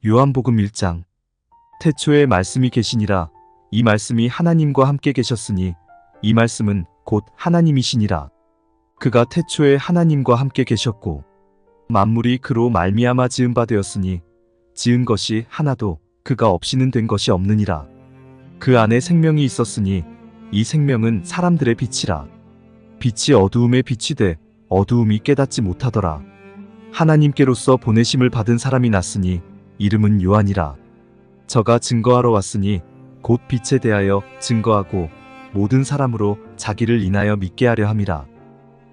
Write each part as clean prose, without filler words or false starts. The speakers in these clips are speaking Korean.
요한복음 1장. 태초에 말씀이 계시니라. 이 말씀이 하나님과 함께 계셨으니 이 말씀은 곧 하나님이시니라. 그가 태초에 하나님과 함께 계셨고 만물이 그로 말미암아 지은 바 되었으니 지은 것이 하나도 그가 없이는 된 것이 없느니라. 그 안에 생명이 있었으니 이 생명은 사람들의 빛이라. 빛이 어두움에 비치되 어두움이 깨닫지 못하더라. 하나님께로서 보내심을 받은 사람이 났으니 이름은 요한이라. 저가 증거하러 왔으니 곧 빛에 대하여 증거하고 모든 사람으로 자기를 인하여 믿게 하려 함이라.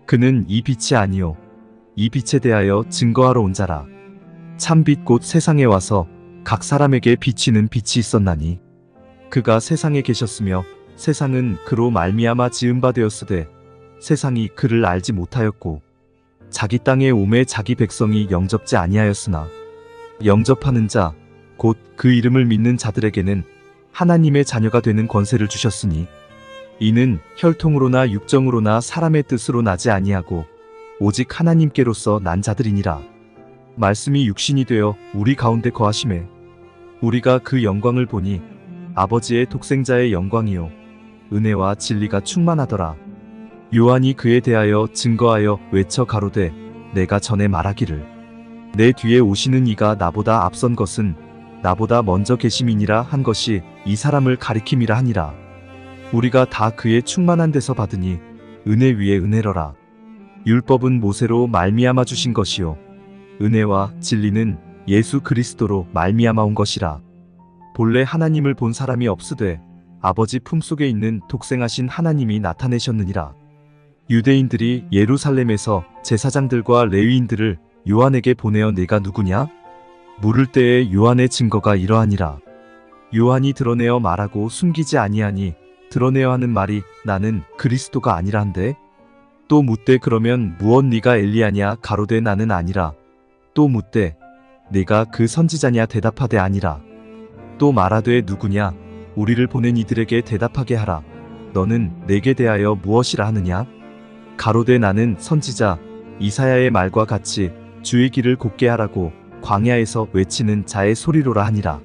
그는 이 빛이 아니요 이 빛에 대하여 증거하러 온 자라. 참빛 곧 세상에 와서 각 사람에게 비치는 빛이 있었나니 그가 세상에 계셨으며 세상은 그로 말미암아 지은 바 되었으되 세상이 그를 알지 못하였고 자기 땅에 오매 자기 백성이 영접지 아니하였으나 영접하는 자 곧 그 이름을 믿는 자들에게는 하나님의 자녀가 되는 권세를 주셨으니 이는 혈통으로나 육정으로나 사람의 뜻으로 나지 아니하고 오직 하나님께로서 난 자들이니라. 말씀이 육신이 되어 우리 가운데 거하심에 우리가 그 영광을 보니 아버지의 독생자의 영광이요 은혜와 진리가 충만하더라. 요한이 그에 대하여 증거하여 외쳐 가로되 내가 전에 말하기를 내 뒤에 오시는 이가 나보다 앞선 것은 나보다 먼저 계심이니라 한 것이 이 사람을 가리킴이라 하니라. 우리가 다 그의 충만한 데서 받으니 은혜 위에 은혜러라. 율법은 모세로 말미암아 주신 것이요 은혜와 진리는 예수 그리스도로 말미암아 온 것이라. 본래 하나님을 본 사람이 없으되 아버지 품속에 있는 독생하신 하나님이 나타내셨느니라. 유대인들이 예루살렘에서 제사장들과 레위인들을 요한에게 보내어 네가 누구냐? 물을 때에 요한의 증거가 이러하니라. 요한이 드러내어 말하고 숨기지 아니하니 드러내어 하는 말이 나는 그리스도가 아니라 한데 또 묻되 그러면 무엇 네가 엘리야냐 가로되 나는 아니라 또 묻되 네가 그 선지자냐 대답하되 아니라 또 말하되 누구냐 우리를 보낸 이들에게 대답하게 하라. 너는 내게 대하여 무엇이라 하느냐 가로되 나는 선지자 이사야의 말과 같이 주의 길을 곧게 하라고 광야에서 외치는 자의 소리로라 하니라.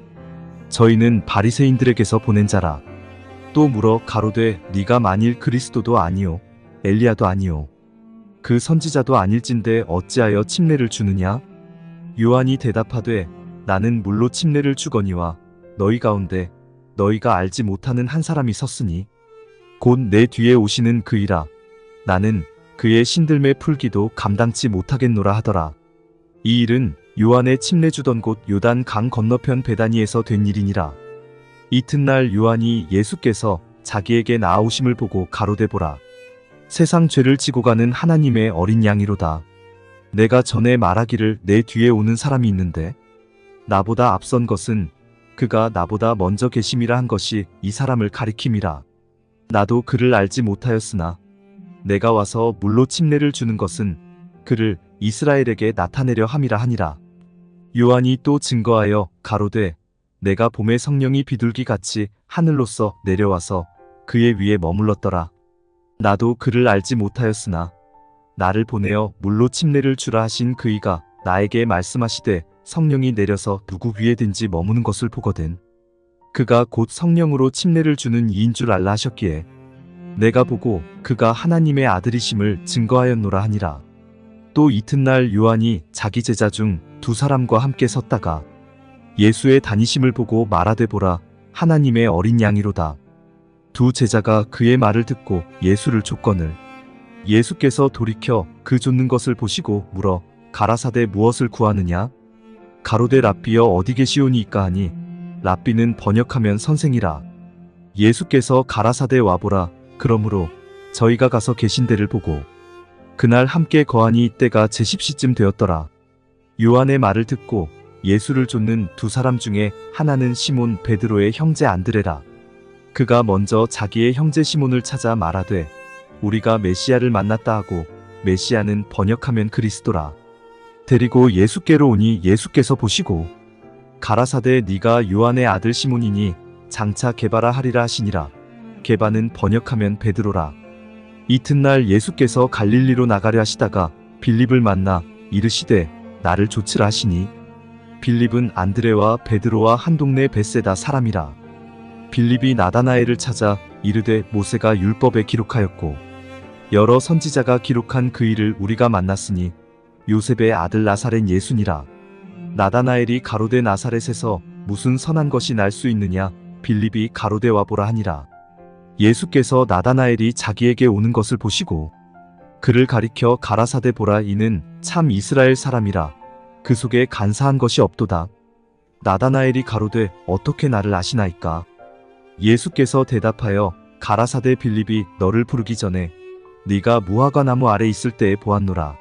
저희는 바리새인들에게서 보낸 자라. 또 물어 가로되 네가 만일 그리스도도 아니요 엘리야도 아니요 그 선지자도 아닐진데 어찌하여 침례를 주느냐? 요한이 대답하되 나는 물로 침례를 주거니와 너희 가운데 너희가 알지 못하는 한 사람이 섰으니 곧 내 뒤에 오시는 그이라. 나는 그의 신들매 풀기도 감당치 못하겠노라 하더라. 이 일은 요한의 침례 주던 곳 요단 강 건너편 베다니에서 된 일이니라. 이튿날 요한이 예수께서 자기에게 나아오심을 보고 가로되 보라. 세상 죄를 지고 가는 하나님의 어린 양이로다. 내가 전에 말하기를 내 뒤에 오는 사람이 있는데 나보다 앞선 것은 그가 나보다 먼저 계심이라 한 것이 이 사람을 가리킴이라. 나도 그를 알지 못하였으나 내가 와서 물로 침례를 주는 것은 그를 이스라엘에게 나타내려 함이라 하니라. 요한이 또 증거하여 가로되 내가 봄에 성령이 비둘기같이 하늘로서 내려와서 그의 위에 머물렀더라. 나도 그를 알지 못하였으나 나를 보내어 물로 침례를 주라 하신 그이가 나에게 말씀하시되 성령이 내려서 누구 위에든지 머무는 것을 보거든 그가 곧 성령으로 침례를 주는 이인 줄 알라 하셨기에 내가 보고 그가 하나님의 아들이심을 증거하였노라 하니라. 또 이튿날 요한이 자기 제자 중 두 사람과 함께 섰다가 예수의 다니심을 보고 말하되 보라 하나님의 어린 양이로다. 두 제자가 그의 말을 듣고 예수를 쫓거늘 예수께서 돌이켜 그 쫓는 것을 보시고 물어 가라사대 무엇을 구하느냐? 가로되 랍비여 어디 계시오니이까 하니 랍비는 번역하면 선생이라. 예수께서 가라사대 와보라. 그러므로 저희가 가서 계신 데를 보고 그날 함께 거하니 때가 제10시쯤 되었더라. 요한의 말을 듣고 예수를 쫓는 두 사람 중에 하나는 시몬 베드로의 형제 안드레라. 그가 먼저 자기의 형제 시몬을 찾아 말하되 우리가 메시아를 만났다 하고 메시아는 번역하면 그리스도라. 데리고 예수께로 오니 예수께서 보시고 가라사대 네가 요한의 아들 시몬이니 장차 게바라 하리라 하시니라. 게바는 번역하면 베드로라. 이튿날 예수께서 갈릴리로 나가려 하시다가 빌립을 만나 이르시되 나를 좇으라 하시니 빌립은 안드레와 베드로와 한 동네 벳세다 사람이라. 빌립이 나다나엘을 찾아 이르되 모세가 율법에 기록하였고 여러 선지자가 기록한 그 일을 우리가 만났으니 요셉의 아들 나사렛 예수니라. 나다나엘이 가로되 나사렛에서 무슨 선한 것이 날 수 있느냐. 빌립이 가로되 와보라 하니라. 예수께서 나다나엘이 자기에게 오는 것을 보시고 그를 가리켜 가라사대 보라. 이는 참 이스라엘 사람이라. 그 속에 간사한 것이 없도다. 나다나엘이 가로되 어떻게 나를 아시나이까. 예수께서 대답하여 가라사대 빌립이 너를 부르기 전에 네가 무화과 나무 아래 있을 때에 보았노라.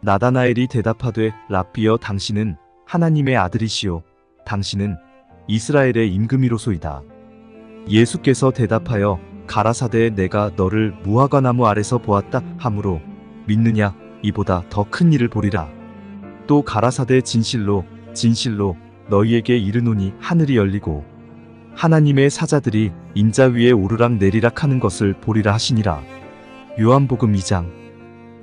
나다나엘이 대답하되 랍비여 당신은 하나님의 아들이시요 당신은 이스라엘의 임금이로소이다. 예수께서 대답하여 가라사대 내가 너를 무화과 나무 아래서 보았다 하므로 믿느냐. 이보다 더 큰 일을 보리라. 또 가라사대 진실로 진실로 너희에게 이르노니 하늘이 열리고 하나님의 사자들이 인자 위에 오르락 내리락 하는 것을 보리라 하시니라. 요한복음 2장.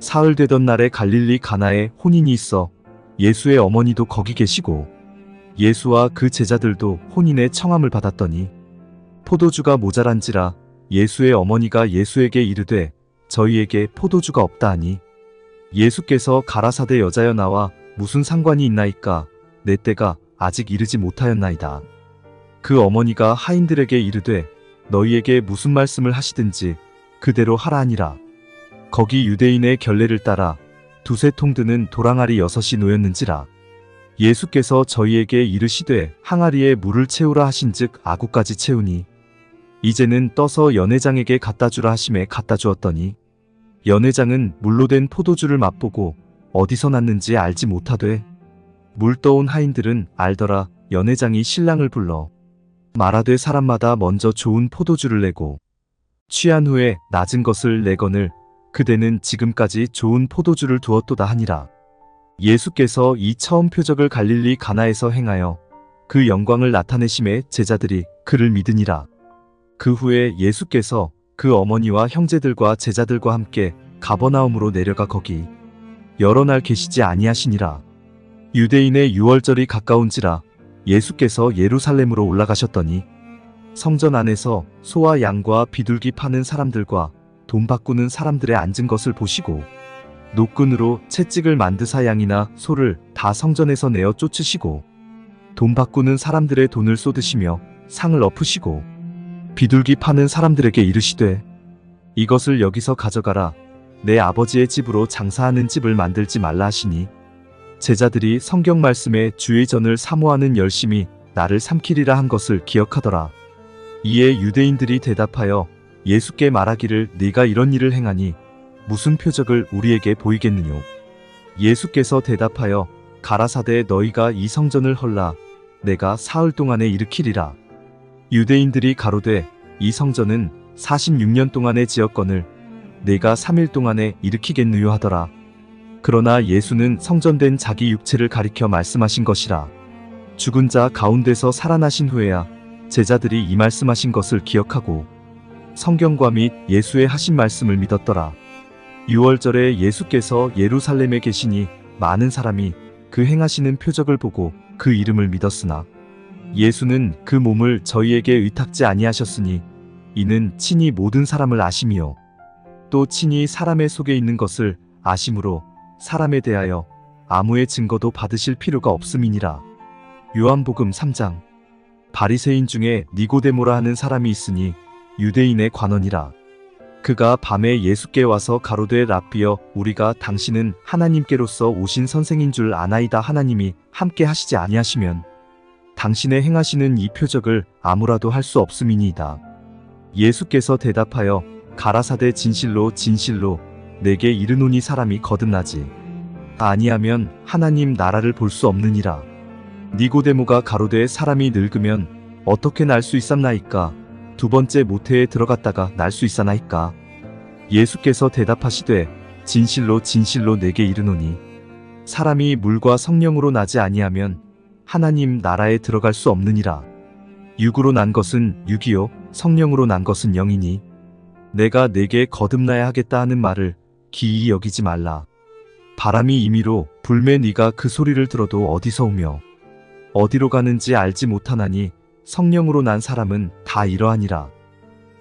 사흘 되던 날에 갈릴리 가나에 혼인이 있어 예수의 어머니도 거기 계시고 예수와 그 제자들도 혼인의 청함을 받았더니 포도주가 모자란지라. 예수의 어머니가 예수에게 이르되 저희에게 포도주가 없다 하니 예수께서 가라사대 여자여 나와 무슨 상관이 있나이까. 내 때가 아직 이르지 못하였나이다. 그 어머니가 하인들에게 이르되 너희에게 무슨 말씀을 하시든지 그대로 하라 하니라. 거기 유대인의 결례를 따라 두세 통 드는 도랑아리 6이 놓였는지라. 예수께서 저희에게 이르시되 항아리에 물을 채우라 하신즉 아구까지 채우니 이제는 떠서 연회장에게 갖다 주라 하심에 갖다 주었더니 연회장은 물로 된 포도주를 맛보고 어디서 났는지 알지 못하되 물 떠온 하인들은 알더라. 연회장이 신랑을 불러 말하되 사람마다 먼저 좋은 포도주를 내고 취한 후에 낮은 것을 내거늘 그대는 지금까지 좋은 포도주를 두었도다 하니라. 예수께서 이 처음 표적을 갈릴리 가나에서 행하여 그 영광을 나타내심에 제자들이 그를 믿으니라. 그 후에 예수께서 그 어머니와 형제들과 제자들과 함께 가버나움으로 내려가 거기 여러 날 계시지 아니하시니라. 유대인의 유월절이 가까운지라. 예수께서 예루살렘으로 올라가셨더니 성전 안에서 소와 양과 비둘기 파는 사람들과 돈 바꾸는 사람들의 앉은 것을 보시고 노끈으로 채찍을 만드사 양이나 소를 다 성전에서 내어 쫓으시고 돈 바꾸는 사람들의 돈을 쏟으시며 상을 엎으시고 비둘기 파는 사람들에게 이르시되 이것을 여기서 가져가라. 내 아버지의 집으로 장사하는 집을 만들지 말라 하시니 제자들이 성경 말씀에 주의 전을 사모하는 열심히 나를 삼키리라 한 것을 기억하더라. 이에 유대인들이 대답하여 예수께 말하기를 네가 이런 일을 행하니 무슨 표적을 우리에게 보이겠느뇨. 예수께서 대답하여 가라사대 너희가 이 성전을 헐라 내가 사흘 동안에 일으키리라. 유대인들이 가로되 이 성전은 46년 동안에 지었거늘 내가 3일 동안에 일으키겠느요 하더라. 그러나 예수는 성전된 자기 육체를 가리켜 말씀하신 것이라. 죽은 자 가운데서 살아나신 후에야 제자들이 이 말씀하신 것을 기억하고 성경과 및 예수의 하신 말씀을 믿었더라. 유월절에 예수께서 예루살렘에 계시니 많은 사람이 그 행하시는 표적을 보고 그 이름을 믿었으나 예수는 그 몸을 저희에게 의탁지 아니하셨으니 이는 친히 모든 사람을 아심이요 또 친히 사람의 속에 있는 것을 아심으로 사람에 대하여 아무의 증거도 받으실 필요가 없음이니라. 요한복음 3장. 바리새인 중에 니고데모라 하는 사람이 있으니 유대인의 관원이라. 그가 밤에 예수께 와서 가로되 랍비여 우리가 당신은 하나님께로서 오신 선생인 줄 아나이다. 하나님이 함께 하시지 아니하시면 당신의 행하시는 이 표적을 아무라도 할 수 없음이니이다. 예수께서 대답하여 가라사대 진실로 진실로 내게 이르노니 사람이 거듭나지 아니하면 하나님 나라를 볼 수 없느니라. 니고데모가 가로되 사람이 늙으면 어떻게 날 수 있삼나이까. 두 번째 모태에 들어갔다가 날 수 있사나이까. 예수께서 대답하시되 진실로 진실로 내게 이르노니 사람이 물과 성령으로 나지 아니하면 하나님 나라에 들어갈 수 없느니라. 육으로 난 것은 육이요 성령으로 난 것은 영이니 내가 내게 거듭나야 하겠다 하는 말을 기이히 여기지 말라. 바람이 임의로 불매 네가 그 소리를 들어도 어디서 오며 어디로 가는지 알지 못하나니 성령으로 난 사람은 다 이러하니라.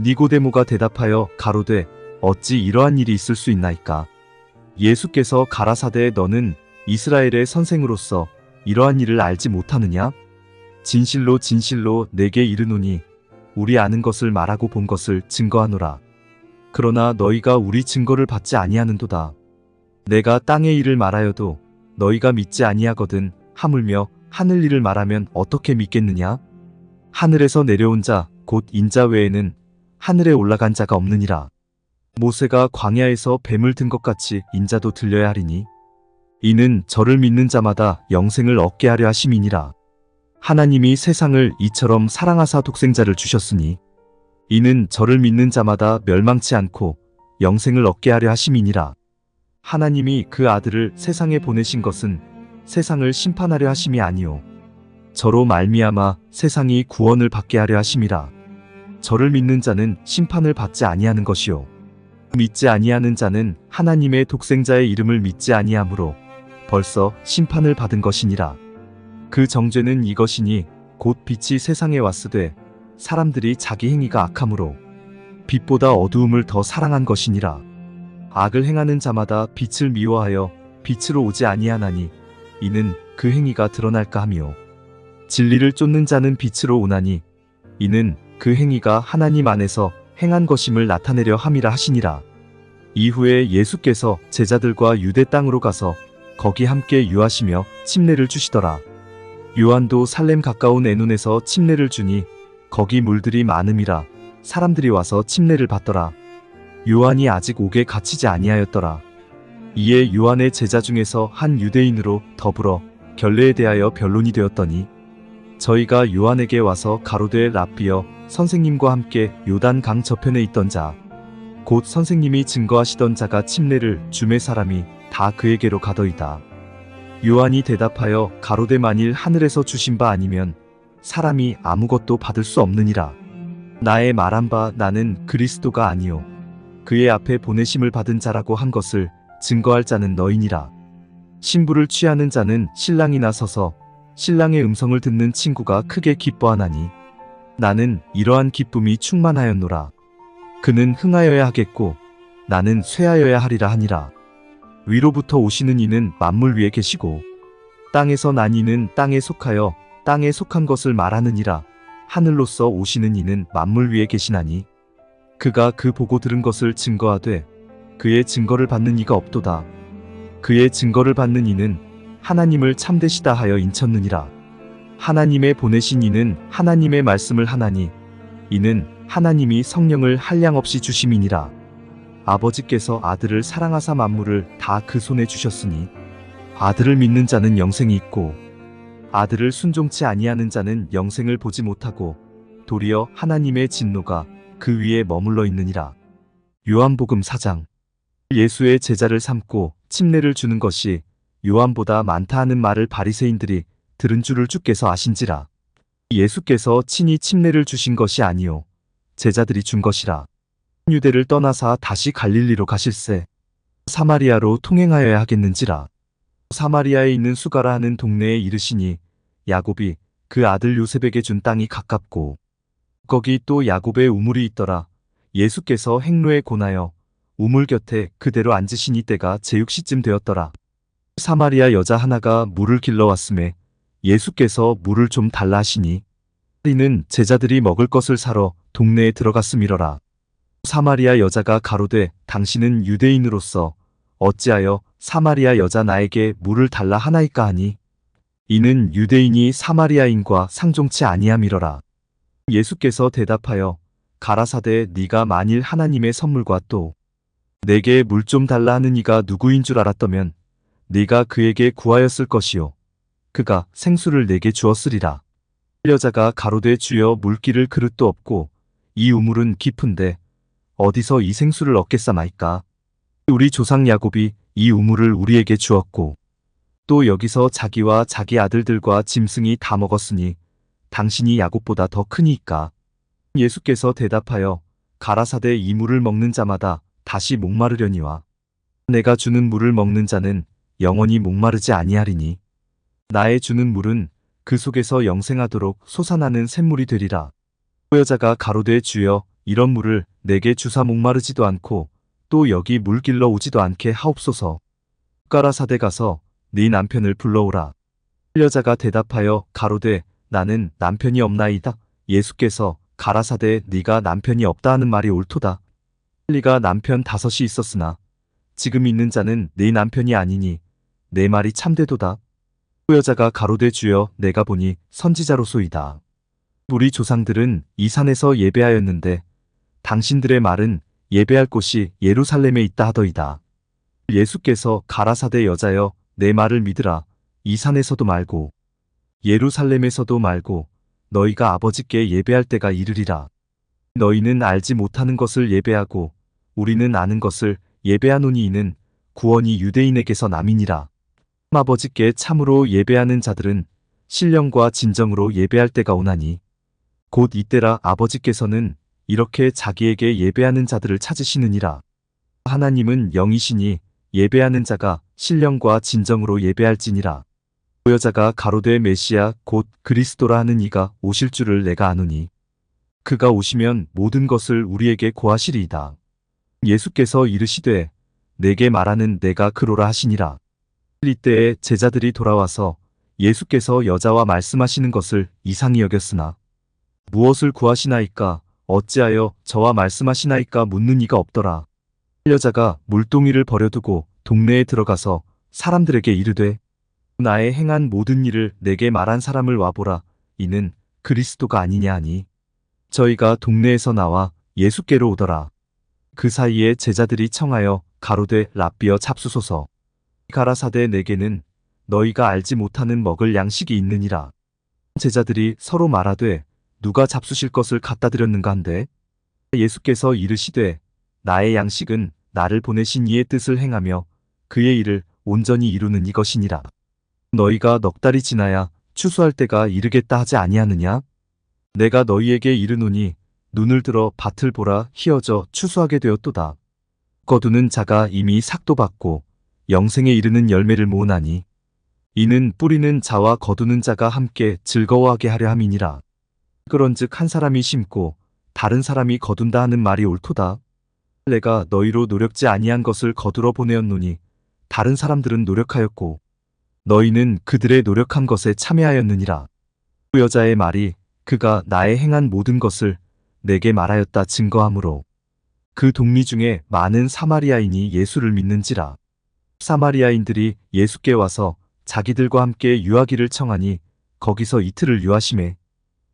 니고데모가 대답하여 가로되 어찌 이러한 일이 있을 수 있나이까. 예수께서 가라사대 너는 이스라엘의 선생으로서 이러한 일을 알지 못하느냐? 진실로 진실로 내게 이르노니 우리 아는 것을 말하고 본 것을 증거하노라. 그러나 너희가 우리 증거를 받지 아니하는도다. 내가 땅의 일을 말하여도 너희가 믿지 아니하거든 하물며 하늘 일을 말하면 어떻게 믿겠느냐? 하늘에서 내려온 자 곧 인자 외에는 하늘에 올라간 자가 없느니라. 모세가 광야에서 뱀을 든 것 같이 인자도 들려야 하리니 이는 저를 믿는 자마다 영생을 얻게 하려 하심이니라. 하나님이 세상을 이처럼 사랑하사 독생자를 주셨으니 이는 저를 믿는 자마다 멸망치 않고 영생을 얻게 하려 하심이니라. 하나님이 그 아들을 세상에 보내신 것은 세상을 심판하려 하심이 아니요 저로 말미암아 세상이 구원을 받게 하려 하심이라. 저를 믿는 자는 심판을 받지 아니하는 것이요 믿지 아니하는 자는 하나님의 독생자의 이름을 믿지 아니하므로 벌써 심판을 받은 것이니라. 그 정죄는 이것이니 곧 빛이 세상에 왔으되 사람들이 자기 행위가 악함으로 빛보다 어두움을 더 사랑한 것이니라. 악을 행하는 자마다 빛을 미워하여 빛으로 오지 아니하나니 이는 그 행위가 드러날까 하며 진리를 쫓는 자는 빛으로 오나니 이는 그 행위가 하나님 안에서 행한 것임을 나타내려 함이라 하시니라. 이후에 예수께서 제자들과 유대 땅으로 가서 거기 함께 유하시며 침례를 주시더라. 요한도 살렘 가까운 에논에서 침례를 주니 거기 물들이 많음이라 사람들이 와서 침례를 받더라. 요한이 아직 옥에 갇히지 아니하였더라. 이에 요한의 제자 중에서 한 유대인으로 더불어 결례에 대하여 변론이 되었더니 저희가 요한에게 와서 가로되 랍비여 선생님과 함께 요단 강 저편에 있던 자 곧 선생님이 증거하시던 자가 침례를 주매 사람이 다 그에게로 가더이다. 요한이 대답하여 가로되 만일 하늘에서 주신 바 아니면 사람이 아무것도 받을 수 없느니라. 나의 말한 바 나는 그리스도가 아니요 그의 앞에 보내심을 받은 자라고 한 것을 증거할 자는 너희니라. 신부를 취하는 자는 신랑이나 서서 신랑의 음성을 듣는 친구가 크게 기뻐하나니 나는 이러한 기쁨이 충만하였노라. 그는 흥하여야 하겠고 나는 쇠하여야 하리라 하니라. 위로부터 오시는 이는 만물 위에 계시고 땅에서 난 이는 땅에 속하여 땅에 속한 것을 말하느니라. 하늘로서 오시는 이는 만물 위에 계시나니 그가 그 보고 들은 것을 증거하되 그의 증거를 받는 이가 없도다. 그의 증거를 받는 이는 하나님을 참되시다 하여 인쳤느니라. 하나님의 보내신 이는 하나님의 말씀을 하나니 이는 하나님이 성령을 한량없이 주심이니라. 아버지께서 아들을 사랑하사 만물을 다 그 손에 주셨으니 아들을 믿는 자는 영생이 있고 아들을 순종치 아니하는 자는 영생을 보지 못하고 도리어 하나님의 진노가 그 위에 머물러 있느니라. 요한복음 4장. 예수의 제자를 삼고 침례를 주는 것이 요한보다 많다 하는 말을 바리새인들이 들은 줄을 주께서 아신지라. 예수께서 친히 침례를 주신 것이 아니요 제자들이 준 것이라. 유대를 떠나사 다시 갈릴리로 가실새 사마리아로 통행하여야 하겠는지라. 사마리아에 있는 수가라 하는 동네에 이르시니 야곱이 그 아들 요셉에게 준 땅이 가깝고 거기 또 야곱의 우물이 있더라. 예수께서 행로에 고나여 우물 곁에 그대로 앉으시니 때가 제6시쯤 되었더라. 사마리아 여자 하나가 물을 길러왔음에 예수께서 물을 좀 달라 하시니 이는 제자들이 먹을 것을 사러 동네에 들어갔음이러라. 사마리아 여자가 가로되 당신은 유대인으로서 어찌하여 사마리아 여자 나에게 물을 달라 하나이까 하니 이는 유대인이 사마리아인과 상종치 아니함이러라. 예수께서 대답하여 가라사대 네가 만일 하나님의 선물과 또 내게 물 좀 달라 하는 이가 누구인 줄 알았더면 네가 그에게 구하였을 것이요 그가 생수를 내게 주었으리라. 여자가 가로되 주여 물기를 그릇도 없고 이 우물은 깊은데 어디서 이 생수를 얻겠사마이까. 우리 조상 야곱이 이 우물을 우리에게 주었고 또 여기서 자기와 자기 아들들과 짐승이 다 먹었으니 당신이 야곱보다 더 크니이까. 예수께서 대답하여 가라사대 이 물을 먹는 자마다 다시 목마르려니와 내가 주는 물을 먹는 자는 영원히 목마르지 아니하리니 나의 주는 물은 그 속에서 영생하도록 솟아나는 샘물이 되리라. 또 여자가 가로되 주여 이런 물을 내게 주사 목마르지도 않고 또 여기 물 길러 오지도 않게 하옵소서. 가라사대 가서 네 남편을 불러오라. 여자가 대답하여 가로되 나는 남편이 없나이다. 예수께서 가라사대 네가 남편이 없다 하는 말이 옳도다. 네가 남편 5이 있었으나 지금 있는 자는 네 남편이 아니니 내 말이 참되도다. 또 여자가 가로되 주여 내가 보니 선지자로소이다. 우리 조상들은 이 산에서 예배하였는데 당신들의 말은 예배할 곳이 예루살렘에 있다 하더이다. 예수께서 가라사대 여자여 내 말을 믿으라. 이 산에서도 말고 예루살렘에서도 말고 너희가 아버지께 예배할 때가 이르리라. 너희는 알지 못하는 것을 예배하고 우리는 아는 것을 예배하노니 이는 구원이 유대인에게서 남이니라. 아버지께 참으로 예배하는 자들은 신령과 진정으로 예배할 때가 오나니 곧 이때라. 아버지께서는 이렇게 자기에게 예배하는 자들을 찾으시느니라. 하나님은 영이시니 예배하는 자가 신령과 진정으로 예배할지니라. 그 여자가 가로되 메시아 곧 그리스도라 하는 이가 오실 줄을 내가 아노니 그가 오시면 모든 것을 우리에게 고하시리이다. 예수께서 이르시되 내게 말하는 내가 그로라 하시니라. 이때에 제자들이 돌아와서 예수께서 여자와 말씀하시는 것을 이상히 여겼으나 무엇을 구하시나이까 어찌하여 저와 말씀하시나이까 묻는 이가 없더라. 여자가 물동이를 버려두고 동네에 들어가서 사람들에게 이르되 나의 행한 모든 일을 내게 말한 사람을 와보라. 이는 그리스도가 아니냐 하니 저희가 동네에서 나와 예수께로 오더라. 그 사이에 제자들이 청하여 가로되 랍비여 잡수소서. 가라사대 내게는 너희가 알지 못하는 먹을 양식이 있느니라. 제자들이 서로 말하되 누가 잡수실 것을 갖다 드렸는가 한데 예수께서 이르시되 나의 양식은 나를 보내신 이의 뜻을 행하며 그의 일을 온전히 이루는 이것이니라. 너희가 넉 달이 지나야 추수할 때가 이르겠다 하지 아니하느냐? 내가 너희에게 이르노니 눈을 들어 밭을 보라. 희어져 추수하게 되었도다. 거두는 자가 이미 삭도 받고 영생에 이르는 열매를 모으나니 이는 뿌리는 자와 거두는 자가 함께 즐거워하게 하려 함이니라. 그런즉 한 사람이 심고 다른 사람이 거둔다 하는 말이 옳도다. 내가 너희로 노력지 아니한 것을 거두러 보내었노니 다른 사람들은 노력하였고 너희는 그들의 노력한 것에 참여하였느니라. 그 여자의 말이 그가 나의 행한 모든 것을 내게 말하였다 증거하므로 그 동리 중에 많은 사마리아인이 예수를 믿는지라. 사마리아인들이 예수께 와서 자기들과 함께 유하기를 청하니 거기서 이틀을 유하심에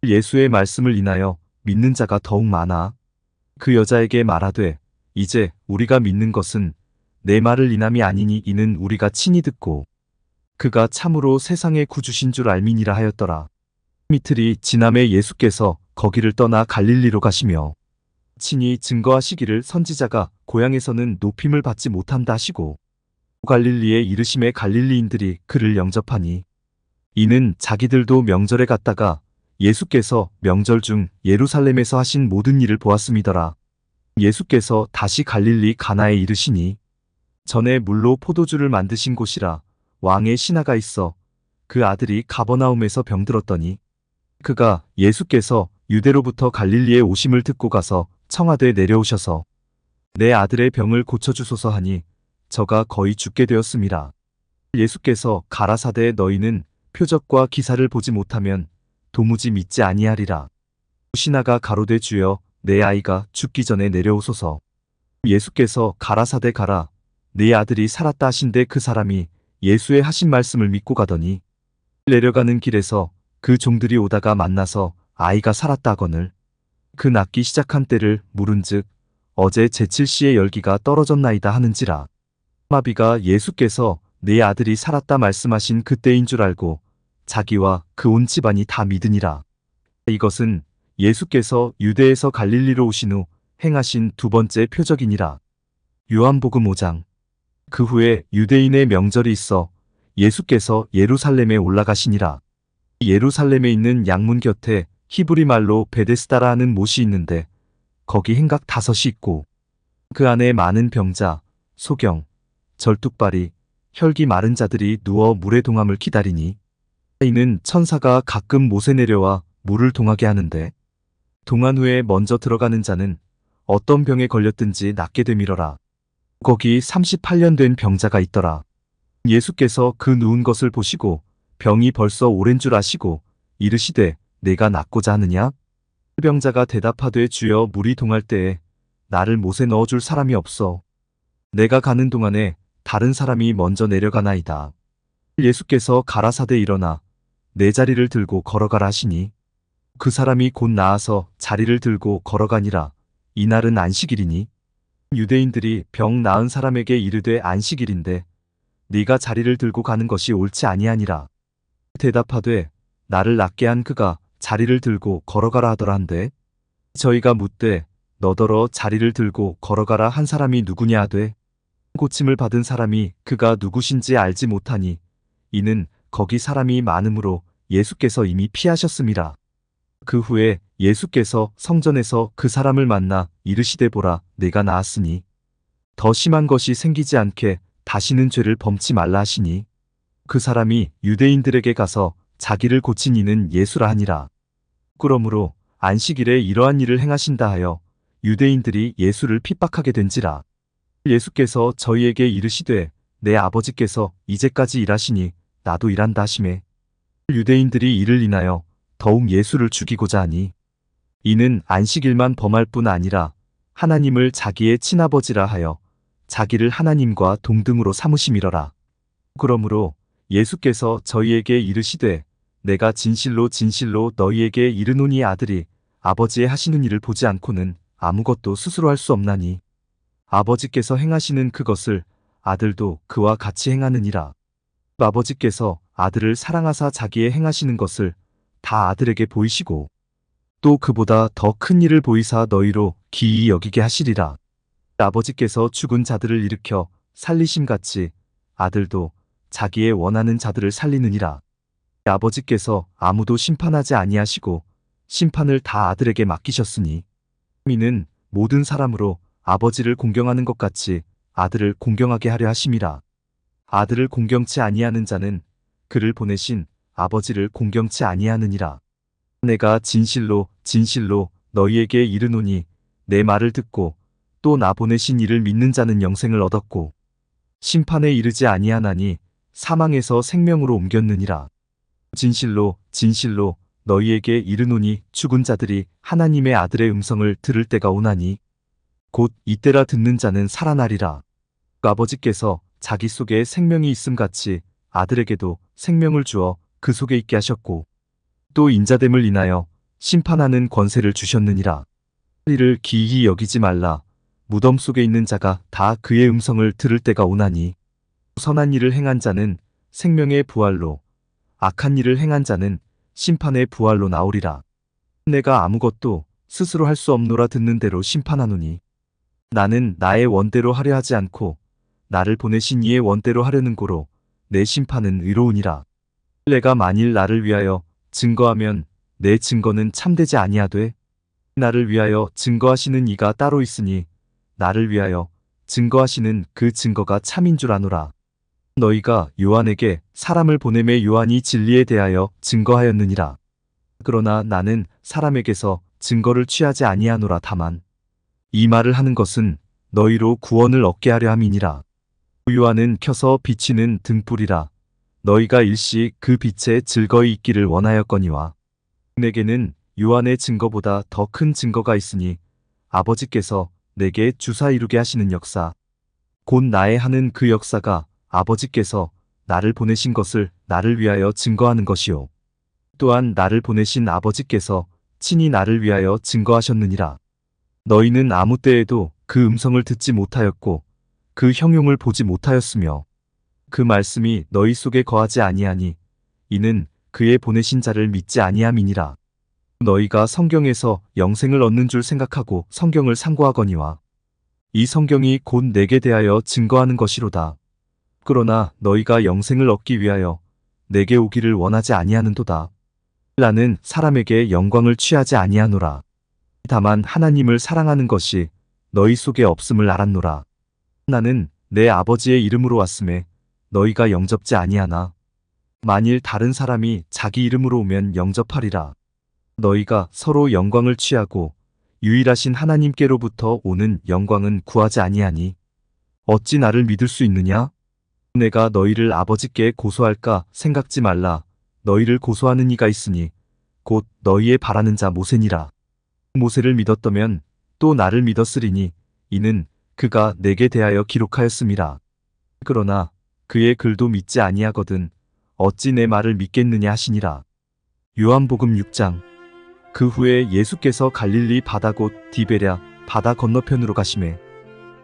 예수의 말씀을 인하여 믿는 자가 더욱 많아 그 여자에게 말하되 이제 우리가 믿는 것은 내 말을 인함이 아니니 이는 우리가 친히 듣고 그가 참으로 세상의 구주신 줄 알미니라 하였더라. 이틀이 지남에 예수께서 거기를 떠나 갈릴리로 가시며 친히 증거하시기를 선지자가 고향에서는 높임을 받지 못한다 하시고 갈릴리에 이르심에 갈릴리인들이 그를 영접하니 이는 자기들도 명절에 갔다가 예수께서 명절 중 예루살렘에서 하신 모든 일을 보았음이더라. 예수께서 다시 갈릴리 가나에 이르시니 전에 물로 포도주를 만드신 곳이라. 왕의 신하가 있어 그 아들이 가버나움에서 병들었더니 그가 예수께서 유대로부터 갈릴리에 오심을 듣고 가서 청하되 내려오셔서 내 아들의 병을 고쳐주소서 하니 저가 거의 죽게 되었음이라. 예수께서 가라사대 너희는 표적과 기사를 보지 못하면 도무지 믿지 아니하리라. 신하가 가로되 주여 내 아이가 죽기 전에 내려오소서. 예수께서 가라사대 가라 네 아들이 살았다 하신데 그 사람이 예수의 하신 말씀을 믿고 가더니 내려가는 길에서 그 종들이 오다가 만나서 아이가 살았다 하거늘 그 낫기 시작한 때를 물은즉 어제 제7시에 열기가 떨어졌나이다 하는지라. 마비가 예수께서 네 아들이 살았다 말씀하신 그때인 줄 알고 자기와 그 온 집안이 다 믿으니라. 이것은 예수께서 유대에서 갈릴리로 오신 후 행하신 두 번째 표적이니라. 요한복음 5장. 그 후에 유대인의 명절이 있어 예수께서 예루살렘에 올라가시니라. 예루살렘에 있는 양문 곁에 히브리 말로 베데스다라 하는 못이 있는데 거기 행각 5이 있고 그 안에 많은 병자, 소경, 절뚝발이, 혈기 마른 자들이 누워 물의 동함을 기다리니 이는 천사가 가끔 못에 내려와 물을 동하게 하는데 동한 후에 먼저 들어가는 자는 어떤 병에 걸렸든지 낫게 되밀어라. 거기 38년 된 병자가 있더라. 예수께서 그 누운 것을 보시고 병이 벌써 오랜 줄 아시고 이르시되 내가 낫고자 하느냐? 병자가 대답하되 주여 물이 동할 때에 나를 못에 넣어줄 사람이 없어. 내가 가는 동안에 다른 사람이 먼저 내려가나이다. 예수께서 가라사대 일어나 내 자리를 들고 걸어가라 하시니 그 사람이 곧 나아서 자리를 들고 걸어가니라. 이날은 안식일이니 유대인들이 병 나은 사람에게 이르되 안식일인데 네가 자리를 들고 가는 것이 옳지 아니하니라. 대답하되 나를 낫게 한 그가 자리를 들고 걸어가라 하더라 한데 저희가 묻되 너더러 자리를 들고 걸어가라 한 사람이 누구냐 하되 고침을 받은 사람이 그가 누구신지 알지 못하니 이는 거기 사람이 많음으로 예수께서 이미 피하셨음이라. 그 후에 예수께서 성전에서 그 사람을 만나 이르시되 보라 내가 나았으니 더 심한 것이 생기지 않게 다시는 죄를 범치 말라 하시니 그 사람이 유대인들에게 가서 자기를 고친 이는 예수라 하니라. 그러므로 안식일에 이러한 일을 행하신다 하여 유대인들이 예수를 핍박하게 된지라. 예수께서 저희에게 이르시되 내 아버지께서 이제까지 일하시니 나도 일한다 하시매 유대인들이 이를 인하여 더욱 예수를 죽이고자 하니 이는 안식일만 범할 뿐 아니라 하나님을 자기의 친아버지라 하여 자기를 하나님과 동등으로 삼으심이러라. 그러므로 예수께서 저희에게 이르시되 내가 진실로 진실로 너희에게 이르노니 아들이 아버지의 하시는 일을 보지 않고는 아무것도 스스로 할 수 없나니 아버지께서 행하시는 그것을 아들도 그와 같이 행하느니라. 아버지께서 아들을 사랑하사 자기의 행하시는 것을 다 아들에게 보이시고 또 그보다 더 큰 일을 보이사 너희로 기이 여기게 하시리라. 아버지께서 죽은 자들을 일으켜 살리심같이 아들도 자기의 원하는 자들을 살리느니라. 아버지께서 아무도 심판하지 아니하시고 심판을 다 아들에게 맡기셨으니 이는 모든 사람으로 아버지를 공경하는 것 같이 아들을 공경하게 하려 하심이라. 아들을 공경치 아니하는 자는 그를 보내신 아버지를 공경치 아니하느니라. 내가 진실로 진실로 너희에게 이르노니 내 말을 듣고 또 나 보내신 이를 믿는 자는 영생을 얻었고 심판에 이르지 아니하나니 사망에서 생명으로 옮겼느니라. 진실로 진실로 너희에게 이르노니 죽은 자들이 하나님의 아들의 음성을 들을 때가 오나니 곧 이때라 듣는 자는 살아나리라. 아버지께서 자기 속에 생명이 있음같이 아들에게도 생명을 주어 그 속에 있게 하셨고 또 인자됨을 인하여 심판하는 권세를 주셨느니라. 이를 기이히 여기지 말라. 무덤 속에 있는 자가 다 그의 음성을 들을 때가 오나니 선한 일을 행한 자는 생명의 부활로 악한 일을 행한 자는 심판의 부활로 나오리라. 내가 아무것도 스스로 할 수 없노라 듣는 대로 심판하노니 나는 나의 원대로 하려 하지 않고 나를 보내신 이의 원대로 하려는 고로 내 심판은 의로우니라. 내가 만일 나를 위하여 증거하면 내 증거는 참되지 아니하되 나를 위하여 증거하시는 이가 따로 있으니 나를 위하여 증거하시는 그 증거가 참인 줄 아노라. 너희가 요한에게 사람을 보내매 요한이 진리에 대하여 증거하였느니라. 그러나 나는 사람에게서 증거를 취하지 아니하노라. 다만 이 말을 하는 것은 너희로 구원을 얻게 하려 함이니라. 요한은 켜서 비치는 등불이라. 너희가 일시 그 빛에 즐거이 있기를 원하였거니와 내게는 요한의 증거보다 더 큰 증거가 있으니 아버지께서 내게 주사 이루게 하시는 역사 곧 나의 하는 그 역사가 아버지께서 나를 보내신 것을 나를 위하여 증거하는 것이요 또한 나를 보내신 아버지께서 친히 나를 위하여 증거하셨느니라. 너희는 아무 때에도 그 음성을 듣지 못하였고 그 형용을 보지 못하였으며 그 말씀이 너희 속에 거하지 아니하니 이는 그의 보내신 자를 믿지 아니함이니라. 너희가 성경에서 영생을 얻는 줄 생각하고 성경을 상고하거니와 이 성경이 곧 내게 대하여 증거하는 것이로다. 그러나 너희가 영생을 얻기 위하여 내게 오기를 원하지 아니하는도다. 나는 사람에게 영광을 취하지 아니하노라. 다만 하나님을 사랑하는 것이 너희 속에 없음을 알았노라. 나는 내 아버지의 이름으로 왔음에 너희가 영접지 아니하나 만일 다른 사람이 자기 이름으로 오면 영접하리라. 너희가 서로 영광을 취하고 유일하신 하나님께로부터 오는 영광은 구하지 아니하니 어찌 나를 믿을 수 있느냐? 내가 너희를 아버지께 고소할까 생각지 말라. 너희를 고소하는 이가 있으니 곧 너희의 바라는 자 모세니라. 모세를 믿었더면 또 나를 믿었으리니 이는 그가 내게 대하여 기록하였음이라. 그러나 그의 글도 믿지 아니하거든 어찌 내 말을 믿겠느냐 하시니라. 요한복음 6장. 그 후에 예수께서 갈릴리 바다 곧 디베랴 바다 건너편으로 가시매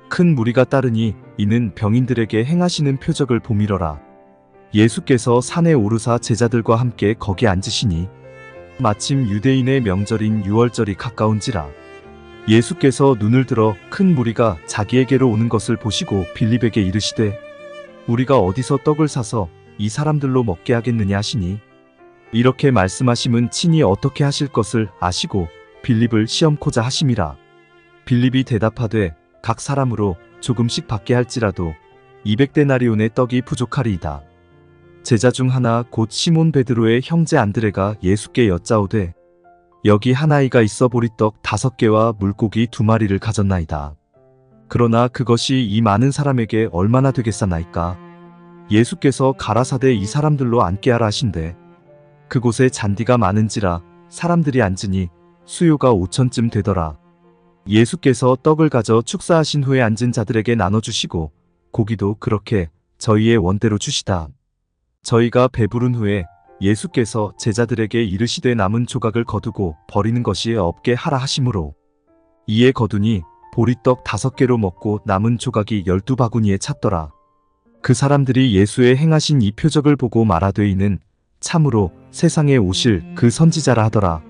큰 무리가 따르니 이는 병인들에게 행하시는 표적을 보미러라. 예수께서 산에 오르사 제자들과 함께 거기 앉으시니 마침 유대인의 명절인 유월절이 가까운지라. 예수께서 눈을 들어 큰 무리가 자기에게로 오는 것을 보시고 빌립에게 이르시되 우리가 어디서 떡을 사서 이 사람들로 먹게 하겠느냐 하시니 이렇게 말씀하심은 친히 어떻게 하실 것을 아시고 빌립을 시험코자 하심이라. 빌립이 대답하되 각 사람으로 조금씩 받게 할지라도 200데나리온의 떡이 부족하리이다. 제자 중 하나 곧 시몬 베드로의 형제 안드레가 예수께 여짜오되 여기 한 아이가 있어 보리떡 5개와 물고기 2마리를 가졌나이다. 그러나 그것이 이 많은 사람에게 얼마나 되겠사나이까. 예수께서 가라사대 이 사람들로 앉게 하라 하신대 그곳에 잔디가 많은지라 사람들이 앉으니 수요가 5천쯤 되더라. 예수께서 떡을 가져 축사하신 후에 앉은 자들에게 나눠주시고 고기도 그렇게 저희의 원대로 주시다. 저희가 배부른 후에 예수께서 제자들에게 이르시되 남은 조각을 거두고 버리는 것이 없게 하라 하심으로 이에 거두니 보리떡 5개로 먹고 남은 조각이 12바구니에 찼더라. 그 사람들이 예수의 행하신 이 표적을 보고 말하되 이는 참으로 세상에 오실 그 선지자라 하더라.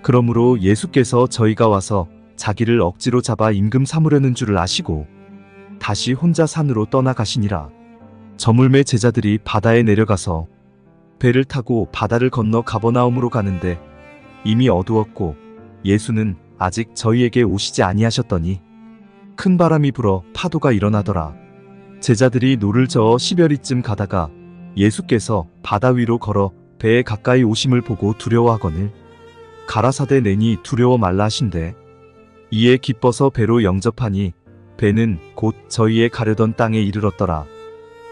그러므로 예수께서 저희가 와서 자기를 억지로 잡아 임금 삼으려는 줄을 아시고 다시 혼자 산으로 떠나가시니라. 저물매 제자들이 바다에 내려가서 배를 타고 바다를 건너 가버나움으로 가는데 이미 어두웠고 예수는 아직 저희에게 오시지 아니하셨더니 큰 바람이 불어 파도가 일어나더라. 제자들이 노를 저어 10여리쯤 가다가 예수께서 바다 위로 걸어 배에 가까이 오심을 보고 두려워하거늘 가라사대 내니 두려워 말라 하신대 이에 기뻐서 배로 영접하니 배는 곧 저희의 가려던 땅에 이르렀더라.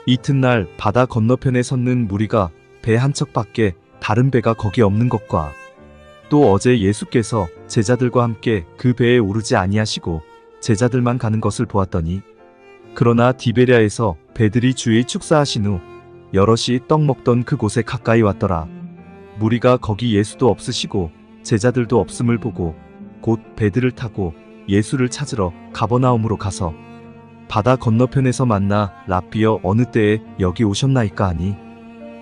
이튿날 바다 건너편에 섰는 무리가 배 한 척밖에 다른 배가 거기 없는 것과 또 어제 예수께서 제자들과 함께 그 배에 오르지 아니하시고 제자들만 가는 것을 보았더니 그러나 디베랴에서 배들이 주의 축사하신 후 여럿이 떡 먹던 그곳에 가까이 왔더라. 무리가 거기 예수도 없으시고 제자들도 없음을 보고 곧 배들을 타고 예수를 찾으러 가버나움으로 가서 바다 건너편에서 만나 랍비여 어느 때에 여기 오셨나이까 하니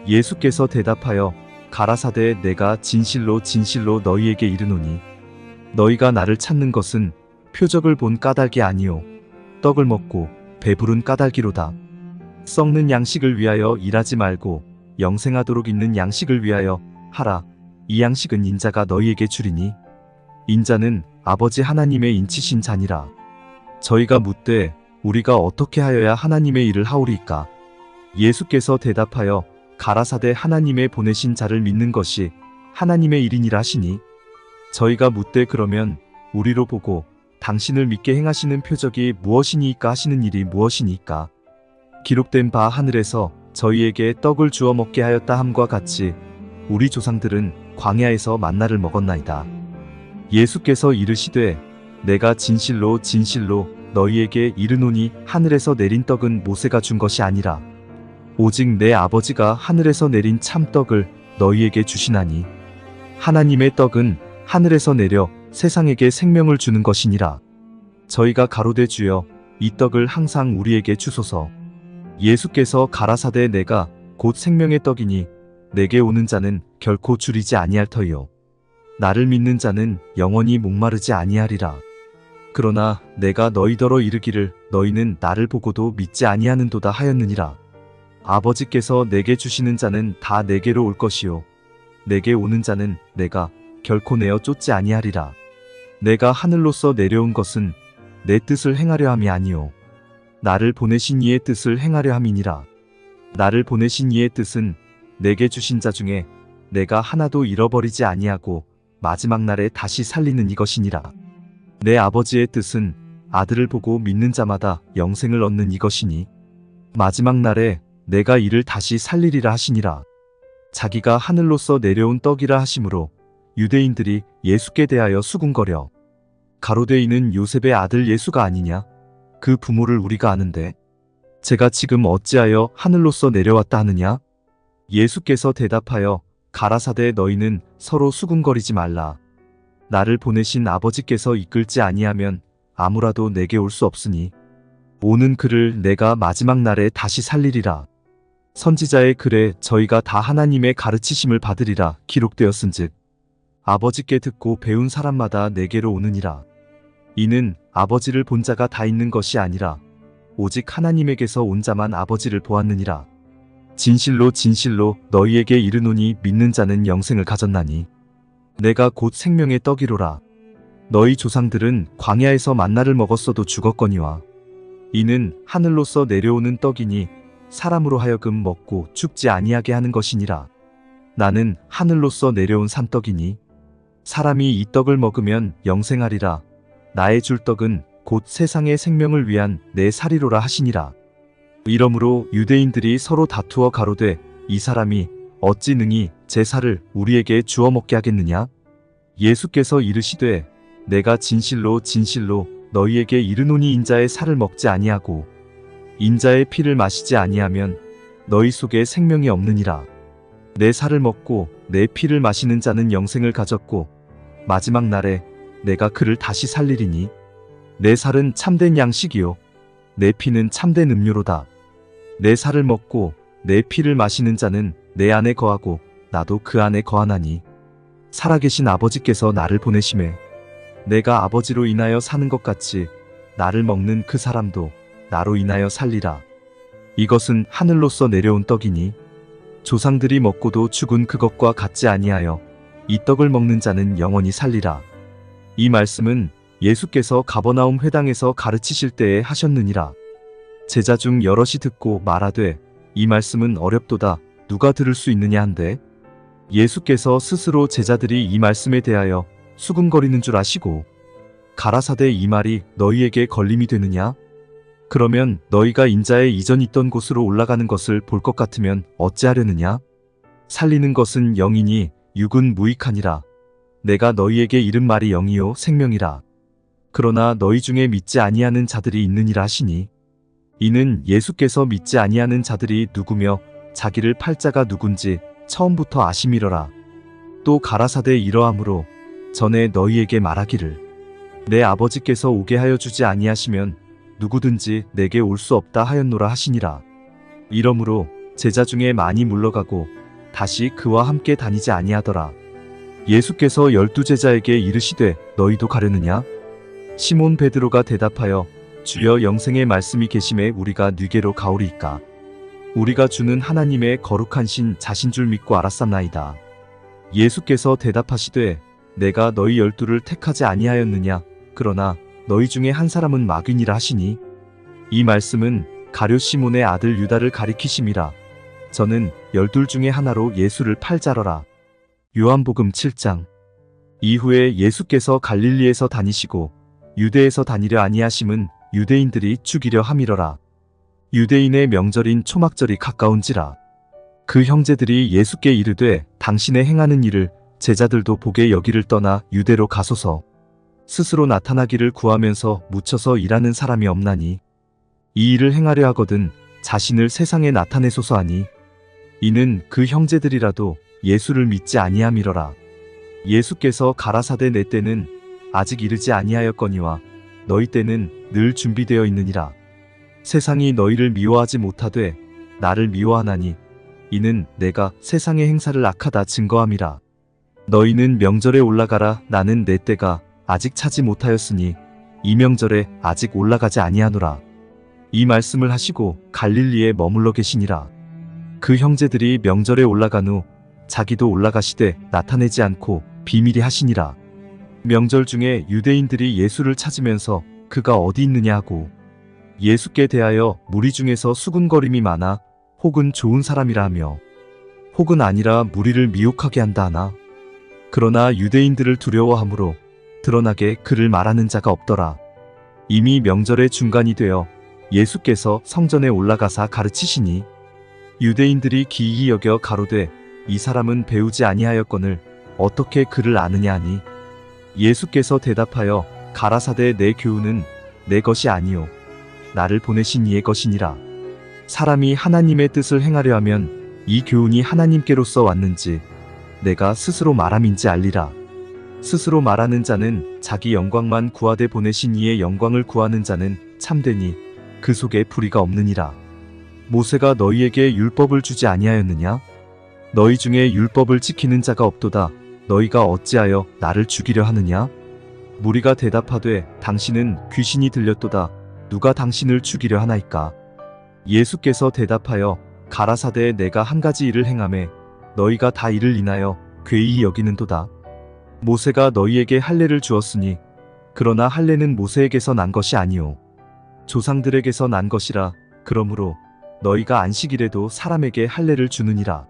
예수께서 대답하여 가라사대 내가 진실로 진실로 너희에게 이르노니 너희가 나를 찾는 것은 표적을 본 까닭이 아니요 떡을 먹고 배부른 까닭이로다. 썩는 양식을 위하여 일하지 말고 영생하도록 있는 양식을 위하여 하라. 이 양식은 인자가 너희에게 주리니 인자는 아버지 하나님의 인치신 자니라. 저희가 묻되 우리가 어떻게 하여야 하나님의 일을 하오리이까? 예수께서 대답하여 가라사대 하나님의 보내신 자를 믿는 것이 하나님의 일이니라 하시니 저희가 묻되 그러면 우리로 보고 당신을 믿게 행하시는 표적이 무엇이니까 하시는 일이 무엇이니까? 기록된 바 하늘에서 저희에게 떡을 주어 먹게 하였다 함과 같이 우리 조상들은 광야에서 만나를 먹었나이다. 예수께서 이르시되 내가 진실로 진실로 너희에게 이르노니 하늘에서 내린 떡은 모세가 준 것이 아니라 오직 내 아버지가 하늘에서 내린 참떡을 너희에게 주시나니 하나님의 떡은 하늘에서 내려 세상에게 생명을 주는 것이니라. 저희가 가로되 주여 이 떡을 항상 우리에게 주소서. 예수께서 가라사대 내가 곧 생명의 떡이니 내게 오는 자는 결코 줄이지 아니할 터이요 나를 믿는 자는 영원히 목마르지 아니하리라. 그러나 내가 너희더러 이르기를 너희는 나를 보고도 믿지 아니하는도다 하였느니라. 아버지께서 내게 주시는 자는 다 내게로 올 것이요 내게 오는 자는 내가 결코 내어 쫓지 아니하리라. 내가 하늘로서 내려온 것은 내 뜻을 행하려 함이 아니요 나를 보내신 이의 뜻을 행하려 함이니라. 나를 보내신 이의 뜻은 내게 주신 자 중에 내가 하나도 잃어버리지 아니하고 마지막 날에 다시 살리는 이것이니라. 내 아버지의 뜻은 아들을 보고 믿는 자마다 영생을 얻는 이것이니 마지막 날에 내가 이를 다시 살리리라 하시니라. 자기가 하늘로서 내려온 떡이라 하심으로 유대인들이 예수께 대하여 수군거려 가로되 이는 요셉의 아들 예수가 아니냐? 그 부모를 우리가 아는데 제가 지금 어찌하여 하늘로서 내려왔다 하느냐? 예수께서 대답하여 가라사대 너희는 서로 수군거리지 말라. 나를 보내신 아버지께서 이끌지 아니하면 아무라도 내게 올 수 없으니 오는 그를 내가 마지막 날에 다시 살리리라. 선지자의 글에 저희가 다 하나님의 가르치심을 받으리라 기록되었은즉 아버지께 듣고 배운 사람마다 내게로 오느니라. 이는 아버지를 본 자가 다 있는 것이 아니라 오직 하나님에게서 온 자만 아버지를 보았느니라. 진실로 진실로 너희에게 이르노니 믿는 자는 영생을 가졌나니 내가 곧 생명의 떡이로라. 너희 조상들은 광야에서 만나를 먹었어도 죽었거니와 이는 하늘로서 내려오는 떡이니 사람으로 하여금 먹고 죽지 아니하게 하는 것이니라. 나는 하늘로서 내려온 산떡이니 사람이 이 떡을 먹으면 영생하리라. 나의 줄 떡은 곧 세상의 생명을 위한 내 살이로라 하시니라. 이러므로 유대인들이 서로 다투어 가로되 이 사람이 어찌 능히 제 살을 우리에게 주어 먹게 하겠느냐? 예수께서 이르시되 내가 진실로 진실로 너희에게 이르노니 인자의 살을 먹지 아니하고 인자의 피를 마시지 아니하면 너희 속에 생명이 없느니라. 내 살을 먹고 내 피를 마시는 자는 영생을 가졌고 마지막 날에 내가 그를 다시 살리리니 내 살은 참된 양식이요 내 피는 참된 음료로다. 내 살을 먹고 내 피를 마시는 자는 내 안에 거하고 나도 그 안에 거하나니 살아계신 아버지께서 나를 보내심에 내가 아버지로 인하여 사는 것 같이 나를 먹는 그 사람도 나로 인하여 살리라. 이것은 하늘로서 내려온 떡이니 조상들이 먹고도 죽은 그것과 같지 아니하여 이 떡을 먹는 자는 영원히 살리라. 이 말씀은 예수께서 가버나움 회당에서 가르치실 때에 하셨느니라. 제자 중 여럿이 듣고 말하되 이 말씀은 어렵도다 누가 들을 수 있느냐 한데 예수께서 스스로 제자들이 이 말씀에 대하여 수군거리는 줄 아시고 가라사대 이 말이 너희에게 걸림이 되느냐? 그러면 너희가 인자의 이전 있던 곳으로 올라가는 것을 볼 것 같으면 어찌하려느냐? 살리는 것은 영이니 육은 무익하니라. 내가 너희에게 이른 말이 영이요 생명이라. 그러나 너희 중에 믿지 아니하는 자들이 있느니라 하시니 이는 예수께서 믿지 아니하는 자들이 누구며 자기를 팔 자가 누군지 처음부터 아심이러라. 또 가라사대 이러함으로 전에 너희에게 말하기를 내 아버지께서 오게 하여 주지 아니하시면 누구든지 내게 올 수 없다 하였노라 하시니라. 이러므로 제자 중에 많이 물러가고 다시 그와 함께 다니지 아니하더라. 예수께서 12 제자에게 이르시되 너희도 가려느냐? 시몬 베드로가 대답하여 주여 영생의 말씀이 계심에 우리가 네게로 가오리이까. 우리가 주는 하나님의 거룩한 신 자신 줄 믿고 알았삼나이다. 예수께서 대답하시되 내가 너희 12를 택하지 아니하였느냐? 그러나 너희 중에 한 사람은 마귀니라 하시니 이 말씀은 가룟 시몬의 아들 유다를 가리키심이라. 저는 12 중에 하나로 예수를 팔자러라. 요한복음 7장. 이후에 예수께서 갈릴리에서 다니시고 유대에서 다니려 아니하심은 유대인들이 죽이려 함이러라. 유대인의 명절인 초막절이 가까운지라. 그 형제들이 예수께 이르되 당신의 행하는 일을 제자들도 보게 여기를 떠나 유대로 가소서. 스스로 나타나기를 구하면서 묻혀서 일하는 사람이 없나니 이 일을 행하려 하거든 자신을 세상에 나타내소서 하니 이는 그 형제들이라도 예수를 믿지 아니함이러라. 예수께서 가라사대 내 때는 아직 이르지 아니하였거니와 너희 때는 늘 준비되어 있느니라. 세상이 너희를 미워하지 못하되 나를 미워하나니 이는 내가 세상의 행사를 악하다 증거함이라. 너희는 명절에 올라가라. 나는 내 때가 아직 차지 못하였으니 이 명절에 아직 올라가지 아니하노라. 이 말씀을 하시고 갈릴리에 머물러 계시니라. 그 형제들이 명절에 올라간 후 자기도 올라가시되 나타내지 않고 비밀히 하시니라. 명절 중에 유대인들이 예수를 찾으면서 그가 어디 있느냐 하고 예수께 대하여 무리 중에서 수군거림이 많아 혹은 좋은 사람이라 하며 혹은 아니라 무리를 미혹하게 한다 하나. 그러나 유대인들을 두려워함으로 드러나게 그를 말하는 자가 없더라. 이미 명절의 중간이 되어 예수께서 성전에 올라가사 가르치시니 유대인들이 기이히 여겨 가로되 이 사람은 배우지 아니하였거늘 어떻게 그를 아느냐 하니 예수께서 대답하여 가라사대 내 교훈은 내 것이 아니요 나를 보내신 이의 것이니라. 사람이 하나님의 뜻을 행하려 하면 이 교훈이 하나님께로서 왔는지 내가 스스로 말함인지 알리라. 스스로 말하는 자는 자기 영광만 구하되 보내신 이의 영광을 구하는 자는 참되니 그 속에 불의가 없느니라. 모세가 너희에게 율법을 주지 아니하였느냐? 너희 중에 율법을 지키는 자가 없도다. 너희가 어찌하여 나를 죽이려 하느냐? 무리가 대답하되 당신은 귀신이 들렸도다. 누가 당신을 죽이려 하나이까? 예수께서 대답하여 가라사대 내가 한 가지 일을 행하매 너희가 다 이를 인하여 괴이히 여기는도다. 모세가 너희에게 할례를 주었으니 그러나 할례는 모세에게서 난 것이 아니요 조상들에게서 난 것이라. 그러므로 너희가 안식일에도 사람에게 할례를 주느니라.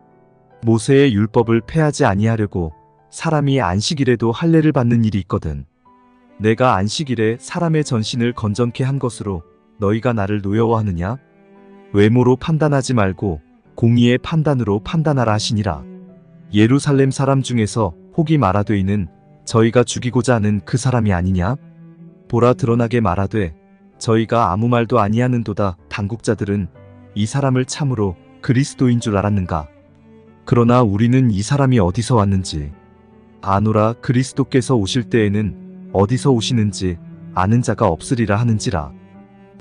모세의 율법을 폐하지 아니하려고 사람이 안식일에도 할례를 받는 일이 있거든. 내가 안식일에 사람의 전신을 건전케 한 것으로 너희가 나를 노여워하느냐? 외모로 판단하지 말고 공의의 판단으로 판단하라 하시니라. 예루살렘 사람 중에서 혹이 말하되 이는 저희가 죽이고자 하는 그 사람이 아니냐? 보라 드러나게 말하되 저희가 아무 말도 아니하는도다. 당국자들은 이 사람을 참으로 그리스도인 줄 알았는가? 그러나 우리는 이 사람이 어디서 왔는지 아노라. 그리스도께서 오실 때에는 어디서 오시는지 아는 자가 없으리라 하는지라.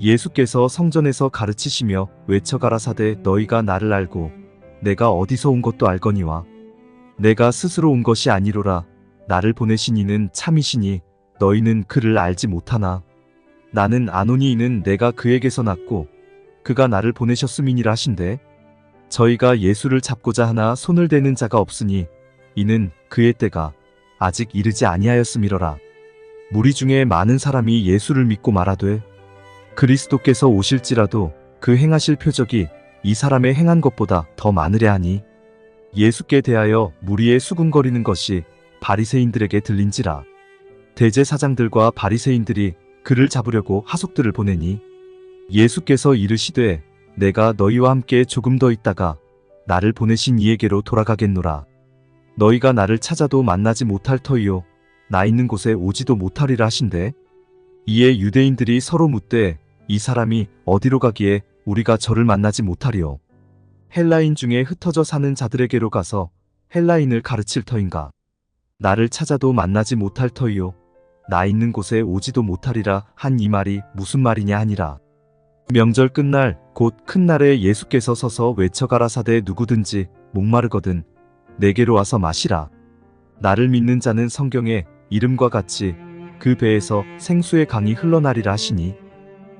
예수께서 성전에서 가르치시며 외쳐 가라사대 너희가 나를 알고 내가 어디서 온 것도 알거니와 내가 스스로 온 것이 아니로라. 나를 보내신 이는 참이시니 너희는 그를 알지 못하나 나는 아노니 이는 내가 그에게서 났고 그가 나를 보내셨음이니라 하신대. 저희가 예수를 잡고자 하나 손을 대는 자가 없으니 이는 그의 때가 아직 이르지 아니하였음이러라. 무리 중에 많은 사람이 예수를 믿고 말하되 그리스도께서 오실지라도 그 행하실 표적이 이 사람의 행한 것보다 더 많으랴 하니 예수께 대하여 무리의 수군거리는 것이 바리새인들에게 들린지라. 대제사장들과 바리새인들이 그를 잡으려고 하속들을 보내니 예수께서 이르시되 내가 너희와 함께 조금 더 있다가 나를 보내신 이에게로 돌아가겠노라. 너희가 나를 찾아도 만나지 못할 터이요 나 있는 곳에 오지도 못하리라 하신대. 이에 유대인들이 서로 묻되 이 사람이 어디로 가기에 우리가 저를 만나지 못하리요? 헬라인 중에 흩어져 사는 자들에게로 가서 헬라인을 가르칠 터인가? 나를 찾아도 만나지 못할 터이요 나 있는 곳에 오지도 못하리라 한 이 말이 무슨 말이냐 하니라. 명절 끝날 곧 큰 날에 예수께서 서서 외쳐 가라사대 누구든지 목마르거든 내게로 와서 마시라. 나를 믿는 자는 성경에 이름과 같이 그 배에서 생수의 강이 흘러나리라 하시니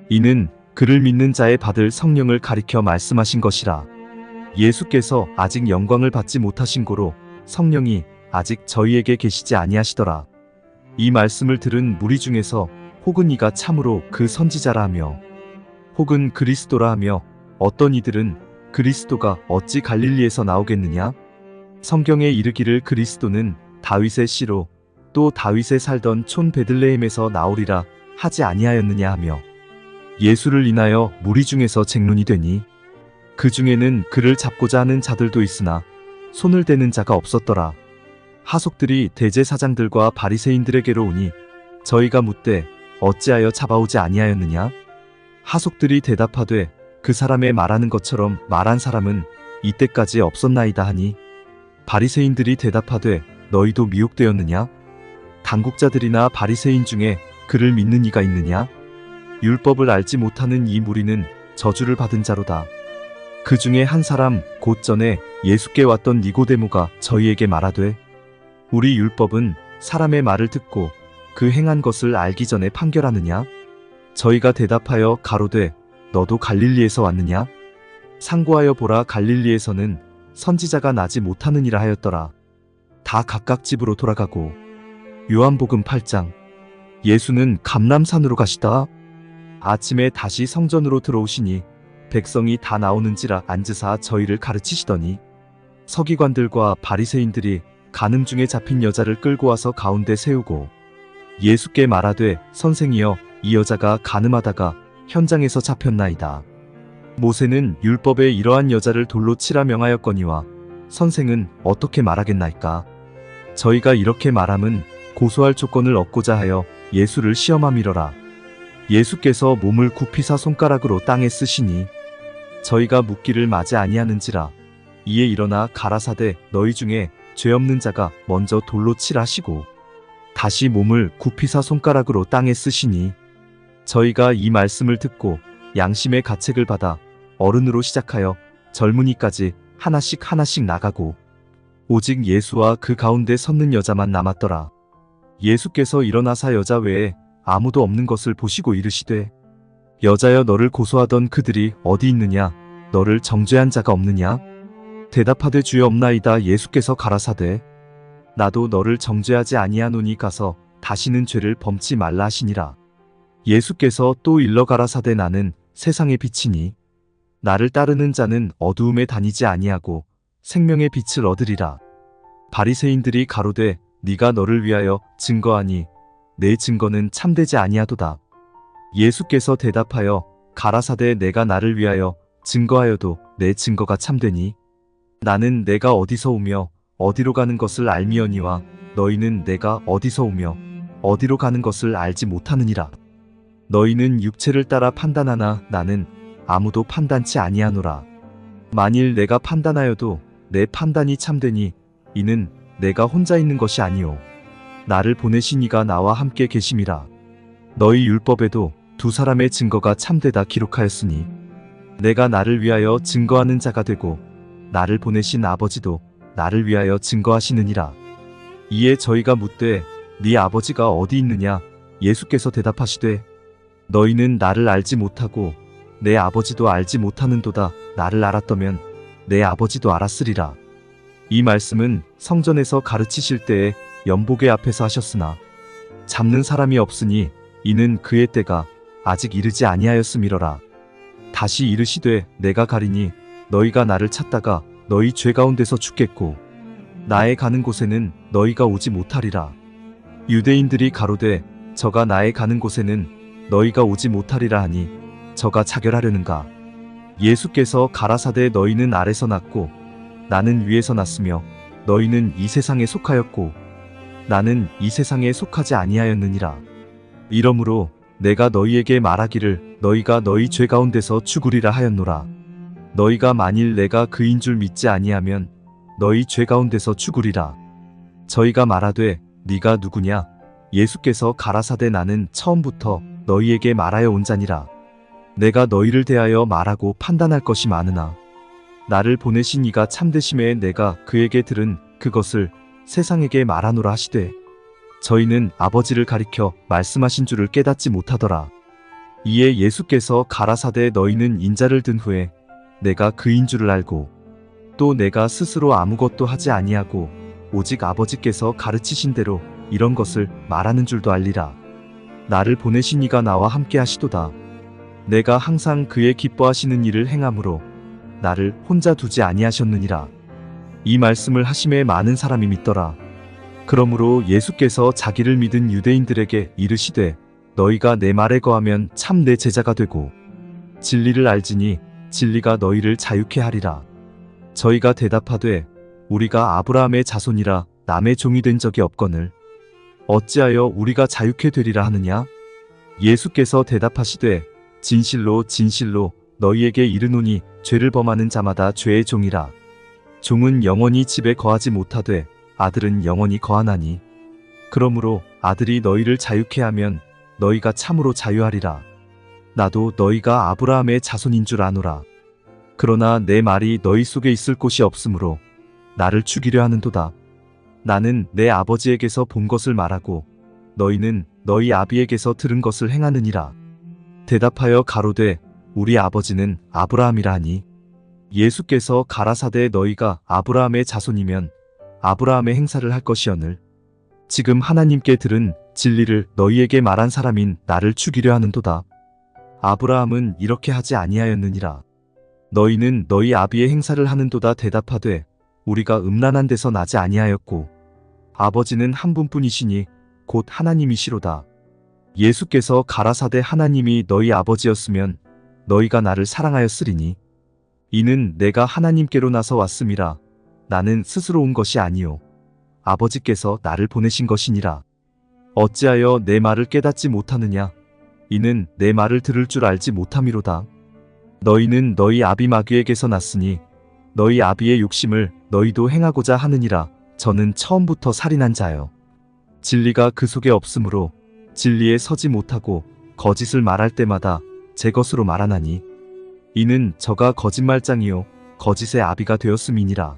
이는 그를 믿는 자의 받을 성령을 가리켜 말씀하신 것이라. 예수께서 아직 영광을 받지 못하신 고로 성령이 아직 저희에게 계시지 아니하시더라. 이 말씀을 들은 무리 중에서 혹은 이가 참으로 그 선지자라 하며 혹은 그리스도라 하며 어떤 이들은 그리스도가 어찌 갈릴리에서 나오겠느냐? 성경에 이르기를 그리스도는 다윗의 씨로 또 다윗에 살던 촌 베들레헴에서 나오리라 하지 아니하였느냐 하며 예수를 인하여 무리 중에서 쟁론이 되니 그 중에는 그를 잡고자 하는 자들도 있으나 손을 대는 자가 없었더라. 하속들이 대제사장들과 바리새인들에게로 오니 저희가 묻되 어찌하여 잡아오지 아니하였느냐? 하속들이 대답하되 그 사람의 말하는 것처럼 말한 사람은 이때까지 없었나이다 하니 바리새인들이 대답하되 너희도 미혹되었느냐? 당국자들이나 바리새인 중에 그를 믿는 이가 있느냐? 율법을 알지 못하는 이 무리는 저주를 받은 자로다. 그 중에 한 사람 곧 전에 예수께 왔던 니고데모가 저희에게 말하되 우리 율법은 사람의 말을 듣고 그 행한 것을 알기 전에 판결하느냐? 저희가 대답하여 가로되 너도 갈릴리에서 왔느냐? 상고하여 보라 갈릴리에서는 선지자가 나지 못하느니라 하였더라. 다 각각 집으로 돌아가고 요한복음 8장. 예수는 감람산으로 가시다. 아침에 다시 성전으로 들어오시니 백성이 다 나오는지라 앉으사 저희를 가르치시더니 서기관들과 바리새인들이 간음 중에 잡힌 여자를 끌고 와서 가운데 세우고 예수께 말하되 선생이여 이 여자가 간음하다가 현장에서 잡혔나이다. 모세는 율법에 이러한 여자를 돌로 치라 명하였거니와 선생은 어떻게 말하겠나이까? 저희가 이렇게 말함은 고소할 조건을 얻고자 하여 예수를 시험함이러라. 예수께서 몸을 굽히사 손가락으로 땅에 쓰시니 저희가 묻기를 마지 아니하는지라. 이에 일어나 가라사대 너희 중에 죄 없는 자가 먼저 돌로 치라시고 다시 몸을 굽히사 손가락으로 땅에 쓰시니 저희가 이 말씀을 듣고 양심의 가책을 받아 어른으로 시작하여 젊은이까지 하나씩 나가고 오직 예수와 그 가운데 섰는 여자만 남았더라. 예수께서 일어나사 여자 외에 아무도 없는 것을 보시고 이르시되 여자여 너를 고소하던 그들이 어디 있느냐? 너를 정죄한 자가 없느냐? 대답하되 주여 없나이다. 예수께서 가라사대 나도 너를 정죄하지 아니하노니 가서 다시는 죄를 범치 말라 하시니라. 예수께서 또 일러 가라사대 나는 세상의 빛이니 나를 따르는 자는 어두움에 다니지 아니하고 생명의 빛을 얻으리라. 바리새인들이 가로되 네가 너를 위하여 증거하니 내 증거는 참되지 아니하도다. 예수께서 대답하여 가라사대 내가 나를 위하여 증거하여도 내 증거가 참되니 나는 내가 어디서 오며 어디로 가는 것을 알미언니와 너희는 내가 어디서 오며 어디로 가는 것을 알지 못하느니라. 너희는 육체를 따라 판단하나 나는 아무도 판단치 아니하노라. 만일 내가 판단하여도 내 판단이 참되니 이는 내가 혼자 있는 것이 아니오 나를 보내신 이가 나와 함께 계심이라. 너희 율법에도 두 사람의 증거가 참되다 기록하였으니 내가 나를 위하여 증거하는 자가 되고 나를 보내신 아버지도 나를 위하여 증거하시느니라. 이에 저희가 묻되 네 아버지가 어디 있느냐? 예수께서 대답하시되 너희는 나를 알지 못하고 내 아버지도 알지 못하는도다. 나를 알았더면 내 아버지도 알았으리라. 이 말씀은 성전에서 가르치실 때에 연복의 앞에서 하셨으나 잡는 사람이 없으니 이는 그의 때가 아직 이르지 아니하였음이러라. 다시 이르시되 내가 가리니 너희가 나를 찾다가 너희 죄 가운데서 죽겠고 나의 가는 곳에는 너희가 오지 못하리라. 유대인들이 가로되 저가 나의 가는 곳에는 너희가 오지 못하리라 하니 저가 자결하려는가? 예수께서 가라사대 너희는 아래서 났고 나는 위에서 났으며 너희는 이 세상에 속하였고 나는 이 세상에 속하지 아니하였느니라. 이러므로 내가 너희에게 말하기를 너희가 너희 죄 가운데서 죽으리라 하였노라. 너희가 만일 내가 그인 줄 믿지 아니하면 너희 죄 가운데서 죽으리라. 저희가 말하되 네가 누구냐? 예수께서 가라사대 나는 처음부터 너희에게 말하여 온 자니라. 내가 너희를 대하여 말하고 판단할 것이 많으나 나를 보내신 이가 참되심에 내가 그에게 들은 그것을 세상에게 말하노라 하시되 저희는 아버지를 가리켜 말씀하신 줄을 깨닫지 못하더라. 이에 예수께서 가라사대 너희는 인자를 든 후에 내가 그인 줄을 알고 또 내가 스스로 아무것도 하지 아니하고 오직 아버지께서 가르치신 대로 이런 것을 말하는 줄도 알리라. 나를 보내신 이가 나와 함께 하시도다. 내가 항상 그의 기뻐하시는 일을 행함으로 나를 혼자 두지 아니하셨느니라. 이 말씀을 하심에 많은 사람이 믿더라. 그러므로 예수께서 자기를 믿은 유대인들에게 이르시되 너희가 내 말에 거하면 참 내 제자가 되고 진리를 알지니 진리가 너희를 자유케 하리라. 저희가 대답하되 우리가 아브라함의 자손이라 남의 종이 된 적이 없거늘 어찌하여 우리가 자유케 되리라 하느냐? 예수께서 대답하시되 진실로 진실로 너희에게 이르노니 죄를 범하는 자마다 죄의 종이라. 종은 영원히 집에 거하지 못하되 아들은 영원히 거하나니 그러므로 아들이 너희를 자유케 하면 너희가 참으로 자유하리라. 나도 너희가 아브라함의 자손인 줄 아노라. 그러나 내 말이 너희 속에 있을 곳이 없으므로 나를 죽이려 하는도다. 나는 내 아버지에게서 본 것을 말하고 너희는 너희 아비에게서 들은 것을 행하느니라. 대답하여 가로되 우리 아버지는 아브라함이라 하니 예수께서 가라사대 너희가 아브라함의 자손이면 아브라함의 행사를 할 것이오늘 지금 하나님께 들은 진리를 너희에게 말한 사람인 나를 죽이려 하는도다. 아브라함은 이렇게 하지 아니하였느니라. 너희는 너희 아비의 행사를 하는도다. 대답하되 우리가 음란한 데서 나지 아니하였고 아버지는 한 분뿐이시니 곧 하나님이시로다. 예수께서 가라사대 하나님이 너희 아버지였으면 너희가 나를 사랑하였으리니 이는 내가 하나님께로 나서 왔음이라. 나는 스스로 온 것이 아니요 아버지께서 나를 보내신 것이니라. 어찌하여 내 말을 깨닫지 못하느냐? 이는 내 말을 들을 줄 알지 못함이로다. 너희는 너희 아비 마귀에게서 났으니 너희 아비의 욕심을 너희도 행하고자 하느니라. 저는 처음부터 살인한 자요 진리가 그 속에 없으므로 진리에 서지 못하고 거짓을 말할 때마다 제 것으로 말하나니 이는 저가 거짓말장이요 거짓의 아비가 되었음이니라.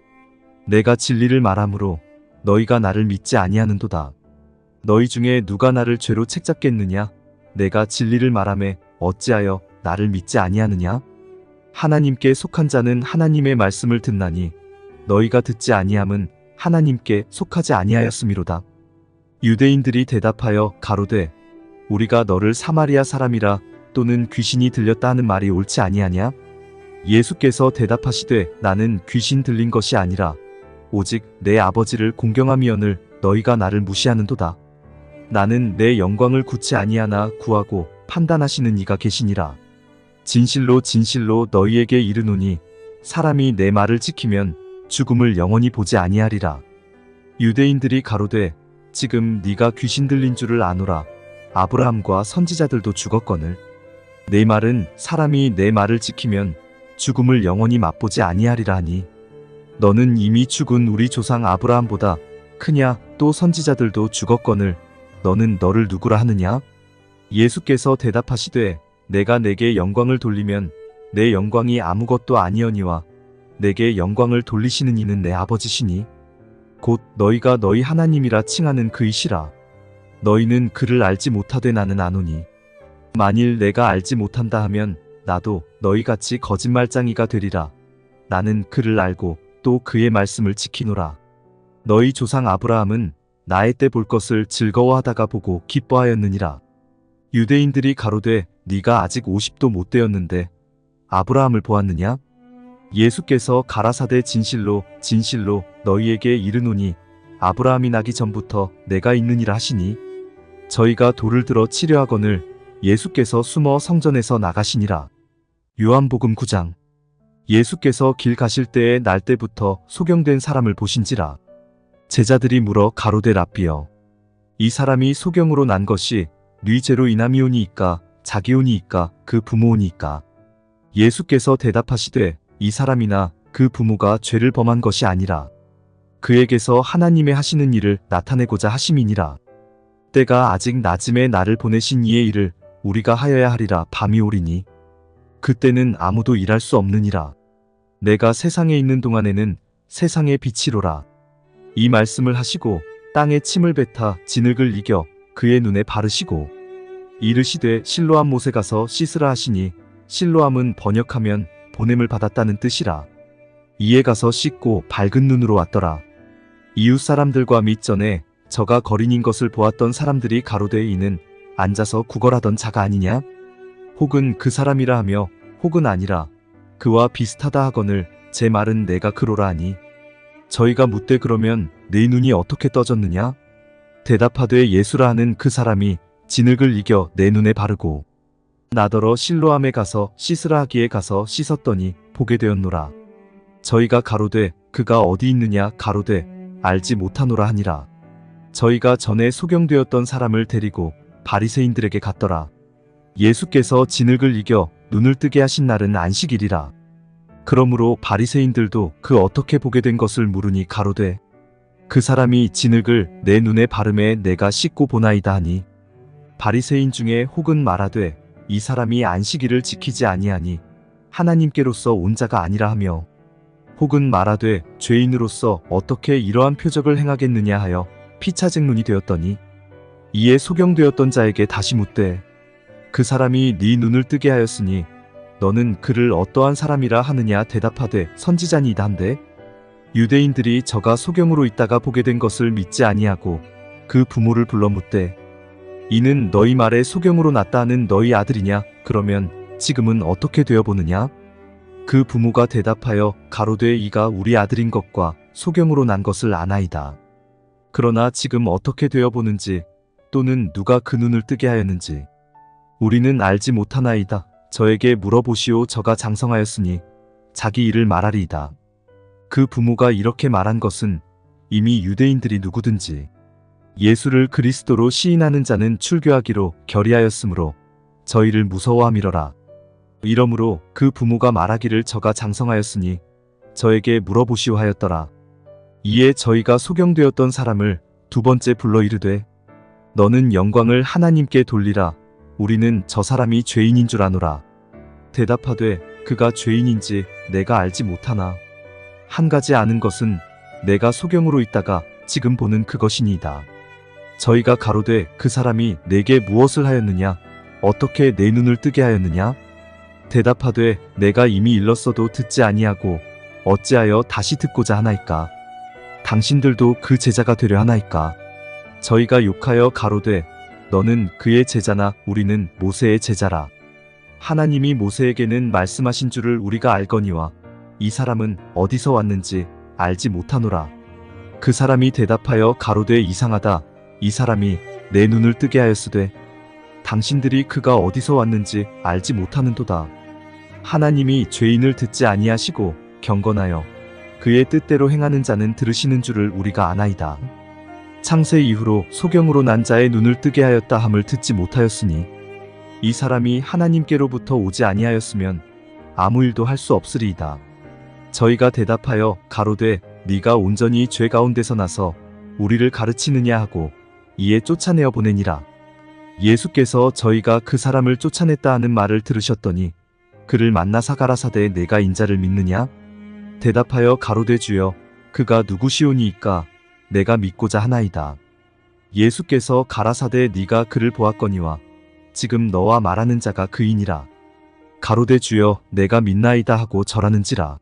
내가 진리를 말하므로 너희가 나를 믿지 아니하는도다. 너희 중에 누가 나를 죄로 책잡겠느냐? 내가 진리를 말하매 어찌하여 나를 믿지 아니하느냐? 하나님께 속한 자는 하나님의 말씀을 듣나니 너희가 듣지 아니함은 하나님께 속하지 아니하였음이로다. 유대인들이 대답하여 가로되 우리가 너를 사마리아 사람이라 또는 귀신이 들렸다 하는 말이 옳지 아니하냐? 예수께서 대답하시되 나는 귀신 들린 것이 아니라 오직 내 아버지를 공경함이언을 너희가 나를 무시하는도다. 나는 내 영광을 구치 아니하나 구하고 판단하시는 이가 계시니라. 진실로 진실로 너희에게 이르노니 사람이 내 말을 지키면 죽음을 영원히 보지 아니하리라. 유대인들이 가로되 지금 네가 귀신 들린 줄을 아노라. 아브라함과 선지자들도 죽었거늘 내 말은 사람이 내 말을 지키면 죽음을 영원히 맛보지 아니하리라 하니 너는 이미 죽은 우리 조상 아브라함보다 크냐? 또 선지자들도 죽었거늘 너는 너를 누구라 하느냐? 예수께서 대답하시되 내가 내게 영광을 돌리면 내 영광이 아무것도 아니오니와 내게 영광을 돌리시는 이는 내 아버지시니 곧 너희가 너희 하나님이라 칭하는 그이시라. 너희는 그를 알지 못하되 나는 아노니 만일 내가 알지 못한다 하면 나도 너희같이 거짓말장이가 되리라. 나는 그를 알고 또 그의 말씀을 지키노라. 너희 조상 아브라함은 나의 때 볼 것을 즐거워하다가 보고 기뻐하였느니라. 유대인들이 가로되 네가 아직 50도 못 되었는데 아브라함을 보았느냐? 예수께서 가라사대 진실로 진실로 너희에게 이르노니 아브라함이 나기 전부터 내가 있느니라 하시니 저희가 돌을 들어 치려하거늘 예수께서 숨어 성전에서 나가시니라. 요한복음 9장. 예수께서 길 가실 때에 날 때부터 소경된 사람을 보신지라. 제자들이 물어 가로되 랍비여 이 사람이 소경으로 난 것이 네 죄로 인함이오니이까 자기오니이까 그 부모오니이까? 예수께서 대답하시되 이 사람이나 그 부모가 죄를 범한 것이 아니라 그에게서 하나님의 하시는 일을 나타내고자 하심이니라. 때가 아직 낮음에 나를 보내신 이의 일을 우리가 하여야 하리라. 밤이 오리니 그때는 아무도 일할 수 없느니라. 내가 세상에 있는 동안에는 세상의 빛이로라. 이 말씀을 하시고 땅에 침을 뱉아 진흙을 이겨 그의 눈에 바르시고 이르시되 실로암 못에 가서 씻으라 하시니 실로암은 번역하면 보냄을 받았다는 뜻이라. 이에 가서 씻고 밝은 눈으로 왔더라. 이웃 사람들과 밑전에 저가 거린인 것을 보았던 사람들이 가로되 이는 앉아서 구걸하던 자가 아니냐? 혹은 그 사람이라 하며 혹은 아니라 그와 비슷하다 하거늘 제 말은 내가 그로라 하니 저희가 묻되 그러면 네 눈이 어떻게 떠졌느냐? 대답하되 예수라 하는 그 사람이 진흙을 이겨 내 눈에 바르고 나더러 실로암에 가서 씻으라 하기에 가서 씻었더니 보게 되었노라. 저희가 가로되 그가 어디 있느냐 가로되 알지 못하노라 하니라. 저희가 전에 소경되었던 사람을 데리고 바리새인들에게 갔더라. 예수께서 진흙을 이겨 눈을 뜨게 하신 날은 안식일이라. 그러므로 바리새인들도 그 어떻게 보게 된 것을 물으니 가로되 그 사람이 진흙을 내 눈에 바르매 내가 씻고 보나이다 하니 바리새인 중에 혹은 말하되 이 사람이 안식일을 지키지 아니하니 하나님께로서 온 자가 아니라 하며 혹은 말하되 죄인으로서 어떻게 이러한 표적을 행하겠느냐 하여 피차증 눈이 되었더니 이에 소경되었던 자에게 다시 묻되 그 사람이 네 눈을 뜨게 하였으니 너는 그를 어떠한 사람이라 하느냐 대답하되 선지자니이다 한데 유대인들이 저가 소경으로 있다가 보게 된 것을 믿지 아니하고 그 부모를 불러 묻되 이는 너희 말에 소경으로 났다 하는 너희 아들이냐? 그러면 지금은 어떻게 되어 보느냐? 그 부모가 대답하여 가로되 이가 우리 아들인 것과 소경으로 난 것을 아나이다. 그러나 지금 어떻게 되어 보는지 또는 누가 그 눈을 뜨게 하였는지 우리는 알지 못하나이다. 저에게 물어보시오. 저가 장성하였으니 자기 일을 말하리이다. 그 부모가 이렇게 말한 것은 이미 유대인들이 누구든지 예수를 그리스도로 시인하는 자는 출교하기로 결의하였으므로 저희를 무서워함이러라. 이러므로 그 부모가 말하기를 저가 장성하였으니 저에게 물어보시오 하였더라. 이에 저희가 소경되었던 사람을 두 번째 불러 이르되 너는 영광을 하나님께 돌리라. 우리는 저 사람이 죄인인 줄 아노라. 대답하되 그가 죄인인지 내가 알지 못하나. 한 가지 아는 것은 내가 소경으로 있다가 지금 보는 그것이니이다. 저희가 가로되 그 사람이 내게 무엇을 하였느냐? 어떻게 내 눈을 뜨게 하였느냐? 대답하되 내가 이미 일렀어도 듣지 아니하고 어찌하여 다시 듣고자 하나이까? 당신들도 그 제자가 되려 하나이까? 저희가 욕하여 가로되 너는 그의 제자나 우리는 모세의 제자라. 하나님이 모세에게는 말씀하신 줄을 우리가 알거니와 이 사람은 어디서 왔는지 알지 못하노라. 그 사람이 대답하여 가로되 이상하다. 이 사람이 내 눈을 뜨게 하였으되 당신들이 그가 어디서 왔는지 알지 못하는도다. 하나님이 죄인을 듣지 아니하시고 경건하여 그의 뜻대로 행하는 자는 들으시는 줄을 우리가 아나이다. 창세 이후로 소경으로 난 자의 눈을 뜨게 하였다 함을 듣지 못하였으니 이 사람이 하나님께로부터 오지 아니하였으면 아무 일도 할 수 없으리이다. 저희가 대답하여 가로되 네가 온전히 죄 가운데서 나서 우리를 가르치느냐 하고 이에 쫓아내어 보내니라. 예수께서 저희가 그 사람을 쫓아냈다 하는 말을 들으셨더니 그를 만나사 가라사대 내가 인자를 믿느냐? 대답하여 가로되 주여 그가 누구시오니이까 내가 믿고자 하나이다. 예수께서 가라사대 네가 그를 보았거니와 지금 너와 말하는 자가 그이니라. 가로되 주여 내가 믿나이다 하고 절하는지라.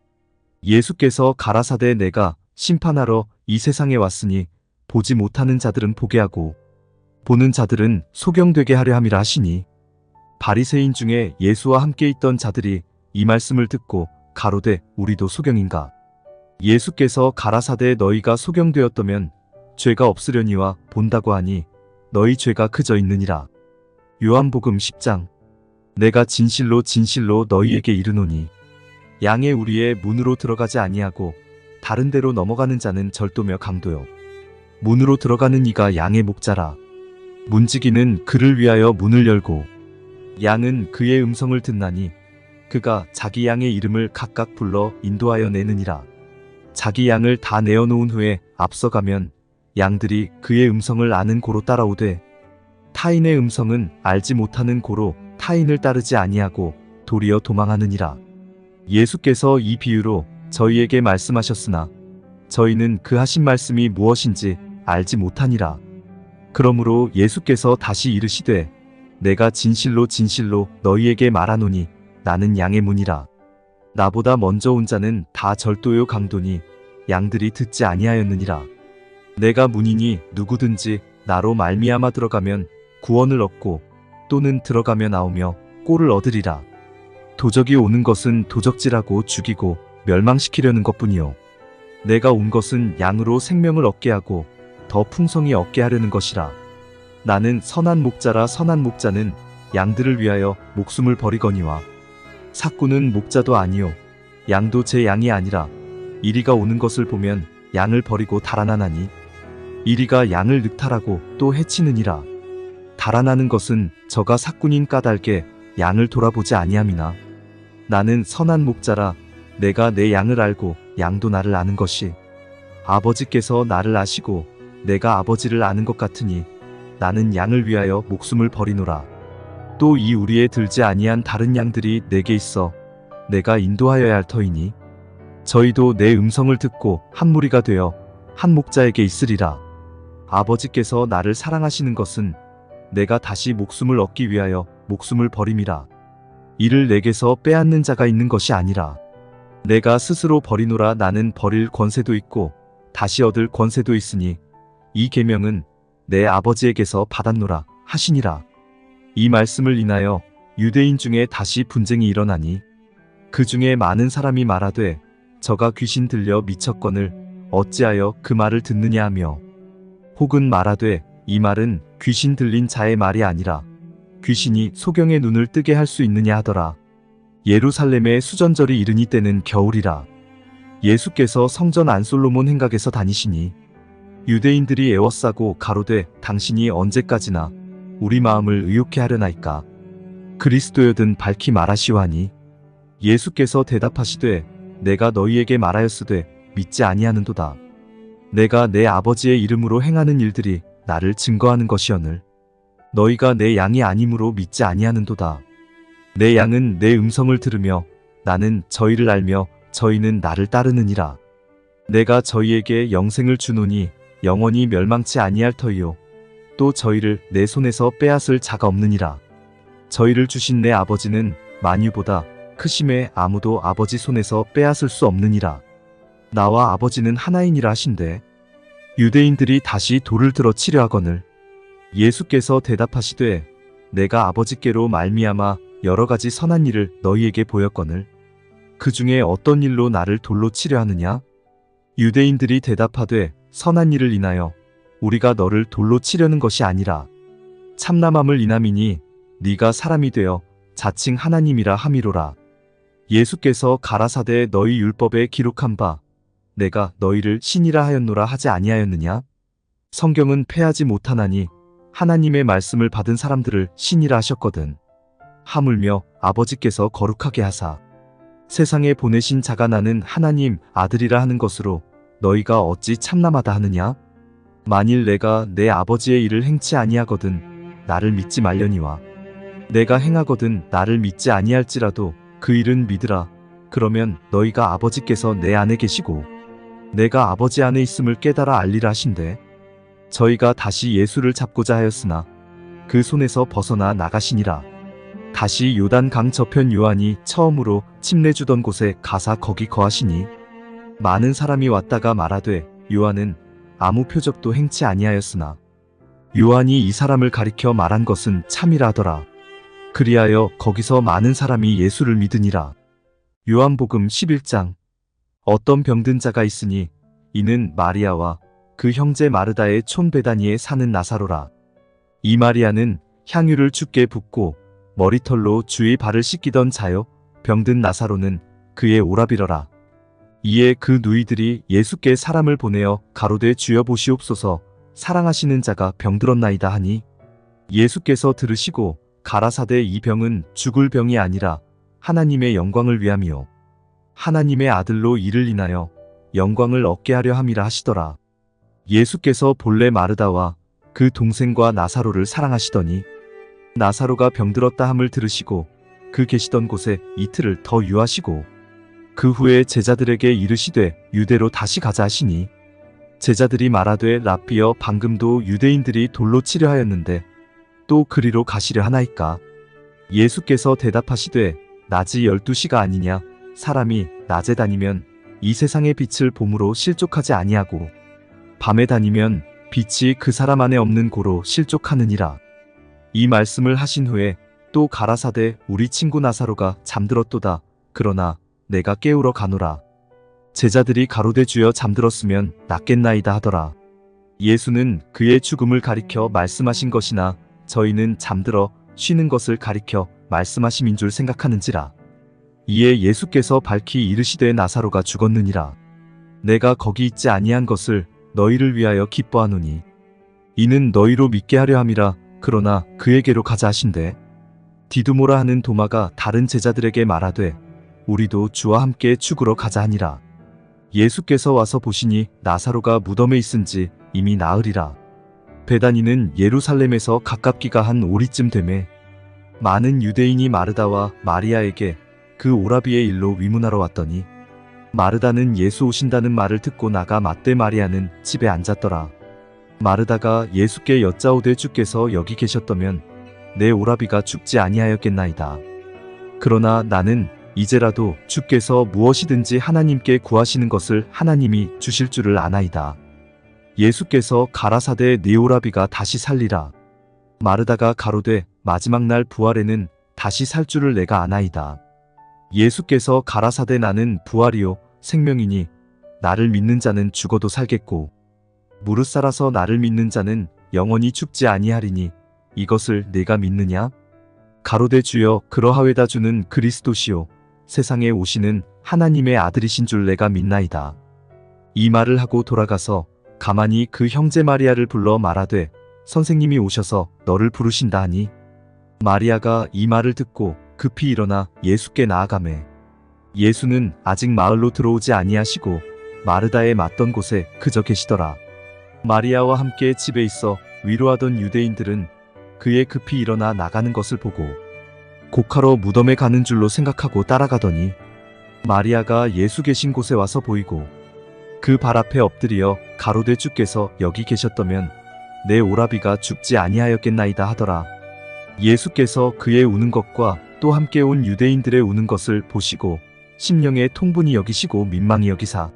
예수께서 가라사대 내가 심판하러 이 세상에 왔으니 보지 못하는 자들은 보게 하고 보는 자들은 소경되게 하려 함이라 하시니 바리새인 중에 예수와 함께 있던 자들이 이 말씀을 듣고 가로되 우리도 소경인가? 예수께서 가라사대 너희가 소경되었다면 죄가 없으려니와 본다고 하니 너희 죄가 그저 있느니라. 요한복음 10장. 내가 진실로 진실로 너희에게 이르노니 양의 우리의 문으로 들어가지 아니하고 다른 데로 넘어가는 자는 절도며 강도요 문으로 들어가는 이가 양의 목자라. 문지기는 그를 위하여 문을 열고 양은 그의 음성을 듣나니 그가 자기 양의 이름을 각각 불러 인도하여 내느니라. 자기 양을 다 내어놓은 후에 앞서가면 양들이 그의 음성을 아는 고로 따라오되 타인의 음성은 알지 못하는 고로 타인을 따르지 아니하고 도리어 도망하느니라. 예수께서 이 비유로 저희에게 말씀하셨으나 저희는 그 하신 말씀이 무엇인지 알지 못하니라. 그러므로 예수께서 다시 이르시되 내가 진실로 진실로 너희에게 말하노니 나는 양의 문이라. 나보다 먼저 온 자는 다 절도요 강도니 양들이 듣지 아니하였느니라. 내가 문이니 누구든지 나로 말미암아 들어가면 구원을 얻고 또는 들어가며 나오며 꼴을 얻으리라. 도적이 오는 것은 도적질하고 죽이고 멸망시키려는 것뿐이요 내가 온 것은 양으로 생명을 얻게 하고 더 풍성히 얻게 하려는 것이라. 나는 선한 목자라. 선한 목자는 양들을 위하여 목숨을 버리거니와 삭구는 목자도 아니요 양도 제 양이 아니라 이리가 오는 것을 보면 양을 버리고 달아나나니 이리가 양을 늑탈하고 또 해치느니라. 달아나는 것은 저가 삭군인 까닭에 양을 돌아보지 아니함이나 나는 선한 목자라. 내가 내 양을 알고 양도 나를 아는 것이 아버지께서 나를 아시고 내가 아버지를 아는 것 같으니 나는 양을 위하여 목숨을 버리노라. 또 이 우리에 들지 아니한 다른 양들이 내게 있어 내가 인도하여야 할 터이니 저희도 내 음성을 듣고 한 무리가 되어 한 목자에게 있으리라. 아버지께서 나를 사랑하시는 것은 내가 다시 목숨을 얻기 위하여 목숨을 버림이라. 이를 내게서 빼앗는 자가 있는 것이 아니라 내가 스스로 버리노라. 나는 버릴 권세도 있고 다시 얻을 권세도 있으니 이 계명은 내 아버지에게서 받았노라 하시니라. 이 말씀을 인하여 유대인 중에 다시 분쟁이 일어나니 그 중에 많은 사람이 말하되 저가 귀신 들려 미쳤거늘 어찌하여 그 말을 듣느냐 하며, 혹은 말하되 이 말은 귀신 들린 자의 말이 아니라 귀신이 소경의 눈을 뜨게 할 수 있느냐 하더라. 예루살렘에 수전절이 이르니 때는 겨울이라. 예수께서 성전 안솔로몬 행각에서 다니시니 유대인들이 애워싸고 가로되 당신이 언제까지나 우리 마음을 의욕해 하려나이까. 그리스도여든 밝히 말하시오하니, 예수께서 대답하시되 내가 너희에게 말하였으되 믿지 아니하는도다. 내가 내 아버지의 이름으로 행하는 일들이 나를 증거하는 것이오늘 너희가 내 양이 아니므로 믿지 아니하는도다. 내 양은 내 음성을 들으며 나는 저희를 알며 저희는 나를 따르느니라. 내가 저희에게 영생을 주노니 영원히 멸망치 아니할 터이요 또 저희를 내 손에서 빼앗을 자가 없느니라. 저희를 주신 내 아버지는 만유보다 크심에 아무도 아버지 손에서 빼앗을 수 없느니라. 나와 아버지는 하나이니라 하신대. 유대인들이 다시 돌을 들어 치려 하거늘 예수께서 대답하시되 내가 아버지께로 말미암아 여러 가지 선한 일을 너희에게 보였거늘 그 중에 어떤 일로 나를 돌로 치려 하느냐? 유대인들이 대답하되 선한 일을 인하여 우리가 너를 돌로 치려는 것이 아니라 참남함을 인함이니 네가 사람이 되어 자칭 하나님이라 함이로라. 예수께서 가라사대 너희 율법에 기록한 바 내가 너희를 신이라 하였노라 하지 아니하였느냐? 성경은 패하지 못하나니 하나님의 말씀을 받은 사람들을 신이라 하셨거든. 하물며 아버지께서 거룩하게 하사 세상에 보내신 자가 나는 하나님 아들이라 하는 것으로 너희가 어찌 참남하다 하느냐? 만일 내가 내 아버지의 일을 행치 아니하거든 나를 믿지 말려니와 내가 행하거든 나를 믿지 아니할지라도 그 일은 믿으라. 그러면 너희가 아버지께서 내 안에 계시고 내가 아버지 안에 있음을 깨달아 알리라 하신대. 저희가 다시 예수를 잡고자 하였으나 그 손에서 벗어나 나가시니라. 다시 요단 강 저편 요한이 처음으로 침례주던 곳에 가사 거기 거하시니 많은 사람이 왔다가 말하되 요한은 아무 표적도 행치 아니하였으나 요한이 이 사람을 가리켜 말한 것은 참이라 하더라. 그리하여 거기서 많은 사람이 예수를 믿으니라. 요한복음 11장. 어떤 병든 자가 있으니 이는 마리아와 그 형제 마르다의 촌 베다니에 사는 나사로라. 이 마리아는 향유를 주께 붓고 머리털로 주의 발을 씻기던 자요 병든 나사로는 그의 오라비러라. 이에 그 누이들이 예수께 사람을 보내어 가로되 주여 보시옵소서 사랑하시는 자가 병들었나이다 하니 예수께서 들으시고 가라사대 이 병은 죽을 병이 아니라 하나님의 영광을 위함이요 하나님의 아들로 이를 인하여 영광을 얻게 하려 함이라 하시더라. 예수께서 본래 마르다와 그 동생과 나사로를 사랑하시더니 나사로가 병들었다 함을 들으시고 그 계시던 곳에 이틀을 더 유하시고 그 후에 제자들에게 이르시되 유대로 다시 가자 하시니 제자들이 말하되 랍비여 방금도 유대인들이 돌로 치려 하였는데 또 그리로 가시려 하나이까? 예수께서 대답하시되 낮이 12시가 아니냐? 사람이 낮에 다니면 이 세상의 빛을 봄으로 실족하지 아니하고 밤에 다니면 빛이 그 사람 안에 없는 고로 실족하느니라. 이 말씀을 하신 후에 또 가라사대 우리 친구 나사로가 잠들었도다. 그러나 내가 깨우러 가노라. 제자들이 가로되 주여 잠들었으면 낫겠나이다 하더라. 예수는 그의 죽음을 가리켜 말씀하신 것이나 저희는 잠들어 쉬는 것을 가리켜 말씀하심인 줄 생각하는지라. 이에 예수께서 밝히 이르시되 나사로가 죽었느니라. 내가 거기 있지 아니한 것을 너희를 위하여 기뻐하노니 이는 너희로 믿게 하려 함이라. 그러나 그에게로 가자 하신대. 디두모라 하는 도마가 다른 제자들에게 말하되 우리도 주와 함께 죽으러 가자 하니라. 예수께서 와서 보시니 나사로가 무덤에 있은지 이미 나으리라. 베다니는 예루살렘에서 가깝기가 한 오리쯤 되매 많은 유대인이 마르다와 마리아에게 그 오라비의 일로 위문하러 왔더니 마르다는 예수 오신다는 말을 듣고 나가 맞대 마리아는 집에 앉았더라. 마르다가 예수께 여짜오되 주께서 여기 계셨다면 내 오라비가 죽지 아니하였겠나이다. 그러나 나는 이제라도 주께서 무엇이든지 하나님께 구하시는 것을 하나님이 주실 줄을 아나이다. 예수께서 가라사대 네 오라비가 다시 살리라. 마르다가 가로되 마지막 날 부활에는 다시 살 줄을 내가 아나이다. 예수께서 가라사대 나는 부활이요 생명이니 나를 믿는 자는 죽어도 살겠고 무릇 살아서 나를 믿는 자는 영원히 죽지 아니하리니 이것을 내가 믿느냐? 가로되 주여 그러하외다. 주는 그리스도시요 세상에 오시는 하나님의 아들이신 줄 내가 믿나이다. 이 말을 하고 돌아가서 가만히 그 형제 마리아를 불러 말하되 선생님이 오셔서 너를 부르신다 하니 마리아가 이 말을 듣고 급히 일어나 예수께 나아가매 예수는 아직 마을로 들어오지 아니하시고 마르다에 맞던 곳에 그저 계시더라. 마리아와 함께 집에 있어 위로하던 유대인들은 그의 급히 일어나 나가는 것을 보고 곡하러 무덤에 가는 줄로 생각하고 따라가더니 마리아가 예수 계신 곳에 와서 보이고 그 발 앞에 엎드려 가로되 주께서 여기 계셨다면 내 오라비가 죽지 아니하였겠나이다 하더라. 예수께서 그의 우는 것과 또 함께 온 유대인들의 우는 것을 보시고 심령에 통분히 여기시고 민망히 여기사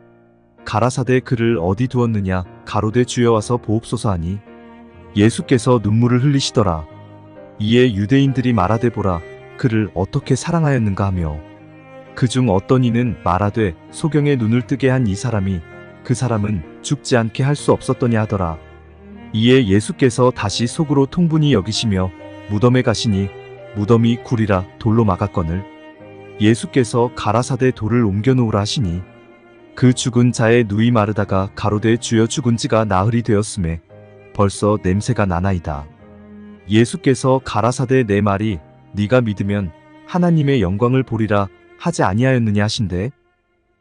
가라사대 그를 어디 두었느냐 가로되 주여 와서 보옵소서 하니 예수께서 눈물을 흘리시더라. 이에 유대인들이 말하되 보라 그를 어떻게 사랑하였는가 하며 그중 어떤 이는 말하되 소경의 눈을 뜨게 한 이 사람이 그 사람은 죽지 않게 할 수 없었더냐 하더라. 이에 예수께서 다시 속으로 통분히 여기시며 무덤에 가시니 무덤이 굴이라 돌로 막았거늘 예수께서 가라사대 돌을 옮겨 놓으라 하시니 그 죽은 자의 누이 마르다가 가로되 주여 죽은 지가 나흘이 되었음에 벌써 냄새가 나나이다. 예수께서 가라사대 내 말이 네가 믿으면 하나님의 영광을 보리라 하지 아니하였느냐 하신대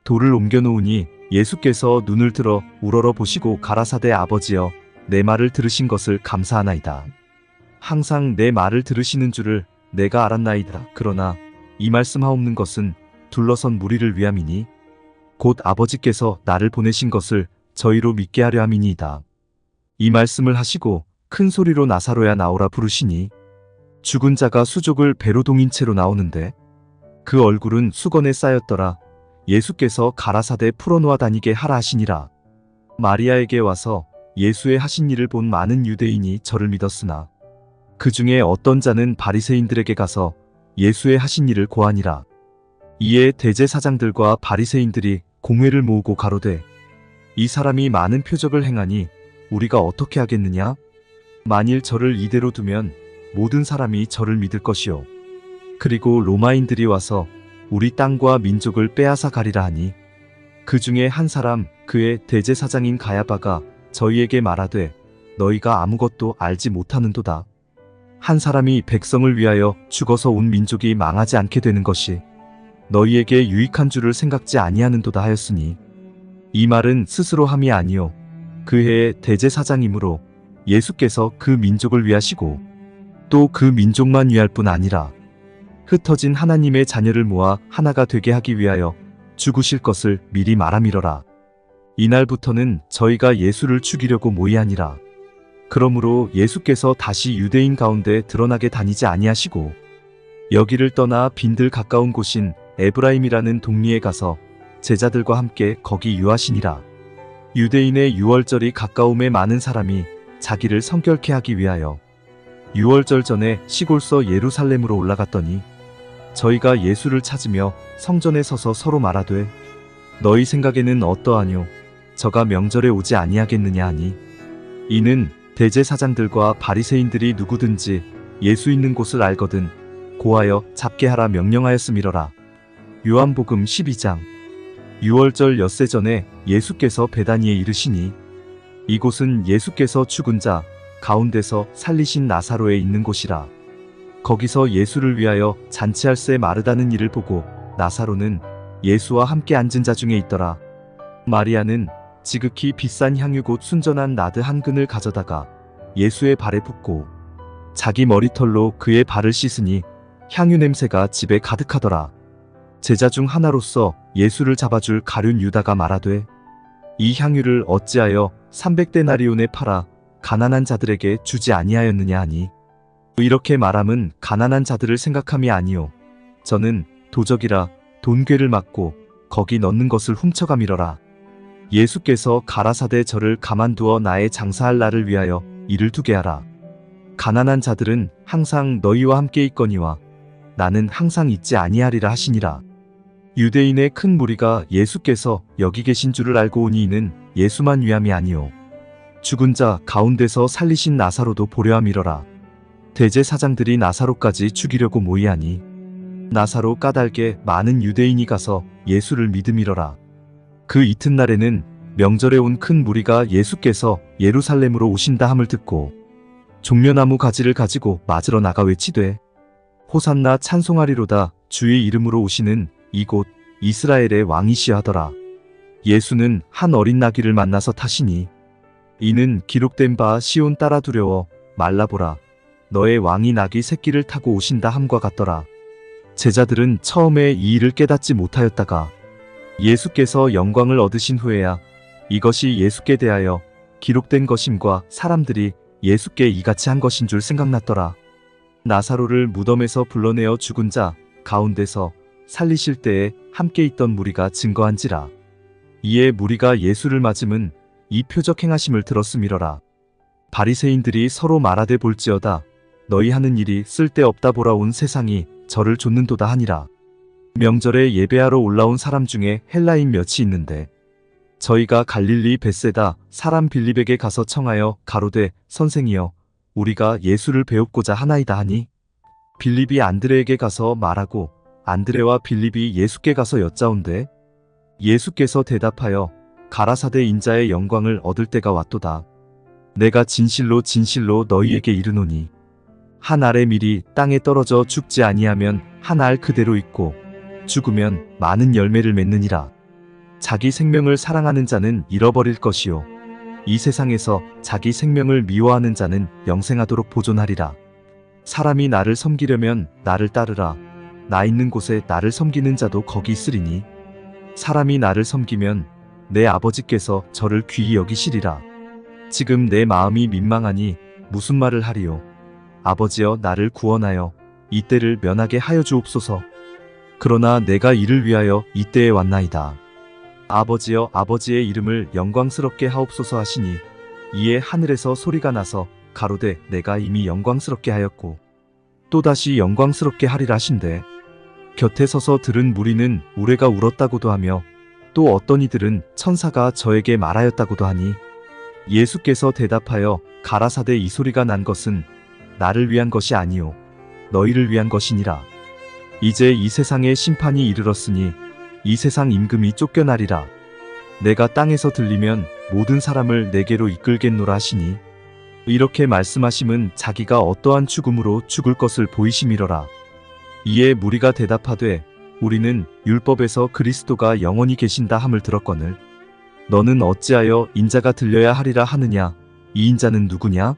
돌을 옮겨 놓으니 예수께서 눈을 들어 우러러 보시고 가라사대 아버지여 내 말을 들으신 것을 감사하나이다. 항상 내 말을 들으시는 줄을 내가 알았나이다. 그러나 이 말씀하옵는 것은 둘러선 무리를 위함이니 곧 아버지께서 나를 보내신 것을 저희로 믿게 하려 함이니이다. 이 말씀을 하시고 큰 소리로 나사로야 나오라 부르시니 죽은 자가 수족을 배로 동인 채로 나오는데 그 얼굴은 수건에 쌓였더라. 예수께서 가라사대 풀어놓아 다니게 하라 하시니라. 마리아에게 와서 예수의 하신 일을 본 많은 유대인이 저를 믿었으나 그 중에 어떤 자는 바리새인들에게 가서 예수의 하신 일을 고하니라. 이에 대제사장들과 바리새인들이 공회를 모으고 가로되 이 사람이 많은 표적을 행하니 우리가 어떻게 하겠느냐? 만일 저를 이대로 두면 모든 사람이 저를 믿을 것이요. 그리고 로마인들이 와서 우리 땅과 민족을 빼앗아 가리라 하니 그 중에 한 사람 그의 대제사장인 가야바가 저희에게 말하되 너희가 아무것도 알지 못하는도다. 한 사람이 백성을 위하여 죽어서 온 민족이 망하지 않게 되는 것이 너희에게 유익한 줄을 생각지 아니하는도다 하였으니 이 말은 스스로 함이 아니요 그 해의 대제사장이므로 예수께서 그 민족을 위하시고 또 그 민족만 위할 뿐 아니라 흩어진 하나님의 자녀를 모아 하나가 되게 하기 위하여 죽으실 것을 미리 말함이러라. 이날부터는 저희가 예수를 죽이려고 모이하니라. 그러므로 예수께서 다시 유대인 가운데 드러나게 다니지 아니하시고 여기를 떠나 빈들 가까운 곳인 에브라임이라는 동리에 가서 제자들과 함께 거기 유하시니라. 유대인의 유월절이 가까움에 많은 사람이 자기를 성결케 하기 위하여 유월절 전에 시골서 예루살렘으로 올라갔더니 저희가 예수를 찾으며 성전에 서서 서로 말하되 너희 생각에는 어떠하뇨? 저가 명절에 오지 아니하겠느냐 하니 이는 대제사장들과 바리새인들이 누구든지 예수 있는 곳을 알거든 고하여 잡게 하라 명령하였음이러라. 요한복음 12장. 유월절 엿새 전에 예수께서 베다니에 이르시니 이곳은 예수께서 죽은 자 가운데서 살리신 나사로에 있는 곳이라. 거기서 예수를 위하여 잔치할 새 마르다는 이를 보고 나사로는 예수와 함께 앉은 자 중에 있더라. 마리아는 지극히 비싼 향유 곧 순전한 나드 한 근을 가져다가 예수의 발에 붓고 자기 머리털로 그의 발을 씻으니 향유 냄새가 집에 가득하더라. 제자 중 하나로서 예수를 잡아줄 가룟 유다가 말하되 이 향유를 어찌하여 300데나리온에 팔아 가난한 자들에게 주지 아니하였느냐 하니 이렇게 말함은 가난한 자들을 생각함이 아니요 저는 도적이라 돈괴를 맞고 거기 넣는 것을 훔쳐가미러라. 예수께서 가라사대 저를 가만두어 나의 장사할 날을 위하여 이를 두게 하라. 가난한 자들은 항상 너희와 함께 있거니와 나는 항상 있지 아니하리라 하시니라. 유대인의 큰 무리가 예수께서 여기 계신 줄을 알고 오니 이는 예수만 위함이 아니요 죽은 자 가운데서 살리신 나사로도 보려 함이러라. 대제사장들이 나사로까지 죽이려고 모이하니 나사로 까닭에 많은 유대인이 가서 예수를 믿음이러라. 그 이튿날에는 명절에 온 큰 무리가 예수께서 예루살렘으로 오신다 함을 듣고 종려나무 가지를 가지고 맞으러 나가 외치되 호산나 찬송하리로다 주의 이름으로 오시는 이곳 이스라엘의 왕이시여 하더라. 예수는 한 어린 나귀를 만나서 타시니 이는 기록된 바 시온 따라 두려워 말라보라 너의 왕이 나귀 새끼를 타고 오신다 함과 같더라. 제자들은 처음에 이 일을 깨닫지 못하였다가 예수께서 영광을 얻으신 후에야 이것이 예수께 대하여 기록된 것임과 사람들이 예수께 이같이 한 것인 줄 생각났더라. 나사로를 무덤에서 불러내어 죽은 자 가운데서 살리실 때에 함께 있던 무리가 증거한지라. 이에 무리가 예수를 맞음은 이 표적 행하심을 들었음이러라. 바리새인들이 서로 말하되 볼지어다 너희 하는 일이 쓸데없다 보라 온 세상이 저를 좇는도다 하니라. 명절에 예배하러 올라온 사람 중에 헬라인 몇이 있는데 저희가 갈릴리 벳세다 사람 빌립에게 가서 청하여 가로되 선생이여 우리가 예수를 배웁고자 하나이다 하니 빌립이 안드레에게 가서 말하고 안드레와 빌립이 예수께 가서 여짜온대 예수께서 대답하여 가라사대 인자의 영광을 얻을 때가 왔도다. 내가 진실로 진실로 너희에게 이르노니 한 알의 밀이 땅에 떨어져 죽지 아니하면 한 알 그대로 있고 죽으면 많은 열매를 맺느니라. 자기 생명을 사랑하는 자는 잃어버릴 것이요 이 세상에서 자기 생명을 미워하는 자는 영생하도록 보존하리라. 사람이 나를 섬기려면 나를 따르라. 나 있는 곳에 나를 섬기는 자도 거기 있으리니 사람이 나를 섬기면 내 아버지께서 저를 귀히 여기시리라. 지금 내 마음이 민망하니 무슨 말을 하리요. 아버지여 나를 구원하여 이 때를 면하게 하여 주옵소서. 그러나 내가 이를 위하여 이 때에 왔나이다. 아버지여 아버지의 이름을 영광스럽게 하옵소서 하시니 이에 하늘에서 소리가 나서 가로되 내가 이미 영광스럽게 하였고 또다시 영광스럽게 하리라 하신대 곁에 서서 들은 무리는 우레가 울었다고도 하며 또 어떤 이들은 천사가 저에게 말하였다고도 하니 예수께서 대답하여 가라사대 이 소리가 난 것은 나를 위한 것이 아니요 너희를 위한 것이니라. 이제 이 세상에 심판이 이르렀으니 이 세상 임금이 쫓겨나리라. 내가 땅에서 들리면 모든 사람을 내게로 이끌겠노라 하시니 이렇게 말씀하심은 자기가 어떠한 죽음으로 죽을 것을 보이심이러라. 이에 무리가 대답하되 우리는 율법에서 그리스도가 영원히 계신다 함을 들었거늘 너는 어찌하여 인자가 들려야 하리라 하느냐. 이 인자는 누구냐?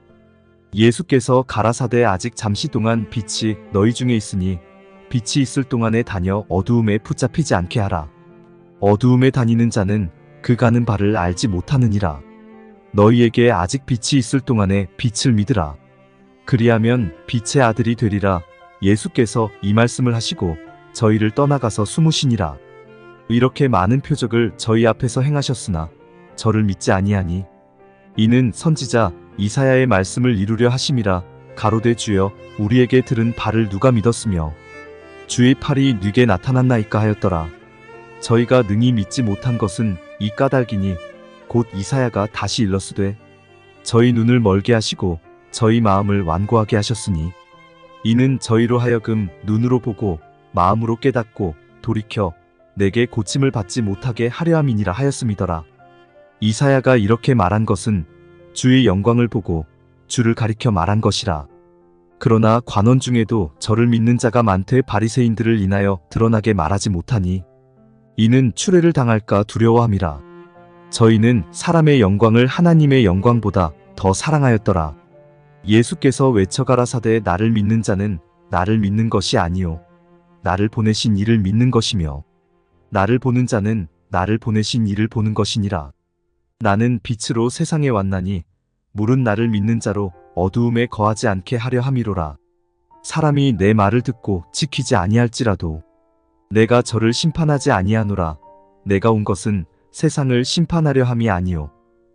예수께서 가라사대 아직 잠시 동안 빛이 너희 중에 있으니 빛이 있을 동안에 다녀 어두움에 붙잡히지 않게 하라. 어두움에 다니는 자는 그 가는 바를 알지 못하느니라. 너희에게 아직 빛이 있을 동안에 빛을 믿으라. 그리하면 빛의 아들이 되리라. 예수께서 이 말씀을 하시고 저희를 떠나가서 숨으시니라. 이렇게 많은 표적을 저희 앞에서 행하셨으나 저를 믿지 아니하니 이는 선지자 이사야의 말씀을 이루려 하심이라. 가로되 주여 우리에게 들은 바를 누가 믿었으며 주의 팔이 네게 나타났나이까 하였더라. 저희가 능히 믿지 못한 것은 이 까닭이니 곧 이사야가 다시 일렀으되 저희 눈을 멀게 하시고 저희 마음을 완고하게 하셨으니 이는 저희로 하여금 눈으로 보고 마음으로 깨닫고 돌이켜 내게 고침을 받지 못하게 하려 함이니라 하였음이더라. 이사야가 이렇게 말한 것은 주의 영광을 보고 주를 가리켜 말한 것이라. 그러나 관원 중에도 저를 믿는 자가 많되 바리새인들을 인하여 드러나게 말하지 못하니 이는 추례를 당할까 두려워함이라. 저희는 사람의 영광을 하나님의 영광보다 더 사랑하였더라. 예수께서 외쳐 가라사대 나를 믿는 자는 나를 믿는 것이 아니요 나를 보내신 이를 믿는 것이며 나를 보는 자는 나를 보내신 이를 보는 것이니라. 나는 빛으로 세상에 왔나니 물은 나를 믿는 자로 어두움에 거하지 않게 하려 함이로라. 사람이 내 말을 듣고 지키지 아니할지라도 내가 저를 심판하지 아니하노라. 내가 온 것은 세상을 심판하려 함이 아니요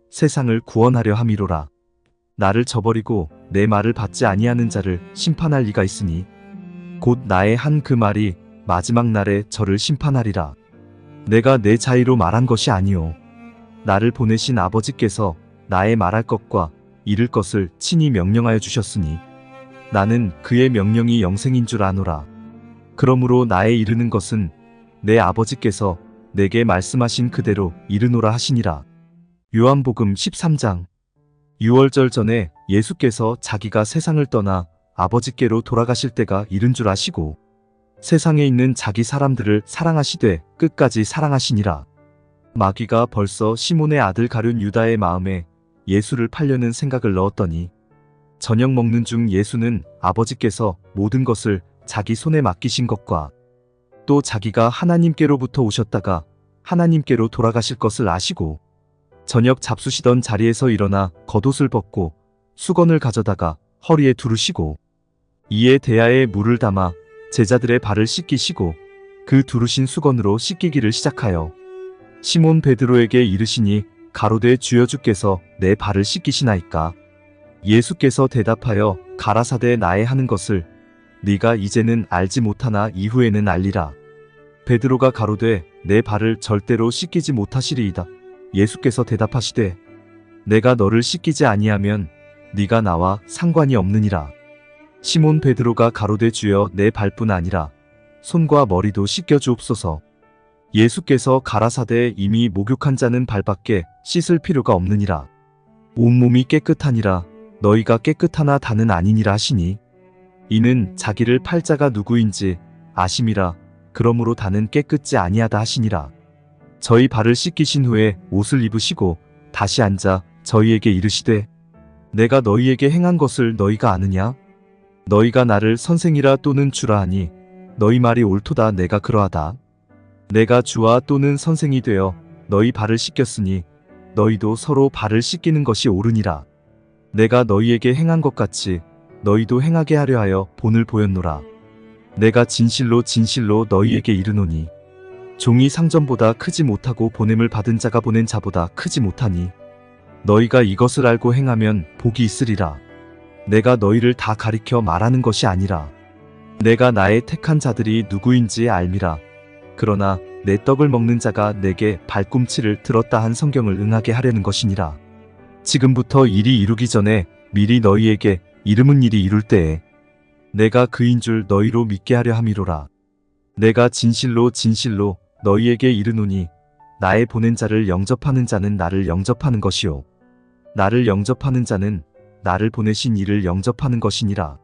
세상을 구원하려 함이로라. 나를 저버리고 내 말을 받지 아니하는 자를 심판할 리가 있으니 곧 나의 한 그 말이 마지막 날에 저를 심판하리라. 내가 내 자의로 말한 것이 아니오. 나를 보내신 아버지께서 나의 말할 것과 이를 것을 친히 명령하여 주셨으니 나는 그의 명령이 영생인 줄 아노라. 그러므로 나의 이르는 것은 내 아버지께서 내게 말씀하신 그대로 이르노라 하시니라. 요한복음 13장. 유월절 전에 예수께서 자기가 세상을 떠나 아버지께로 돌아가실 때가 이른 줄 아시고 세상에 있는 자기 사람들을 사랑하시되 끝까지 사랑하시니라. 마귀가 벌써 시몬의 아들 가룟 유다의 마음에 예수를 팔려는 생각을 넣었더니 저녁 먹는 중 예수는 아버지께서 모든 것을 자기 손에 맡기신 것과 또 자기가 하나님께로부터 오셨다가 하나님께로 돌아가실 것을 아시고 저녁 잡수시던 자리에서 일어나 겉옷을 벗고 수건을 가져다가 허리에 두르시고 이에 대야에 물을 담아 제자들의 발을 씻기시고 그 두르신 수건으로 씻기기를 시작하여 시몬 베드로에게 이르시니 가로되 주여 주께서 내 발을 씻기시나이까. 예수께서 대답하여 가라사대 나의 하는 것을 네가 이제는 알지 못하나 이후에는 알리라. 베드로가 가로되 내 발을 절대로 씻기지 못하시리이다. 예수께서 대답하시되 내가 너를 씻기지 아니하면 네가 나와 상관이 없느니라. 시몬 베드로가 가로되 주여 내 발뿐 아니라 손과 머리도 씻겨 주옵소서. 예수께서 가라사대 이미 목욕한 자는 발밖에 씻을 필요가 없느니라. 온몸이 깨끗하니라 너희가 깨끗하나 다는 아니니라 하시니 이는 자기를 팔 자가 누구인지 아심이라. 그러므로 다는 깨끗지 아니하다 하시니라. 저희 발을 씻기신 후에 옷을 입으시고 다시 앉아 저희에게 이르시되 내가 너희에게 행한 것을 너희가 아느냐? 너희가 나를 선생이라 또는 주라 하니 너희 말이 옳도다. 내가 그러하다. 내가 주와 또는 선생이 되어 너희 발을 씻겼으니 너희도 서로 발을 씻기는 것이 옳으니라. 내가 너희에게 행한 것 같이 너희도 행하게 하려 하여 본을 보였노라. 내가 진실로 진실로 너희에게 이르노니 종이 상전보다 크지 못하고 보냄을 받은 자가 보낸 자보다 크지 못하니 너희가 이것을 알고 행하면 복이 있으리라. 내가 너희를 다 가리켜 말하는 것이 아니라 내가 나의 택한 자들이 누구인지 알미라. 그러나 내 떡을 먹는 자가 내게 발꿈치를 들었다 한 성경을 응하게 하려는 것이니라. 지금부터 일이 이루기 전에 미리 너희에게 이름은 일이 이룰 때에 내가 그인 줄 너희로 믿게 하려 함이로라. 내가 진실로 진실로 너희에게 이르노니 나의 보낸 자를 영접하는 자는 나를 영접하는 것이요 나를 영접하는 자는 나를 보내신 이를 영접하는 것이니라.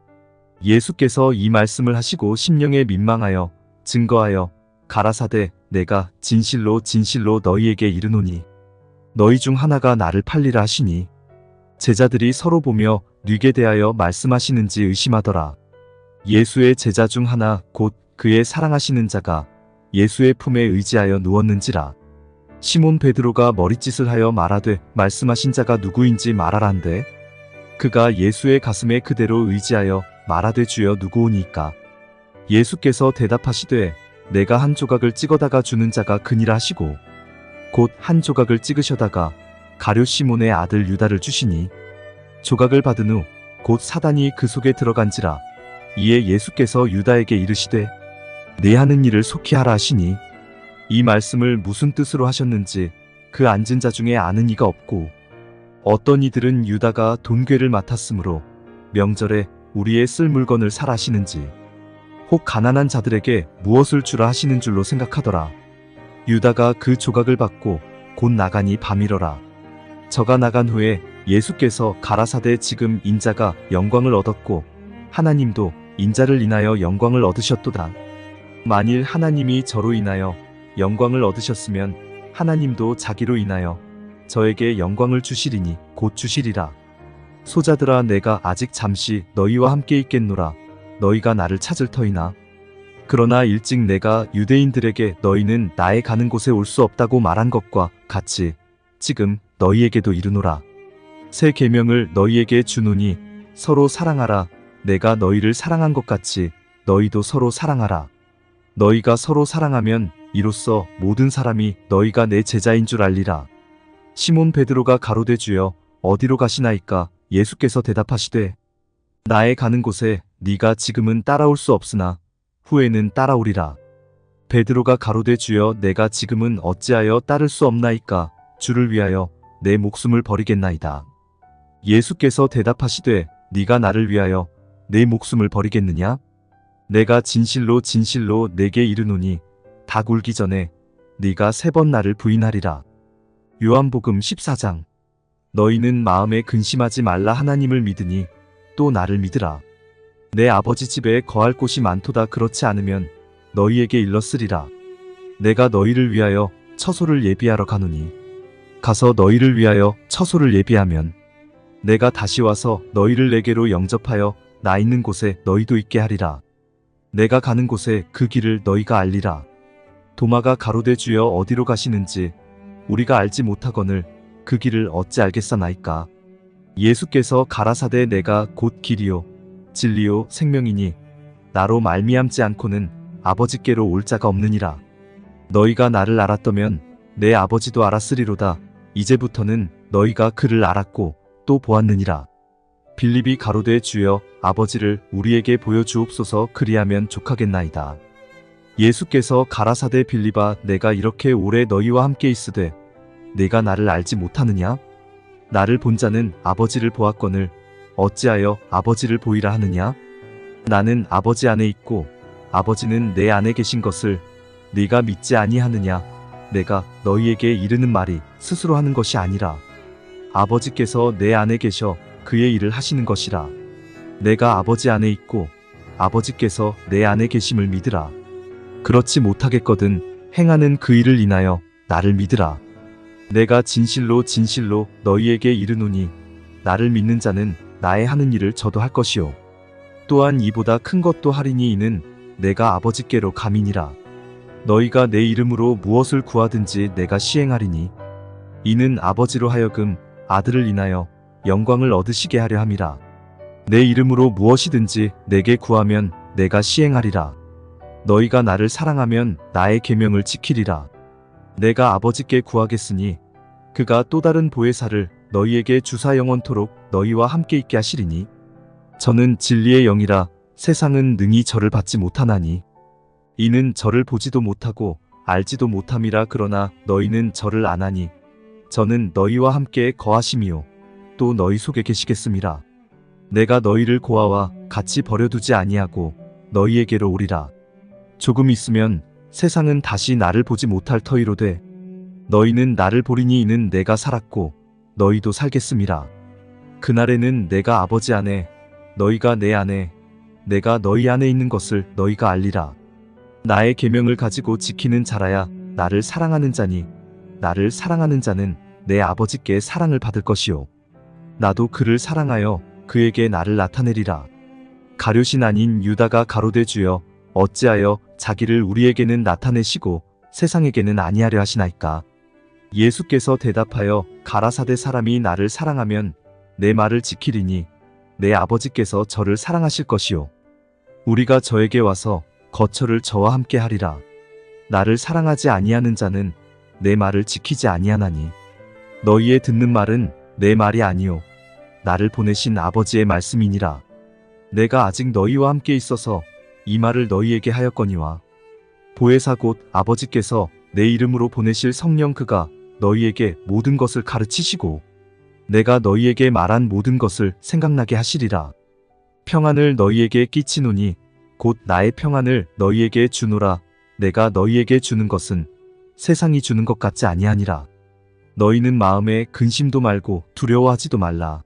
예수께서 이 말씀을 하시고 심령에 민망하여 증거하여 가라사대 내가 진실로 진실로 너희에게 이르노니 너희 중 하나가 나를 팔리라 하시니 제자들이 서로 보며 뉘게 대하여 말씀하시는지 의심하더라. 예수의 제자 중 하나 곧 그의 사랑하시는 자가 예수의 품에 의지하여 누웠는지라. 시몬 베드로가 머리짓을 하여 말하되 말씀하신 자가 누구인지 말하란대. 그가 예수의 가슴에 그대로 의지하여 말하되 주여 누구오니까. 예수께서 대답하시되 내가 한 조각을 찍어다가 주는 자가 그니라 하시고 곧 한 조각을 찍으셔다가 가룟 시몬의 아들 유다를 주시니 조각을 받은 후 곧 사단이 그 속에 들어간지라. 이에 예수께서 유다에게 이르시되 네 하는 일을 속히 하라 하시니 이 말씀을 무슨 뜻으로 하셨는지 그 앉은 자 중에 아는 이가 없고 어떤 이들은 유다가 돈괴를 맡았으므로 명절에 우리의 쓸 물건을 사라 하시는지 혹 가난한 자들에게 무엇을 주라 하시는 줄로 생각하더라. 유다가 그 조각을 받고 곧 나가니 밤이러라. 저가 나간 후에 예수께서 가라사대 지금 인자가 영광을 얻었고 하나님도 인자를 인하여 영광을 얻으셨도다. 만일 하나님이 저로 인하여 영광을 얻으셨으면 하나님도 자기로 인하여 저에게 영광을 주시리니 곧 주시리라. 소자들아 내가 아직 잠시 너희와 함께 있겠노라. 너희가 나를 찾을 터이나 그러나 일찍 내가 유대인들에게 너희는 나의 가는 곳에 올 수 없다고 말한 것과 같이 지금 너희에게도 이르노라. 새 계명을 너희에게 주노니 서로 사랑하라. 내가 너희를 사랑한 것 같이 너희도 서로 사랑하라. 너희가 서로 사랑하면 이로써 모든 사람이 너희가 내 제자인 줄 알리라. 시몬 베드로가 가로되 주여 어디로 가시나이까. 예수께서 대답하시되 나의 가는 곳에 네가 지금은 따라올 수 없으나 후에는 따라오리라. 베드로가 가로되 주여 내가 지금은 어찌하여 따를 수 없나이까 주를 위하여 내 목숨을 버리겠나이다. 예수께서 대답하시되 네가 나를 위하여 내 목숨을 버리겠느냐? 내가 진실로 진실로 내게 이르노니 닭 울기 전에 네가 3번 나를 부인하리라. 요한복음 14장. 너희는 마음에 근심하지 말라. 하나님을 믿으니 또 나를 믿으라. 내 아버지 집에 거할 곳이 많도다. 그렇지 않으면 너희에게 일렀으리라. 내가 너희를 위하여 처소를 예비하러 가노니 가서 너희를 위하여 처소를 예비하면 내가 다시 와서 너희를 내게로 영접하여 나 있는 곳에 너희도 있게 하리라. 내가 가는 곳에 그 길을 너희가 알리라. 도마가 가로되 주여 어디로 가시는지 우리가 알지 못하거늘 그 길을 어찌 알겠사나이까. 예수께서 가라사대 내가 곧 길이요 진리요 생명이니 나로 말미암지 않고는 아버지께로 올 자가 없느니라. 너희가 나를 알았더면 내 아버지도 알았으리로다. 이제부터는 너희가 그를 알았고 또 보았느니라. 빌립이 가로되 주여 아버지를 우리에게 보여주옵소서. 그리하면 족하겠나이다. 예수께서 가라사대 빌립아 내가 이렇게 오래 너희와 함께 있으되 네가 나를 알지 못하느냐? 나를 본 자는 아버지를 보았거늘 어찌하여 아버지를 보이라 하느냐? 나는 아버지 안에 있고 아버지는 내 안에 계신 것을 네가 믿지 아니하느냐? 내가 너희에게 이르는 말이 스스로 하는 것이 아니라 아버지께서 내 안에 계셔 그의 일을 하시는 것이라. 내가 아버지 안에 있고 아버지께서 내 안에 계심을 믿으라. 그렇지 못하겠거든 행하는 그 일을 인하여 나를 믿으라. 내가 진실로 진실로 너희에게 이르노니 나를 믿는 자는 나의 하는 일을 저도 할 것이요 또한 이보다 큰 것도 하리니 이는 내가 아버지께로 감이니라. 너희가 내 이름으로 무엇을 구하든지 내가 시행하리니 이는 아버지로 하여금 아들을 인하여 영광을 얻으시게 하려 함이라. 내 이름으로 무엇이든지 내게 구하면 내가 시행하리라. 너희가 나를 사랑하면 나의 계명을 지키리라. 내가 아버지께 구하겠으니 그가 또 다른 보혜사를 너희에게 주사 영원토록 너희와 함께 있게 하시리니 저는 진리의 영이라 세상은 능히 저를 받지 못하나니 이는 저를 보지도 못하고 알지도 못함이라. 그러나 너희는 저를 아나니 저는 너희와 함께 거하심이요 또 너희 속에 계시겠음이라. 내가 너희를 고아와 같이 버려두지 아니하고 너희에게로 오리라. 조금 있으면 세상은 다시 나를 보지 못할 터이로되 너희는 나를 보리니 이는 내가 살았고 너희도 살겠음이라. 그날에는 내가 아버지 안에 너희가 내 안에 내가 너희 안에 있는 것을 너희가 알리라. 나의 계명을 가지고 지키는 자라야 나를 사랑하는 자니 나를 사랑하는 자는 내 아버지께 사랑을 받을 것이요 나도 그를 사랑하여 그에게 나를 나타내리라. 가룟인 아닌 유다가 가로되 주여 어찌하여 자기를 우리에게는 나타내시고 세상에게는 아니하려 하시나이까. 예수께서 대답하여 가라사대 사람이 나를 사랑하면 내 말을 지키리니 내 아버지께서 저를 사랑하실 것이요 우리가 저에게 와서 거처를 저와 함께 하리라. 나를 사랑하지 아니하는 자는 내 말을 지키지 아니하나니 너희의 듣는 말은 내 말이 아니요 나를 보내신 아버지의 말씀이니라. 내가 아직 너희와 함께 있어서 이 말을 너희에게 하였거니와 보혜사 곧 아버지께서 내 이름으로 보내실 성령 그가 너희에게 모든 것을 가르치시고 내가 너희에게 말한 모든 것을 생각나게 하시리라. 평안을 너희에게 끼치노니 곧 나의 평안을 너희에게 주노라. 내가 너희에게 주는 것은 세상이 주는 것 같지 아니하니라. 너희는 마음에 근심도 말고 두려워하지도 말라.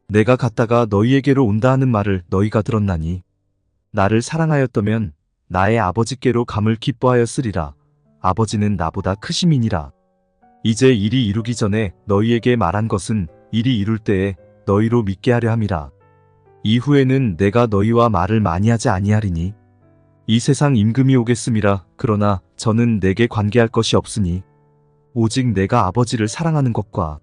내가 갔다가 너희에게로 온다 하는 말을 너희가 들었나니 나를 사랑하였다면 나의 아버지께로 감을 기뻐하였으리라. 아버지는 나보다 크심이니라. 이제 일이 이루기 전에 너희에게 말한 것은 일이 이룰 때에 너희로 믿게 하려 함이라. 이후에는 내가 너희와 말을 많이 하지 아니하리니 이 세상 임금이 오겠음이라. 그러나 저는 내게 관계할 것이 없으니 오직 내가 아버지를 사랑하는 것과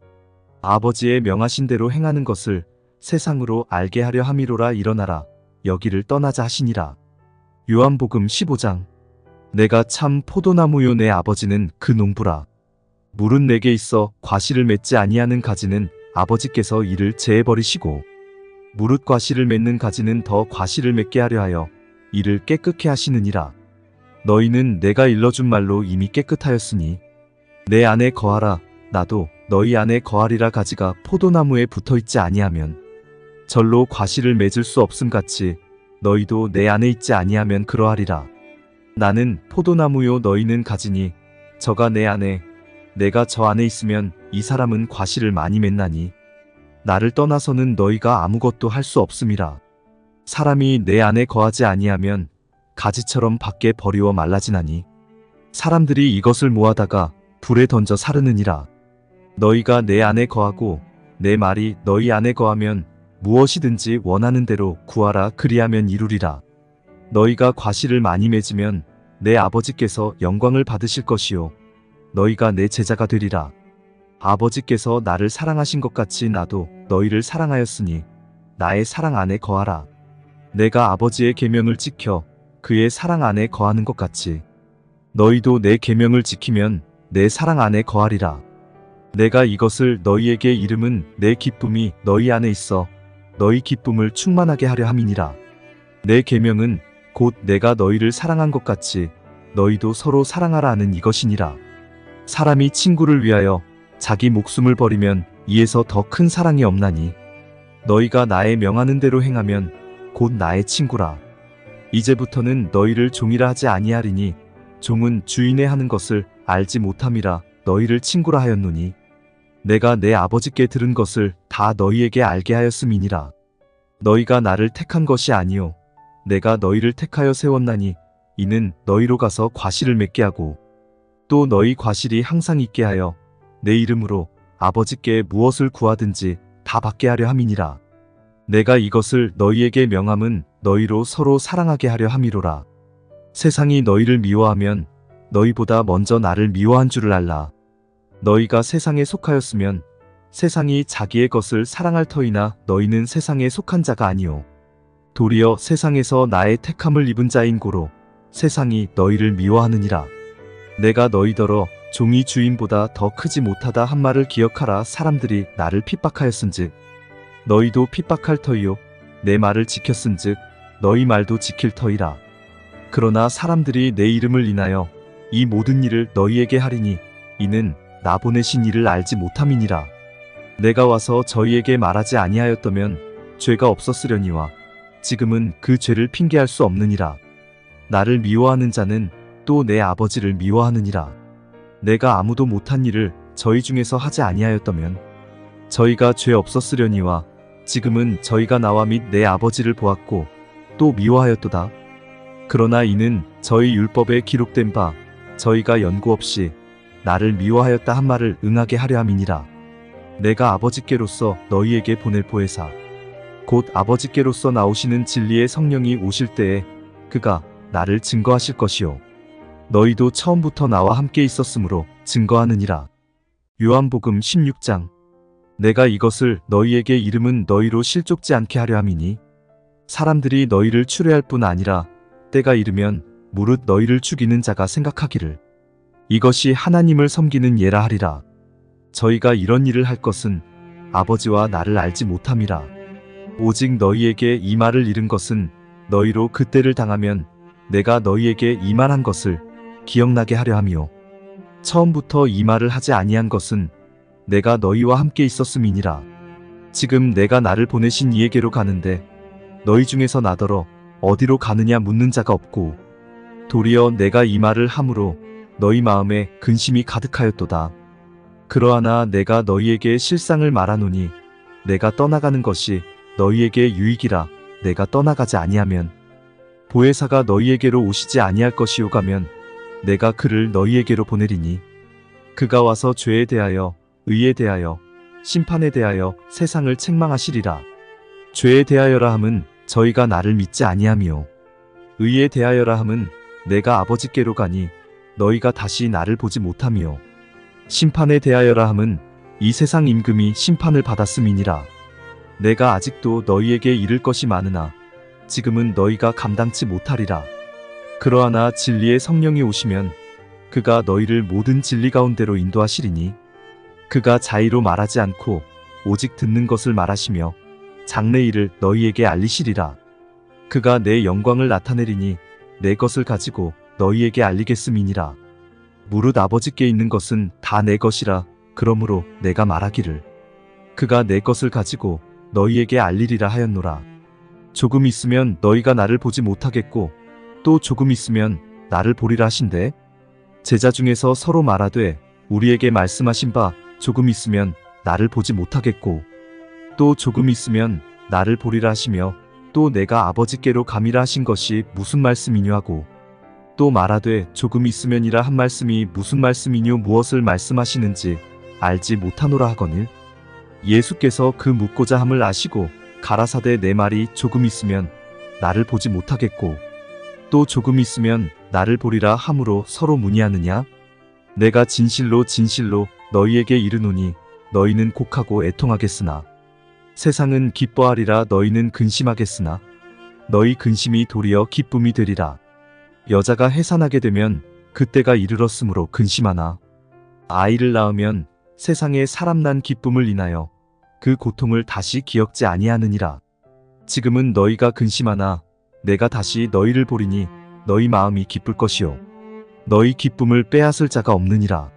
아버지의 명하신 대로 행하는 것을 세상으로 알게 하려 함이로라. 일어나라 여기를 떠나자 하시니라. 요한복음 15장. 내가 참 포도나무요 내 아버지는 그 농부라. 물은 내게 있어 과실을 맺지 아니하는 가지는 아버지께서 이를 제해버리시고 무릇 과실을 맺는 가지는 더 과실을 맺게 하려 하여 이를 깨끗게 하시느니라. 너희는 내가 일러준 말로 이미 깨끗하였으니 내 안에 거하라. 나도 너희 안에 거하리라. 가지가 포도나무에 붙어있지 아니하면 절로 과실을 맺을 수 없음 같이 너희도 내 안에 있지 아니하면 그러하리라. 나는 포도나무요 너희는 가지니 저가 내 안에 내가 저 안에 있으면 이 사람은 과실을 많이 맺나니 나를 떠나서는 너희가 아무것도 할 수 없음이라. 사람이 내 안에 거하지 아니하면 가지처럼 밖에 버리워 말라지나니 사람들이 이것을 모아다가 불에 던져 사르느니라. 너희가 내 안에 거하고 내 말이 너희 안에 거하면 무엇이든지 원하는 대로 구하라. 그리하면 이루리라. 너희가 과실을 많이 맺으면 내 아버지께서 영광을 받으실 것이요 너희가 내 제자가 되리라. 아버지께서 나를 사랑하신 것 같이 나도 너희를 사랑하였으니 나의 사랑 안에 거하라. 내가 아버지의 계명을 지켜 그의 사랑 안에 거하는 것 같이 너희도 내 계명을 지키면 내 사랑 안에 거하리라. 내가 이것을 너희에게 이름은 내 기쁨이 너희 안에 있어 너희 기쁨을 충만하게 하려 함이니라. 내 계명은 곧 내가 너희를 사랑한 것 같이 너희도 서로 사랑하라 하는 이것이니라. 사람이 친구를 위하여 자기 목숨을 버리면 이에서 더 큰 사랑이 없나니 너희가 나의 명하는 대로 행하면 곧 나의 친구라. 이제부터는 너희를 종이라 하지 아니하리니 종은 주인의 하는 것을 알지 못함이라 너희를 친구라 하였노니 내가 내 아버지께 들은 것을 다 너희에게 알게 하였음이니라. 너희가 나를 택한 것이 아니요 내가 너희를 택하여 세웠나니 이는 너희로 가서 과실을 맺게 하고 또 너희 과실이 항상 있게 하여 내 이름으로 아버지께 무엇을 구하든지 다 받게 하려 함이니라. 내가 이것을 너희에게 명함은 너희로 서로 사랑하게 하려 함이로라. 세상이 너희를 미워하면 너희보다 먼저 나를 미워한 줄을 알라. 너희가 세상에 속하였으면 세상이 자기의 것을 사랑할 터이나 너희는 세상에 속한 자가 아니요 도리어 세상에서 나의 택함을 입은 자인 고로 세상이 너희를 미워하느니라. 내가 너희더러 종이 주인보다 더 크지 못하다 한 말을 기억하라. 사람들이 나를 핍박하였은즉 너희도 핍박할 터이요 내 말을 지켰은즉 너희 말도 지킬 터이라. 그러나 사람들이 내 이름을 인하여 이 모든 일을 너희에게 하리니 이는 나 보내신 이를 알지 못함이니라. 내가 와서 저희에게 말하지 아니하였다면 죄가 없었으려니와 지금은 그 죄를 핑계할 수 없느니라. 나를 미워하는 자는 또 내 아버지를 미워하느니라. 내가 아무도 못한 일을 저희 중에서 하지 아니하였다면 저희가 죄 없었으려니와 지금은 저희가 나와 및 내 아버지를 보았고 또 미워하였도다. 그러나 이는 저희 율법에 기록된 바 저희가 연고 없이 나를 미워하였다 한 말을 응하게 하려 함이니라. 내가 아버지께로서 너희에게 보낼 보혜사 곧 아버지께로서 나오시는 진리의 성령이 오실 때에 그가 나를 증거하실 것이요 너희도 처음부터 나와 함께 있었으므로 증거하느니라. 요한복음 16장. 내가 이것을 너희에게 이름은 너희로 실족지 않게 하려 함이니 사람들이 너희를 추뢰할 뿐 아니라 때가 이르면 무릇 너희를 죽이는 자가 생각하기를 이것이 하나님을 섬기는 예라 하리라. 저희가 이런 일을 할 것은 아버지와 나를 알지 못함이라. 오직 너희에게 이 말을 이른 것은 너희로 그때를 당하면 내가 너희에게 이 말한 것을 기억나게 하려 함이요 처음부터 이 말을 하지 아니한 것은 내가 너희와 함께 있었음이니라. 지금 내가 나를 보내신 이에게로 가는데 너희 중에서 나더러 어디로 가느냐 묻는 자가 없고 도리어 내가 이 말을 함으로 너희 마음에 근심이 가득하였도다. 그러하나 내가 너희에게 실상을 말하노니 내가 떠나가는 것이 너희에게 유익이라. 내가 떠나가지 아니하면 보혜사가 너희에게로 오시지 아니할 것이요 가면 내가 그를 너희에게로 보내리니 그가 와서 죄에 대하여 의에 대하여 심판에 대하여 세상을 책망하시리라. 죄에 대하여라 함은 저희가 나를 믿지 아니함이요 의에 대하여라 함은 내가 아버지께로 가니 너희가 다시 나를 보지 못함이요 심판에 대하여라 함은 이 세상 임금이 심판을 받았음이니라. 내가 아직도 너희에게 이를 것이 많으나 지금은 너희가 감당치 못하리라. 그러하나 진리의 성령이 오시면 그가 너희를 모든 진리 가운데로 인도하시리니 그가 자의로 말하지 않고 오직 듣는 것을 말하시며 장래 일을 너희에게 알리시리라. 그가 내 영광을 나타내리니 내 것을 가지고 너희에게 알리겠음이니라. 무릇 아버지께 있는 것은 다 내 것이라. 그러므로 내가 말하기를 그가 내 것을 가지고 너희에게 알리리라 하였노라. 조금 있으면 너희가 나를 보지 못하겠고 또 조금 있으면 나를 보리라 하신대. 제자 중에서 서로 말하되 우리에게 말씀하신 바 조금 있으면 나를 보지 못하겠고 또 조금 있으면 나를 보리라 하시며 또 내가 아버지께로 감이라 하신 것이 무슨 말씀이뇨 하고 또 말하되 조금 있으면이라 한 말씀이 무슨 말씀이뇨 무엇을 말씀하시는지 알지 못하노라 하거늘. 예수께서 그 묻고자 함을 아시고 가라사대 내 말이 조금 있으면 나를 보지 못하겠고 또 조금 있으면 나를 보리라 함으로 서로 문의하느냐. 내가 진실로 진실로 너희에게 이르노니 너희는 곡하고 애통하겠으나 세상은 기뻐하리라. 너희는 근심하겠으나 너희 근심이 도리어 기쁨이 되리라. 여자가 해산하게 되면 그때가 이르렀으므로 근심하나 아이를 낳으면 세상에 사람 난 기쁨을 인하여 그 고통을 다시 기억지 아니하느니라. 지금은 너희가 근심하나 내가 다시 너희를 보리니 너희 마음이 기쁠 것이요 너희 기쁨을 빼앗을 자가 없느니라.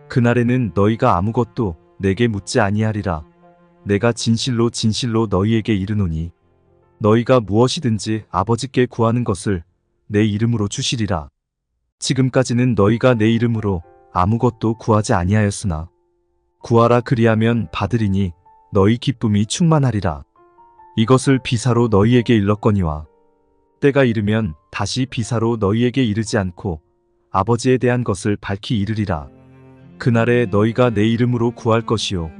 그날에는 너희가 아무것도 내게 묻지 아니하리라. 내가 진실로 진실로 너희에게 이르노니 너희가 무엇이든지 아버지께 구하는 것을 내 이름으로 주시리라. 지금까지는 너희가 내 이름으로 아무것도 구하지 아니하였으나 구하라 그리하면 받으리니 너희 기쁨이 충만하리라. 이것을 비사로 너희에게 일렀거니와 때가 이르면 다시 비사로 너희에게 이르지 않고 아버지에 대한 것을 밝히 이르리라. 그날에 너희가 내 이름으로 구할 것이요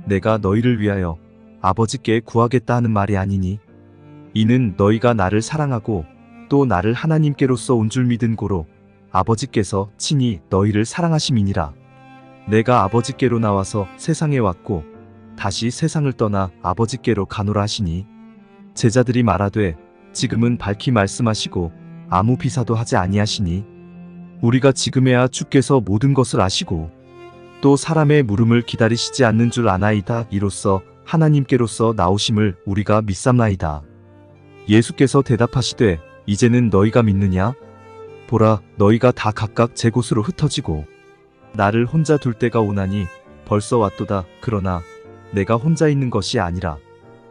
내가 너희를 위하여 아버지께 구하겠다 하는 말이 아니니 이는 너희가 나를 사랑하고 또 나를 하나님께로서 온 줄 믿은 고로 아버지께서 친히 너희를 사랑하심이니라. 내가 아버지께로 나와서 세상에 왔고 다시 세상을 떠나 아버지께로 가노라 하시니 제자들이 말하되 지금은 밝히 말씀하시고 아무 비사도 하지 아니하시니 우리가 지금에야 주께서 모든 것을 아시고 또 사람의 물음을 기다리시지 않는 줄 아나이다. 이로써 하나님께로서 나오심을 우리가 믿삼나이다. 예수께서 대답하시되 이제는 너희가 믿느냐? 보라 너희가 다 각각 제 곳으로 흩어지고 나를 혼자 둘 때가 오나니 벌써 왔도다. 그러나 내가 혼자 있는 것이 아니라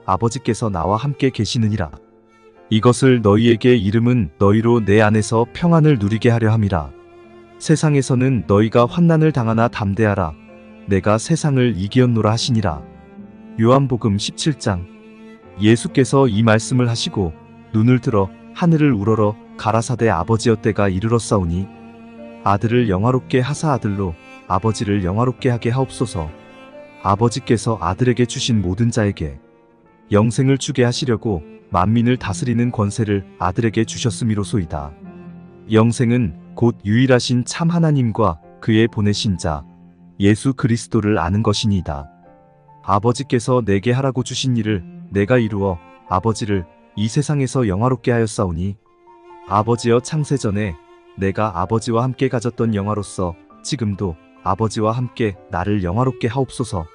아버지께서 나와 함께 계시느니라. 이것을 너희에게 이름은 너희로 내 안에서 평안을 누리게 하려 함이라. 세상에서는 너희가 환난을 당하나 담대하라. 내가 세상을 이기었노라 하시니라. 요한복음 17장. 예수께서 이 말씀을 하시고 눈을 들어 하늘을 우러러 가라사대 아버지여 때가 이르렀사오니 아들을 영화롭게 하사 아들로 아버지를 영화롭게 하게 하옵소서. 아버지께서 아들에게 주신 모든 자에게 영생을 주게 하시려고 만민을 다스리는 권세를 아들에게 주셨음이로소이다. 영생은 곧 유일하신 참 하나님과 그의 보내신 자 예수 그리스도를 아는 것이니이다. 아버지께서 내게 하라고 주신 일을 내가 이루어 아버지를 이 세상에서 영화롭게 하였사오니 아버지여 창세전에 내가 아버지와 함께 가졌던 영화로서 지금도 아버지와 함께 나를 영화롭게 하옵소서.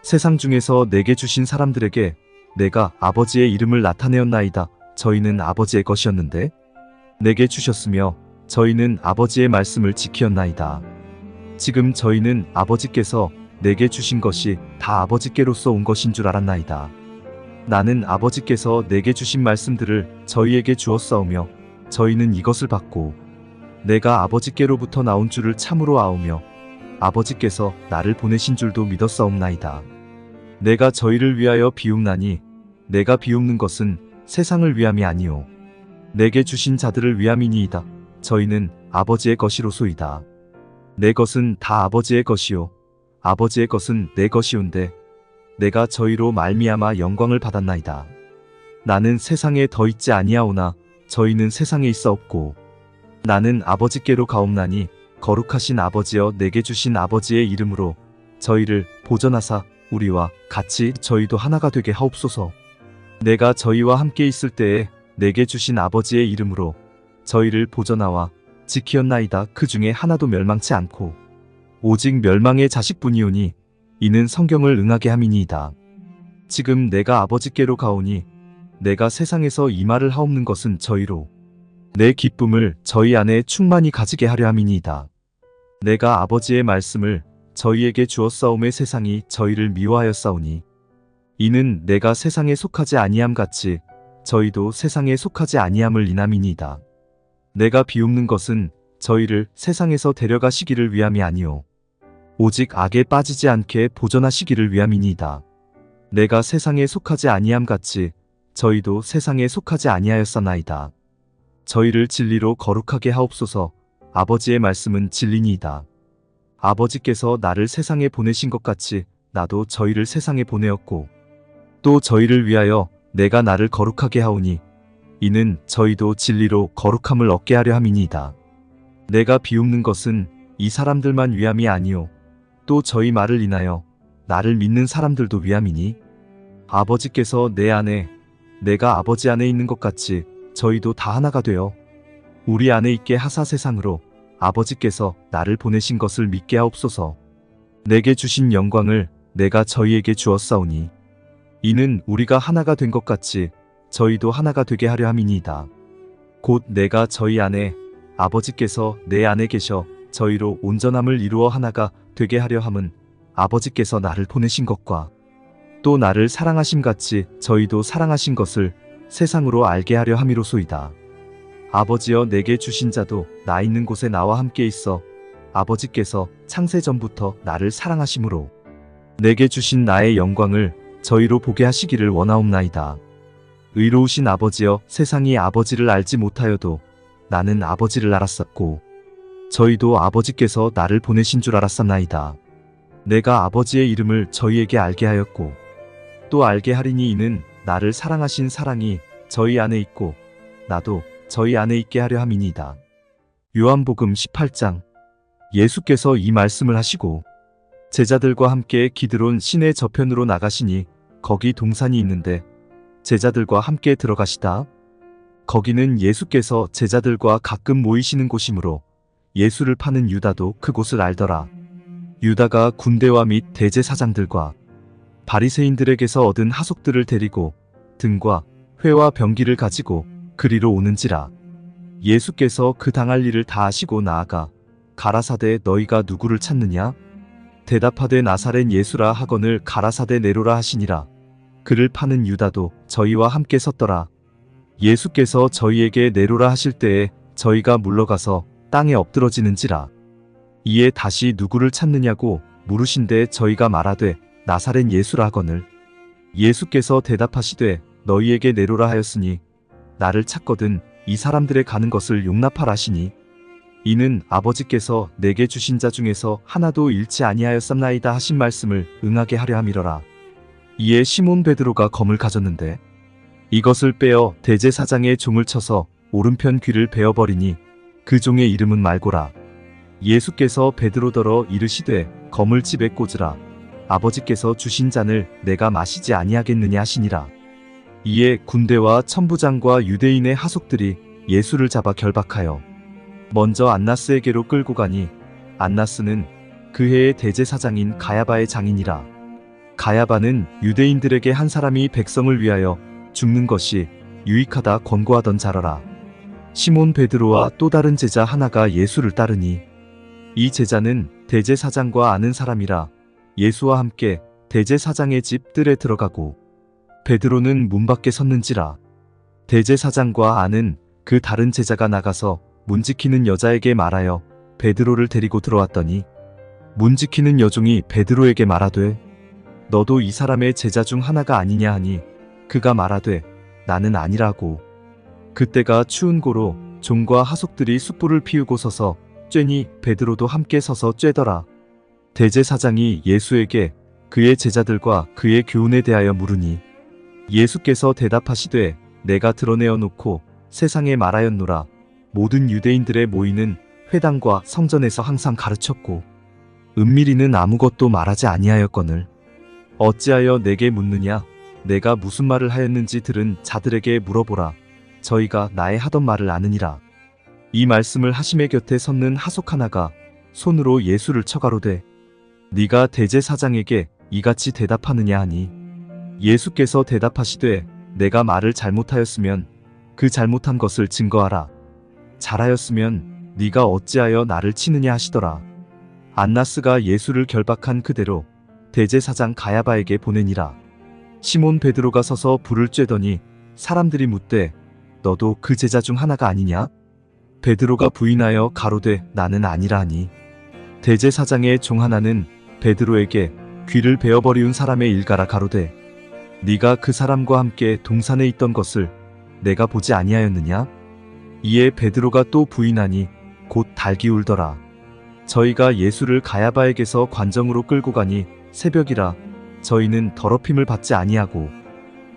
세상 중에서 내게 주신 사람들에게 내가 아버지의 이름을 나타내었나이다. 저희는 아버지의 것이었는데 내게 주셨으며 저희는 아버지의 말씀을 지키었나이다. 지금 저희는 아버지께서 내게 주신 것이 다 아버지께로서 온 것인 줄 알았나이다. 나는 아버지께서 내게 주신 말씀들을 저희에게 주었사오며 저희는 이것을 받고 내가 아버지께로부터 나온 줄을 참으로 아오며 아버지께서 나를 보내신 줄도 믿었사옵나이다. 내가 저희를 위하여 비웃나니 내가 비웃는 것은 세상을 위함이 아니오 내게 주신 자들을 위함이니이다. 저희는 아버지의 것이로소이다. 내 것은 다 아버지의 것이요 아버지의 것은 내 것이온데 내가 저희로 말미암아 영광을 받았나이다. 나는 세상에 더 있지 아니하오나 저희는 세상에 있사옵고 나는 아버지께로 가옵나니 거룩하신 아버지여 내게 주신 아버지의 이름으로 저희를 보전하사 우리와 같이 저희도 하나가 되게 하옵소서. 내가 저희와 함께 있을 때에 내게 주신 아버지의 이름으로 저희를 보전하와 지키었나이다. 그 중에 하나도 멸망치 않고 오직 멸망의 자식뿐이오니 이는 성경을 응하게 함이니이다. 지금 내가 아버지께로 가오니 내가 세상에서 이 말을 하옵는 것은 저희로 내 기쁨을 저희 안에 충만히 가지게 하려 함이니이다. 내가 아버지의 말씀을 저희에게 주었사오매 세상이 저희를 미워하였사오니 이는 내가 세상에 속하지 아니함 같이 저희도 세상에 속하지 아니함을 인함이니이다. 내가 비웃는 것은 저희를 세상에서 데려가시기를 위함이 아니오 오직 악에 빠지지 않게 보전하시기를 위함이니이다. 내가 세상에 속하지 아니함 같이 저희도 세상에 속하지 아니하였사나이다. 저희를 진리로 거룩하게 하옵소서. 아버지의 말씀은 진리니이다. 아버지께서 나를 세상에 보내신 것 같이 나도 저희를 세상에 보내었고 또 저희를 위하여 내가 나를 거룩하게 하오니 이는 저희도 진리로 거룩함을 얻게 하려 함이니이다. 내가 비웃는 것은 이 사람들만 위함이 아니오 또 저희 말을 인하여 나를 믿는 사람들도 위함이니 아버지께서 내 안에 내가 아버지 안에 있는 것 같이 저희도 다 하나가 되어 우리 안에 있게 하사 세상으로 아버지께서 나를 보내신 것을 믿게 하옵소서. 내게 주신 영광을 내가 저희에게 주었사오니 이는 우리가 하나가 된 것 같이 저희도 하나가 되게 하려 함이니이다. 곧 내가 저희 안에 아버지께서 내 안에 계셔 저희로 온전함을 이루어 하나가 되게 하려 함은 아버지께서 나를 보내신 것과 또 나를 사랑하심 같이 저희도 사랑하신 것을 세상으로 알게 하려 함이로소이다. 아버지여 내게 주신 자도 나 있는 곳에 나와 함께 있어 아버지께서 창세 전부터 나를 사랑하심으로 내게 주신 나의 영광을 저희로 보게 하시기를 원하옵나이다. 의로우신 아버지여 세상이 아버지를 알지 못하여도 나는 아버지를 알았었고 저희도 아버지께서 나를 보내신 줄 알았사나이다. 내가 아버지의 이름을 저희에게 알게 하였고 또 알게 하리니 이는 나를 사랑하신 사랑이 저희 안에 있고 나도 저희 안에 있게 하려 함이니이다. 요한복음 18장. 예수께서 이 말씀을 하시고 제자들과 함께 기드론 시내 저편으로 나가시니 거기 동산이 있는데 제자들과 함께 들어가시다. 거기는 예수께서 제자들과 가끔 모이시는 곳이므로 예수를 파는 유다도 그곳을 알더라. 유다가 군대와 및 대제사장들과 바리새인들에게서 얻은 하속들을 데리고 등과 회와 병기를 가지고 그리로 오는지라. 예수께서 그 당할 일을 다 하시고 나아가 가라사대 너희가 누구를 찾느냐? 대답하되 나사렛 예수라 하거늘 가라사대 내로라 하시니라. 그를 파는 유다도 저희와 함께 섰더라. 예수께서 저희에게 내로라 하실 때에 저희가 물러가서 땅에 엎드러지는지라. 이에 다시 누구를 찾느냐고 물으신데 저희가 말하되 나사렛 예수라 하거늘. 예수께서 대답하시되 너희에게 내로라 하였으니 나를 찾거든 이 사람들의 가는 것을 용납하라 하시니 이는 아버지께서 내게 주신 자 중에서 하나도 잃지 아니하였삼나이다 하신 말씀을 응하게 하려 함이러라. 이에 시몬 베드로가 검을 가졌는데 이것을 빼어 대제사장의 종을 쳐서 오른편 귀를 베어버리니 그 종의 이름은 말고라. 예수께서 베드로더러 이르시되 검을 집에 꽂으라. 아버지께서 주신 잔을 내가 마시지 아니하겠느냐 하시니라. 이에 군대와 천부장과 유대인의 하속들이 예수를 잡아 결박하여 먼저 안나스에게로 끌고 가니 안나스는 그 해의 대제사장인 가야바의 장인이라. 가야바는 유대인들에게 한 사람이 백성을 위하여 죽는 것이 유익하다 권고하던 자라라. 시몬 베드로와 또 다른 제자 하나가 예수를 따르니 이 제자는 대제사장과 아는 사람이라 예수와 함께 대제사장의 집 뜰에 들어가고 베드로는 문 밖에 섰는지라. 대제사장과 아는 그 다른 제자가 나가서 문 지키는 여자에게 말하여 베드로를 데리고 들어왔더니 문 지키는 여종이 베드로에게 말하되 너도 이 사람의 제자 중 하나가 아니냐 하니 그가 말하되 나는 아니라고. 그때가 추운 고로 종과 하속들이 숯불을 피우고 서서 쬐니 베드로도 함께 서서 쬐더라. 대제사장이 예수에게 그의 제자들과 그의 교훈에 대하여 물으니 예수께서 대답하시되 내가 드러내어 놓고 세상에 말하였노라. 모든 유대인들의 모이는 회당과 성전에서 항상 가르쳤고 은밀히는 아무것도 말하지 아니하였거늘 어찌하여 내게 묻느냐? 내가 무슨 말을 하였는지 들은 자들에게 물어보라. 저희가 나의 하던 말을 아느니라. 이 말씀을 하심의 곁에 섰는 하속 하나가 손으로 예수를 쳐가로되 네가 대제사장에게 이같이 대답하느냐 하니 예수께서 대답하시되 내가 말을 잘못하였으면 그 잘못한 것을 증거하라. 잘하였으면 네가 어찌하여 나를 치느냐 하시더라. 안나스가 예수를 결박한 그대로 대제사장 가야바에게 보내니라. 시몬 베드로가 서서 불을 쬐더니 사람들이 묻되 너도 그 제자 중 하나가 아니냐? 베드로가 부인하여 가로되 나는 아니라 하니 대제사장의 종 하나는 베드로에게 귀를 베어버리운 사람의 일가라 가로되 네가 그 사람과 함께 동산에 있던 것을 내가 보지 아니하였느냐? 이에 베드로가 또 부인하니 곧 닭이 울더라. 저희가 예수를 가야바에게서 관정으로 끌고 가니 새벽이라 저희는 더럽힘을 받지 아니하고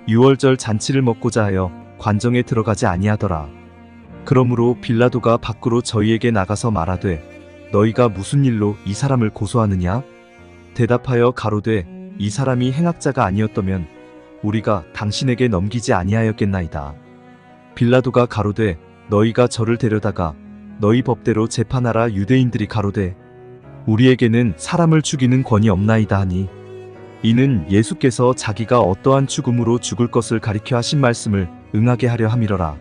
유월절 잔치를 먹고자 하여 관정에 들어가지 아니하더라. 그러므로 빌라도가 밖으로 저희에게 나가서 말하되 너희가 무슨 일로 이 사람을 고소하느냐? 대답하여 가로되 이 사람이 행악자가 아니었다면 우리가 당신에게 넘기지 아니하였겠나이다. 빌라도가 가로되 너희가 저를 데려다가 너희 법대로 재판하라. 유대인들이 가로되 우리에게는 사람을 죽이는 권이 없나이다 하니 이는 예수께서 자기가 어떠한 죽음으로 죽을 것을 가리켜 하신 말씀을 응하게 하려 함이러라.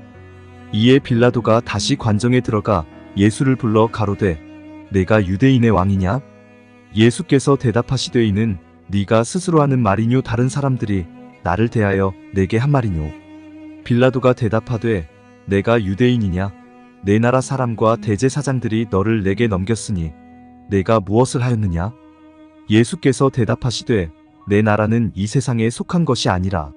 이에 빌라도가 다시 관정에 들어가 예수를 불러 가로되 내가 유대인의 왕이냐? 예수께서 대답하시되 이는 네가 스스로 하는 말이뇨 다른 사람들이 나를 대하여 내게 한 말이뇨? 빌라도가 대답하되 내가 유대인이냐? 내 나라 사람과 대제사장들이 너를 내게 넘겼으니 내가 무엇을 하였느냐? 예수께서 대답하시되 내 나라는 이 세상에 속한 것이 아니라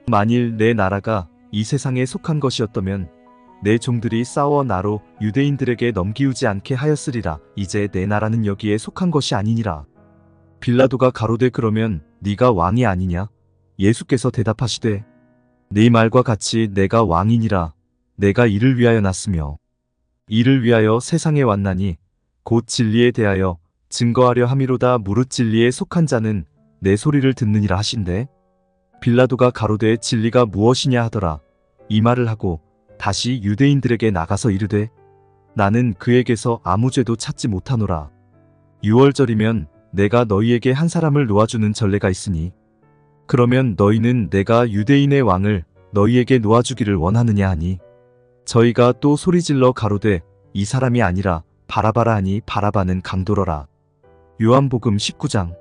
만일 내 나라가 이 세상에 속한 것이었다면 내 종들이 싸워 나로 유대인들에게 넘기우지 않게 하였으리라. 이제 내 나라는 여기에 속한 것이 아니니라. 빌라도가 가로되 그러면 네가 왕이 아니냐? 예수께서 대답하시되 네 말과 같이 내가 왕이니라. 내가 이를 위하여 났으며 이를 위하여 세상에 왔나니 곧 진리에 대하여 증거하려 함이로다. 무릇 진리에 속한 자는 내 소리를 듣느니라 하신대. 빌라도가 가로되 진리가 무엇이냐 하더라. 이 말을 하고 다시 유대인들에게 나가서 이르되 나는 그에게서 아무 죄도 찾지 못하노라. 유월절이면 내가 너희에게 한 사람을 놓아주는 전례가 있으니 그러면 너희는 내가 유대인의 왕을 너희에게 놓아주기를 원하느냐 하니 저희가 또 소리질러 가로되 이 사람이 아니라 바라바라 하니 바라바는 강도러라. 요한복음 19장.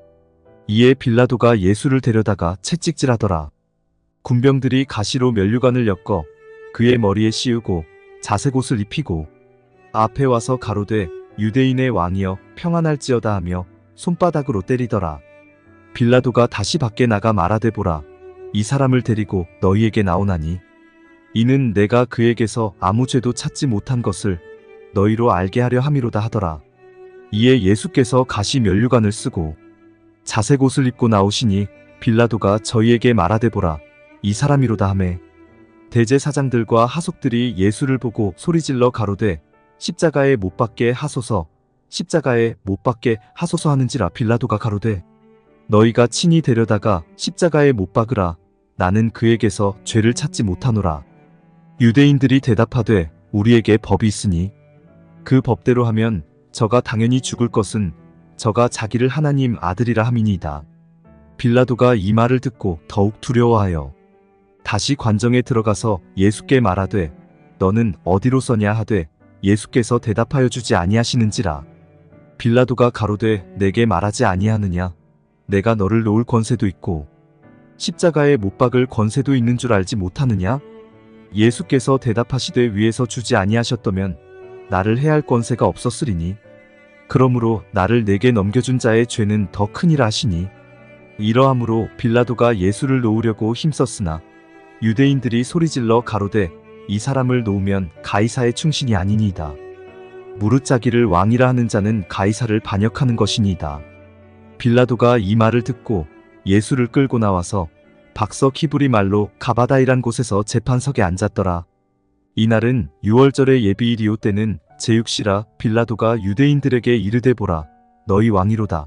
이에 빌라도가 예수를 데려다가 채찍질하더라. 군병들이 가시로 면류관을 엮어 그의 머리에 씌우고 자색옷을 입히고 앞에 와서 가로되 유대인의 왕이여 평안할지어다 하며 손바닥으로 때리더라. 빌라도가 다시 밖에 나가 말하되 보라 이 사람을 데리고 너희에게 나오나니 이는 내가 그에게서 아무 죄도 찾지 못한 것을 너희로 알게 하려 함이로다 하더라. 이에 예수께서 가시 면류관을 쓰고 자색옷을 입고 나오시니 빌라도가 저희에게 말하되 보라 이 사람이로다 하매 대제사장들과 하속들이 예수를 보고 소리질러 가로되 십자가에 못 박게 하소서 십자가에 못 박게 하소서 하는지라. 빌라도가 가로되 너희가 친히 데려다가 십자가에 못 박으라. 나는 그에게서 죄를 찾지 못하노라. 유대인들이 대답하되 우리에게 법이 있으니 그 법대로 하면 저가 당연히 죽을 것은 저가 자기를 하나님 아들이라 함이니이다. 빌라도가 이 말을 듣고 더욱 두려워하여 다시 관정에 들어가서 예수께 말하되 너는 어디로 서냐 하되 예수께서 대답하여 주지 아니하시는지라. 빌라도가 가로되 내게 말하지 아니하느냐? 내가 너를 놓을 권세도 있고 십자가에 못 박을 권세도 있는 줄 알지 못하느냐? 예수께서 대답하시되 위에서 주지 아니하셨다면 나를 해할 권세가 없었으리니 그러므로 나를 내게 넘겨준 자의 죄는 더 크니라 하시니 이러함으로 빌라도가 예수를 놓으려고 힘썼으나 유대인들이 소리질러 가로되 이 사람을 놓으면 가이사의 충신이 아니니이다. 무릇 자기를 왕이라 하는 자는 가이사를 반역하는 것이니이다. 빌라도가 이 말을 듣고 예수를 끌고 나와서 박석 히브리 말로 가바다이란 곳에서 재판석에 앉았더라. 이날은 유월절의 예비일이오 때는 제6시라. 빌라도가 유대인들에게 이르되 보라 너희 왕이로다.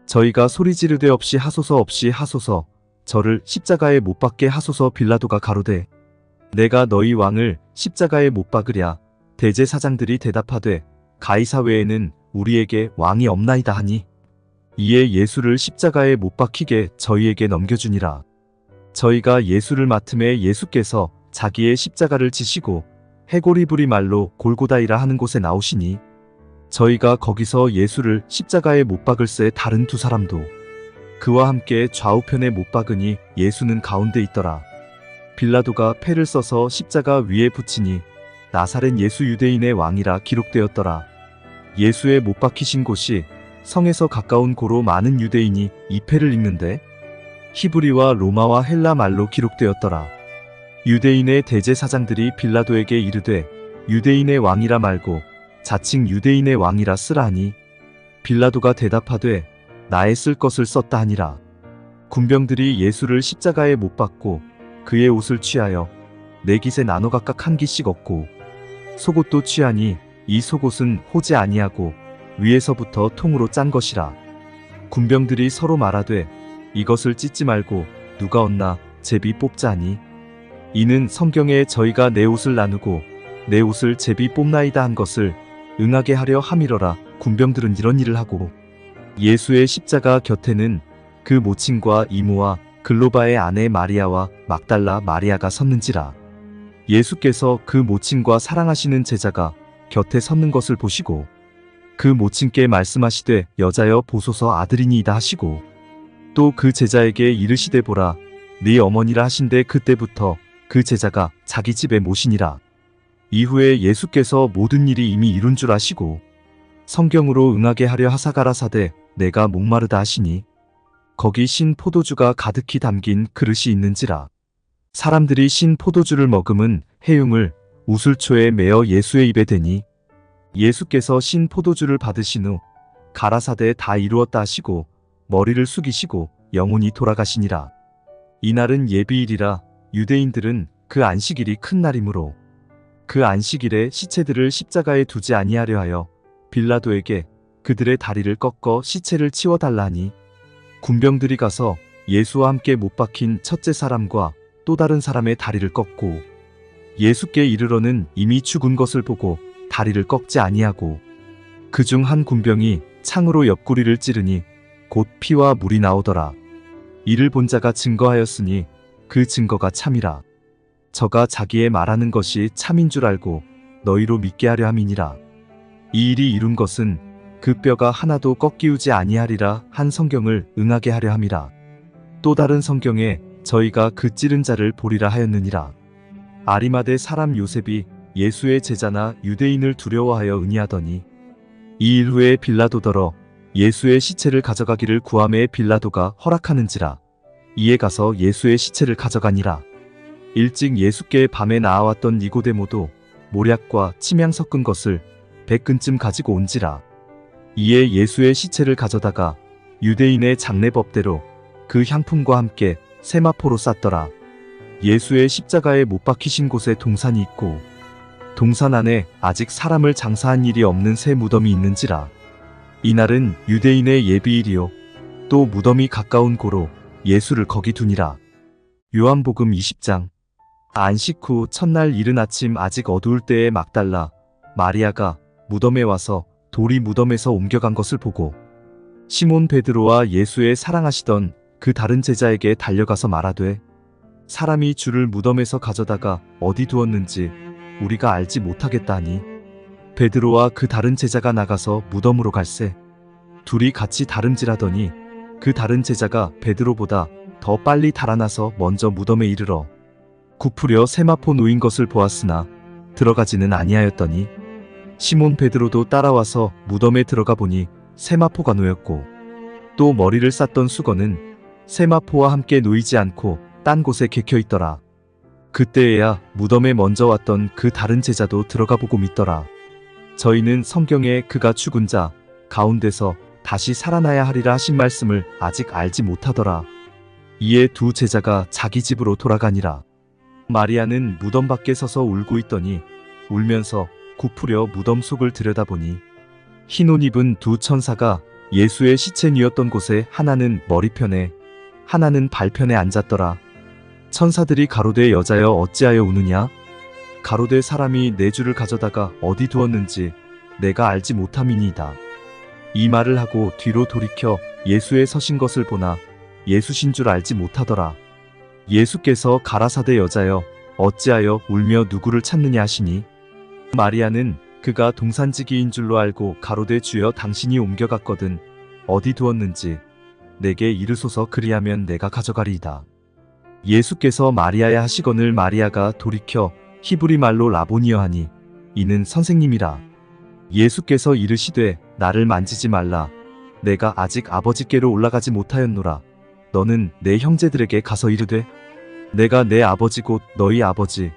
저희가 소리 지르되 없이 하소서 저를 십자가에 못 박게 하소서. 빌라도가 가로되 내가 너희 왕을 십자가에 못 박으랴. 대제사장들이 대답하되 가이사 외에는 우리에게 왕이 없나이다 하니 이에 예수를 십자가에 못 박히게 저희에게 넘겨주니라. 저희가 예수를 맡음에 예수께서 자기의 십자가를 지시고 헤고리브리 말로 골고다이라 하는 곳에 나오시니 저희가 거기서 예수를 십자가에 못 박을새 다른 두 사람도 그와 함께 좌우편에 못 박으니 예수는 가운데 있더라. 빌라도가 패를 써서 십자가 위에 붙이니 나사렛 예수 유대인의 왕이라 기록되었더라. 예수의 못 박히신 곳이 성에서 가까운 고로 많은 유대인이 이 패를 읽는데 히브리와 로마와 헬라 말로 기록되었더라. 유대인의 대제사장들이 빌라도에게 이르되 유대인의 왕이라 말고 자칭 유대인의 왕이라 쓰라 하니 빌라도가 대답하되 나의 쓸 것을 썼다 하니라. 군병들이 예수를 십자가에 못 박고 그의 옷을 취하여 네 깃에 나눠 각각 한 깃씩 얻고 속옷도 취하니 이 속옷은 호지 아니하고 위에서부터 통으로 짠 것이라. 군병들이 서로 말하되 이것을 찢지 말고 누가 얻나 제비 뽑자 하니 이는 성경에 저희가 내 옷을 나누고 내 옷을 제비 뽑나이다 한 것을 응하게 하려 함이러라. 군병들은 이런 일을 하고 예수의 십자가 곁에는 그 모친과 이모와 글로바의 아내 마리아와 막달라 마리아가 섰는지라. 예수께서 그 모친과 사랑하시는 제자가 곁에 섰는 것을 보시고 그 모친께 말씀하시되 여자여 보소서 아들이니이다 하시고 또 그 제자에게 이르시되 보라 네 어머니라 하신데 그때부터 그 제자가 자기 집에 모시니라. 이후에 예수께서 모든 일이 이미 이룬 줄 아시고 성경으로 응하게 하려 하사 가라사대 내가 목마르다 하시니 거기 신 포도주가 가득히 담긴 그릇이 있는지라. 사람들이 신 포도주를 머금은 해흉을 우슬초에 메어 예수의 입에 대니 예수께서 신 포도주를 받으신 후 가라사대 다 이루었다 하시고 머리를 숙이시고 영혼이 돌아가시니라. 이날은 예비일이라 유대인들은 그 안식일이 큰 날이므로 그 안식일에 시체들을 십자가에 두지 아니하려 하여 빌라도에게 그들의 다리를 꺾어 시체를 치워달라 하니 군병들이 가서 예수와 함께 못 박힌 첫째 사람과 또 다른 사람의 다리를 꺾고 예수께 이르러는 이미 죽은 것을 보고 다리를 꺾지 아니하고 그중 한 군병이 창으로 옆구리를 찌르니 곧 피와 물이 나오더라. 이를 본 자가 증거하였으니 그 증거가 참이라. 저가 자기의 말하는 것이 참인 줄 알고 너희로 믿게 하려 함이니라. 이 일이 이룬 것은 그 뼈가 하나도 꺾이우지 아니하리라 한 성경을 응하게 하려 함이라. 또 다른 성경에 저희가 그 찌른 자를 보리라 하였느니라. 아리마대 사람 요셉이 예수의 제자나 유대인을 두려워하여 의니하더니 이 일 후에 빌라도더러 예수의 시체를 가져가기를 구하매 빌라도가 허락하는지라. 이에 가서 예수의 시체를 가져가니라. 일찍 예수께 밤에 나아왔던 니고데모도 모략과 침향 섞은 것을 100근쯤 가지고 온지라. 이에 예수의 시체를 가져다가 유대인의 장례법대로 그 향품과 함께 세마포로 쌌더라. 예수의 십자가에 못 박히신 곳에 동산이 있고 동산 안에 아직 사람을 장사한 일이 없는 새 무덤이 있는지라. 이날은 유대인의 예비일이요 또 무덤이 가까운 고로 예수를 거기 두니라. 요한복음 20장. 안식 후 첫날 이른 아침 아직 어두울 때에 막달라 마리아가 무덤에 와서 돌이 무덤에서 옮겨간 것을 보고 시몬 베드로와 예수의 사랑하시던 그 다른 제자에게 달려가서 말하되 사람이 주를 무덤에서 가져다가 어디 두었는지 우리가 알지 못하겠다 하니 베드로와 그 다른 제자가 나가서 무덤으로 갈새 둘이 같이 다름질하더니 그 다른 제자가 베드로보다 더 빨리 달아나서 먼저 무덤에 이르러 굽으려 세마포 놓인 것을 보았으나 들어가지는 아니하였더니 시몬 베드로도 따라와서 무덤에 들어가 보니 세마포가 놓였고 또 머리를 쌌던 수건은 세마포와 함께 놓이지 않고 딴 곳에 개켜 있더라. 그때에야 무덤에 먼저 왔던 그 다른 제자도 들어가 보고 믿더라. 저희는 성경에 그가 죽은 자 가운데서 다시 살아나야 하리라 하신 말씀을 아직 알지 못하더라. 이에 두 제자가 자기 집으로 돌아가니라. 마리아는 무덤 밖에 서서 울고 있더니 울면서 굽으려 무덤 속을 들여다보니 흰 옷 입은 두 천사가 예수의 시체 뉘었던 곳에 하나는 머리편에 하나는 발편에 앉았더라. 천사들이 가로되 여자여 어찌하여 우느냐? 가로되 사람이 내 주를 가져다가 어디 두었는지 내가 알지 못함이니이다. 이 말을 하고 뒤로 돌이켜 예수의 서신 것을 보나 예수신 줄 알지 못하더라. 예수께서 가라사대 여자여 어찌하여 울며 누구를 찾느냐 하시니 마리아는 그가 동산지기인 줄로 알고 가로되 주여 당신이 옮겨갔거든 어디 두었는지 내게 이르소서 그리하면 내가 가져가리이다. 예수께서 마리아야 하시거늘 마리아가 돌이켜 히브리 말로 라보니여 하니 이는 선생님이라. 예수께서 이르시되 나를 만지지 말라. 내가 아직 아버지께로 올라가지 못하였노라. 너는 내 형제들에게 가서 이르되 내가 내 아버지 곧 너희 아버지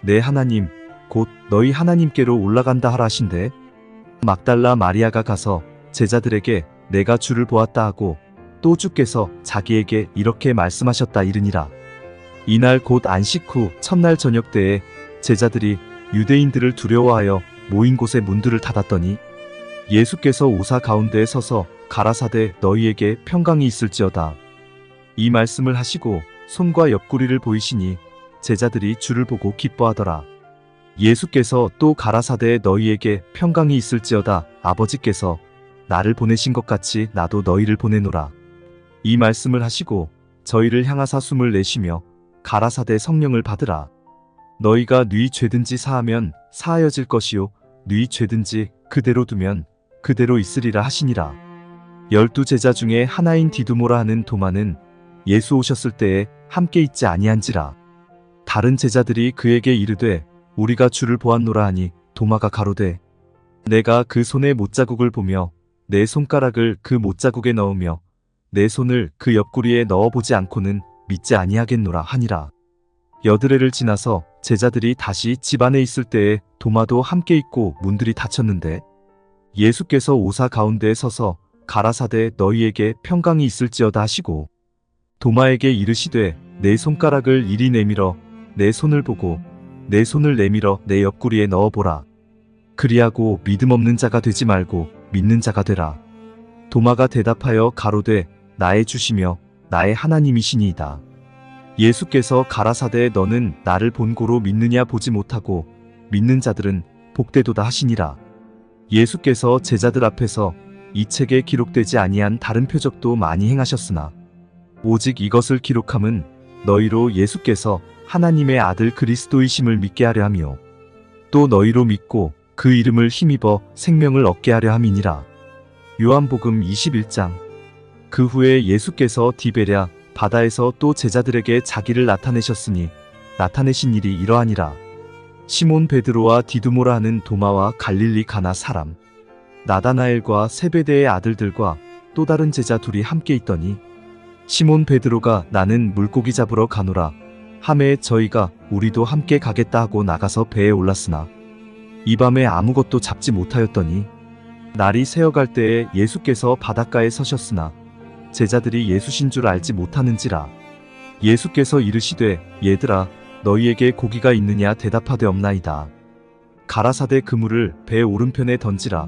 내 하나님 곧 너희 하나님께로 올라간다 하라 하신대. 막달라 마리아가 가서 제자들에게 내가 주를 보았다 하고 또 주께서 자기에게 이렇게 말씀하셨다 이르니라. 이날 곧 안식 후 첫날 저녁 때에 제자들이 유대인들을 두려워하여 모인 곳에 문들을 닫았더니 예수께서 오사 가운데에 서서 가라사대 너희에게 평강이 있을지어다. 이 말씀을 하시고 손과 옆구리를 보이시니 제자들이 주를 보고 기뻐하더라. 예수께서 또 가라사대 너희에게 평강이 있을지어다. 아버지께서 나를 보내신 것 같이 나도 너희를 보내노라. 이 말씀을 하시고 저희를 향하사 숨을 내쉬며 가라사대 성령을 받으라. 너희가 네 죄든지 사하면 사하여질 것이요 네 죄든지 그대로 두면 그대로 있으리라 하시니라. 12 제자 중에 하나인 디두모라 하는 도마는 예수 오셨을 때에 함께 있지 아니한지라. 다른 제자들이 그에게 이르되 우리가 주를 보았노라 하니 도마가 가로되 내가 그 손에 못자국을 보며 내 손가락을 그 못자국에 넣으며 내 손을 그 옆구리에 넣어보지 않고는 믿지 아니하겠노라 하니라. 여드레를 지나서 제자들이 다시 집 안에 있을 때에 도마도 함께 있고 문들이 닫혔는데 예수께서 오사 가운데에 서서 가라사대 너희에게 평강이 있을지어다 하시고 도마에게 이르시되 내 손가락을 이리 내밀어 내 손을 보고 내 손을 내밀어 내 옆구리에 넣어보라. 그리하고 믿음 없는 자가 되지 말고 믿는 자가 되라. 도마가 대답하여 가로되 나의 주시며 나의 하나님이시니이다. 예수께서 가라사대 너는 나를 본고로 믿느냐 보지 못하고 믿는 자들은 복되도다 하시니라. 예수께서 제자들 앞에서 이 책에 기록되지 아니한 다른 표적도 많이 행하셨으나 오직 이것을 기록함은 너희로 예수께서 하나님의 아들 그리스도이심을 믿게 하려 함이요 또 너희로 믿고 그 이름을 힘입어 생명을 얻게 하려 함이니라. 요한복음 21장. 그 후에 예수께서 디베랴 바다에서 또 제자들에게 자기를 나타내셨으니 나타내신 일이 이러하니라. 시몬 베드로와 디두모라 하는 도마와 갈릴리 가나 사람 나다나엘과 세베대의 아들들과 또 다른 제자 둘이 함께 있더니 시몬 베드로가 나는 물고기 잡으러 가노라 하매 저희가 우리도 함께 가겠다 하고 나가서 배에 올랐으나 이 밤에 아무것도 잡지 못하였더니 날이 새어갈 때에 예수께서 바닷가에 서셨으나 제자들이 예수신 줄 알지 못하는지라. 예수께서 이르시되 얘들아 너희에게 고기가 있느냐 대답하되 없나이다. 가라사대 그물을 배 오른편에 던지라.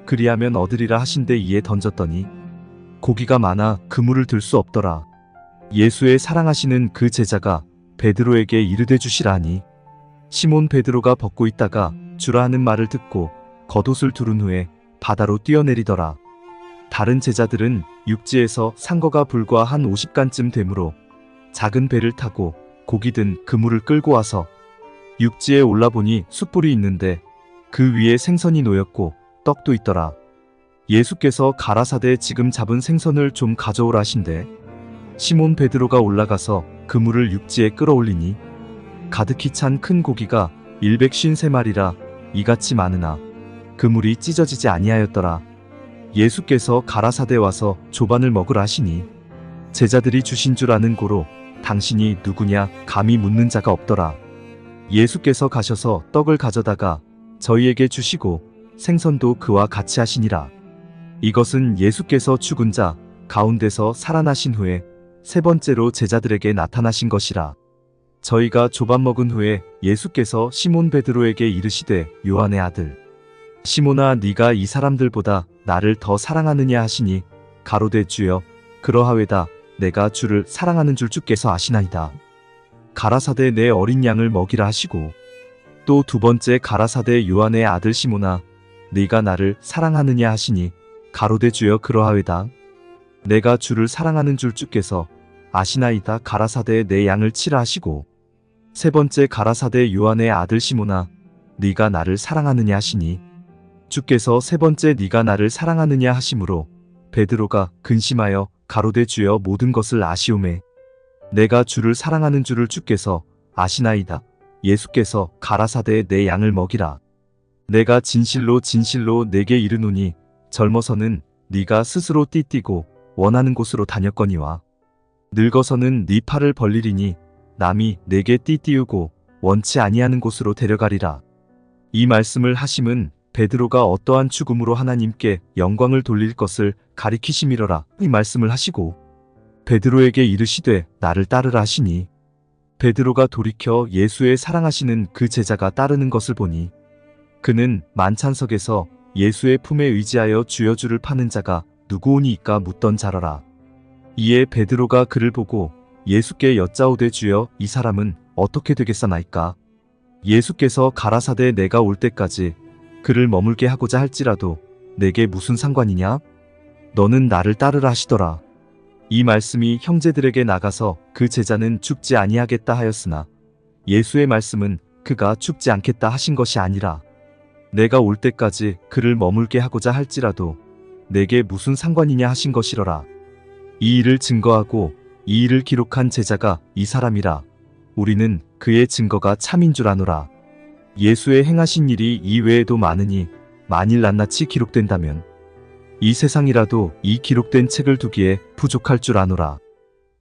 그리하면 얻으리라 하신대 이에 던졌더니 고기가 많아 그물을 들 수 없더라. 예수의 사랑하시는 그 제자가 베드로에게 이르되 주시라 하니 시몬 베드로가 벗고 있다가 주라 하는 말을 듣고 겉옷을 두른 후에 바다로 뛰어내리더라. 다른 제자들은 육지에서 상거가 불과 한 50간쯤 되므로 작은 배를 타고 고기 든 그물을 끌고 와서 육지에 올라보니 숯불이 있는데 그 위에 생선이 놓였고 떡도 있더라. 예수께서 가라사대 지금 잡은 생선을 좀 가져오라 하신대 시몬 베드로가 올라가서 그물을 육지에 끌어올리니 가득히 찬 큰 고기가 153마리라 이같이 많으나 그물이 찢어지지 아니하였더라. 예수께서 가라사대 와서 조반을 먹으라 하시니 제자들이 주신 줄 아는 고로 당신이 누구냐 감히 묻는 자가 없더라. 예수께서 가셔서 떡을 가져다가 저희에게 주시고 생선도 그와 같이 하시니라. 이것은 예수께서 죽은 자 가운데서 살아나신 후에 세 번째로 제자들에게 나타나신 것이라. 저희가 조반 먹은 후에 예수께서 시몬 베드로에게 이르시되 요한의 아들 시몬아 네가 이 사람들보다 나를 더 사랑하느냐 하시니 가로되 주여 그러하외다. 내가 주를 사랑하는 줄 주께서 아시나이다. 가라사대 내 어린 양을 먹이라 하시고 또 두 번째 가라사대 요한의 아들 시몬아 네가 나를 사랑하느냐 하시니 가로되 주여 그러하외다. 내가 주를 사랑하는 줄 주께서 아시나이다. 가라사대 내 양을 치라 하시고 세 번째 가라사대 요한의 아들 시몬아 네가 나를 사랑하느냐 하시니 주께서 세 번째 네가 나를 사랑하느냐 하심으로 베드로가 근심하여 가로되 주여 모든 것을 아시오매 내가 주를 사랑하는 줄을 주께서 아시나이다. 예수께서 가라사대 내 양을 먹이라. 내가 진실로 진실로 내게 이르노니 젊어서는 네가 스스로 띠띠고 원하는 곳으로 다녔거니와 늙어서는 네 팔을 벌리리니 남이 내게 띠띠우고 원치 아니하는 곳으로 데려가리라. 이 말씀을 하심은 베드로가 어떠한 죽음으로 하나님께 영광을 돌릴 것을 가리키심이러라. 이 말씀을 하시고 베드로에게 이르시되 나를 따르라 하시니 베드로가 돌이켜 예수의 사랑하시는 그 제자가 따르는 것을 보니 그는 만찬석에서 예수의 품에 의지하여 주여 주를 파는 자가 누구오니이까 묻던 자러라. 이에 베드로가 그를 보고 예수께 여짜오되 주여 이 사람은 어떻게 되겠사나이까? 예수께서 가라사대 내가 올 때까지 그를 머물게 하고자 할지라도 내게 무슨 상관이냐? 너는 나를 따르라 하시더라. 이 말씀이 형제들에게 나가서 그 제자는 죽지 아니하겠다 하였으나 예수의 말씀은 그가 죽지 않겠다 하신 것이 아니라 내가 올 때까지 그를 머물게 하고자 할지라도 내게 무슨 상관이냐 하신 것이러라. 이 일을 증거하고 이 일을 기록한 제자가 이 사람이라. 우리는 그의 증거가 참인 줄 아노라. 예수의 행하신 일이 이외에도 많으니 만일 낱낱이 기록된다면 이 세상이라도 이 기록된 책을 두기에 부족할 줄 아노라.